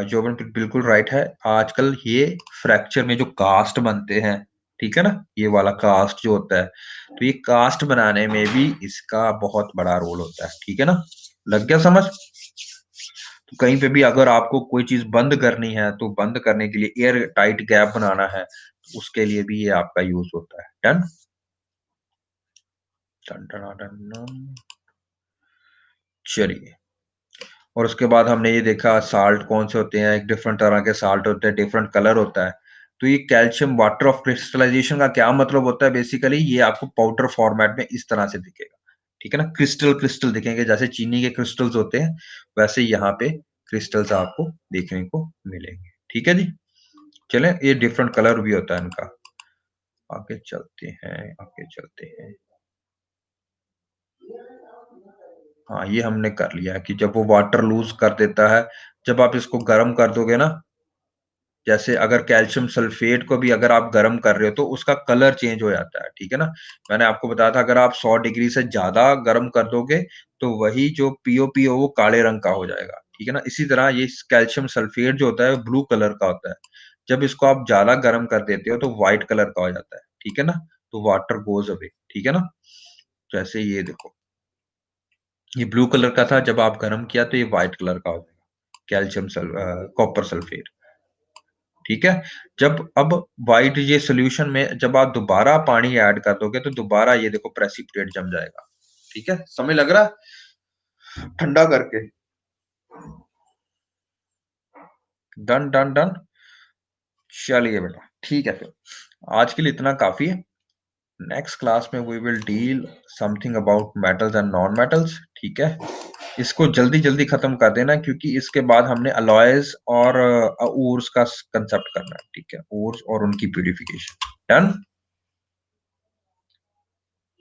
जोबन बिल्कुल राइट है। आजकल ये फ्रैक्चर में जो कास्ट बनते हैं, ठीक है ना, ये वाला कास्ट जो होता है, तो ये कास्ट बनाने में भी इसका बहुत बड़ा रोल होता है, ठीक है ना। लग गया समझ। तो कहीं पे भी अगर आपको कोई चीज बंद करनी है, तो बंद करने के लिए एयर टाइट गैप बनाना है, तो उसके लिए भी ये आपका यूज होता है। Done. Done done done done. चलिए, और उसके बाद हमने ये देखा साल्ट कौन से होते हैं, एक डिफरेंट तरह के साल्ट होते हैं, डिफरेंट कलर होता है। तो ये कैल्शियम वाटर ऑफ क्रिस्टलाइजेशन का क्या मतलब होता है, बेसिकली ये आपको पाउडर फॉर्मेट में इस तरह से दिखेगा, ठीक है ना, क्रिस्टल क्रिस्टल दिखेंगे, जैसे चीनी के क्रिस्टल्स होते हैं, वैसे यहाँ पे क्रिस्टल्स आपको देखने को मिलेंगे, ठीक है जी। चलें, ये डिफरेंट कलर भी होता है इनका। आगे चलते हैं, आगे चलते हैं। हाँ, ये हमने कर लिया है कि जब वो वाटर लूज कर देता है, जब आप इसको गर्म कर दोगे ना, जैसे अगर कैल्शियम सल्फेट को भी अगर आप गर्म कर रहे हो, तो उसका कलर चेंज हो जाता है, ठीक है ना। मैंने आपको बताया था, अगर आप 100 डिग्री से ज्यादा गर्म कर दोगे, तो वही जो POP है वो काले रंग का हो जाएगा, ठीक है ना। इसी तरह ये कैल्शियम सल्फेट जो होता है ब्लू कलर का होता है, जब इसको आप ज्यादा गर्म कर देते हो तो व्हाइट कलर का हो जाता है, ठीक है ना। तो वाटर गोज अवे, ठीक है ना। जैसे ये देखो, ये ब्लू कलर का था, जब आप गर्म किया तो ये व्हाइट कलर का हो जाएगा, कॉपर सल्फेट, ठीक है। जब अब व्हाइट ये सॉल्यूशन में जब आप दोबारा पानी ऐड कर दोगे, तो दोबारा ये देखो प्रेसिपिटेट जम जाएगा, ठीक है, समय लग रहा है ठंडा करके। Done done done. चलिए बेटा, ठीक है, फिर आज के लिए इतना काफी है। नेक्स्ट क्लास में we will deal something about metals and non metals, ठीक है। इसको जल्दी जल्दी खत्म कर देना, क्योंकि इसके बाद हमने अलॉयज और ऊर्स का कंसेप्ट करना है, ठीक है, ऊर्स और उनकी प्यूरिफिकेशन। डन।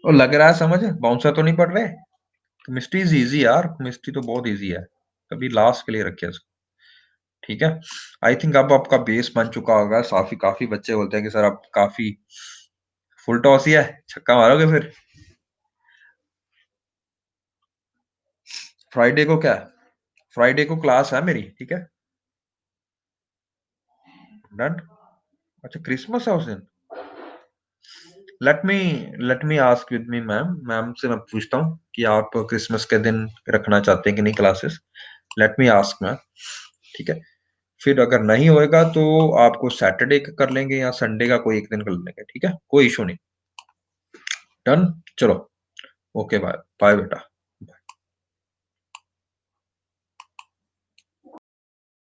और लग रहा है समझ, बाउंसर तो नहीं पड़ रहे। केमिस्ट्री इज इजी यार, केमिस्ट्री तो बहुत इजी है। कभी लास्ट के लिए रखे इसको। ठीक है। आई थिंक अब आपका बेस बन चुका होगा। काफी काफी बच्चे बोलते हैं कि सर अब काफी फुल टॉस ही है, छक्का मारोगे फिर। फ्राइडे को क्या है? फ्राइडे को क्लास है मेरी, ठीक है। डन। अच्छा क्रिसमस है उस दिन। Let me let me ask with me ma'am, ma'am से मैं पूछता हूँ कि आप क्रिसमस के दिन रखना चाहते हैं कि नहीं classes. Let me ask ma'am. ठीक है। फिर अगर नहीं होएगा तो आपको सैटरडे का कर लेंगे या संडे का कोई एक दिन कर लेंगे, ठीक है, कोई इशू नहीं। डन। चलो। ओके बाय बाय बेटा।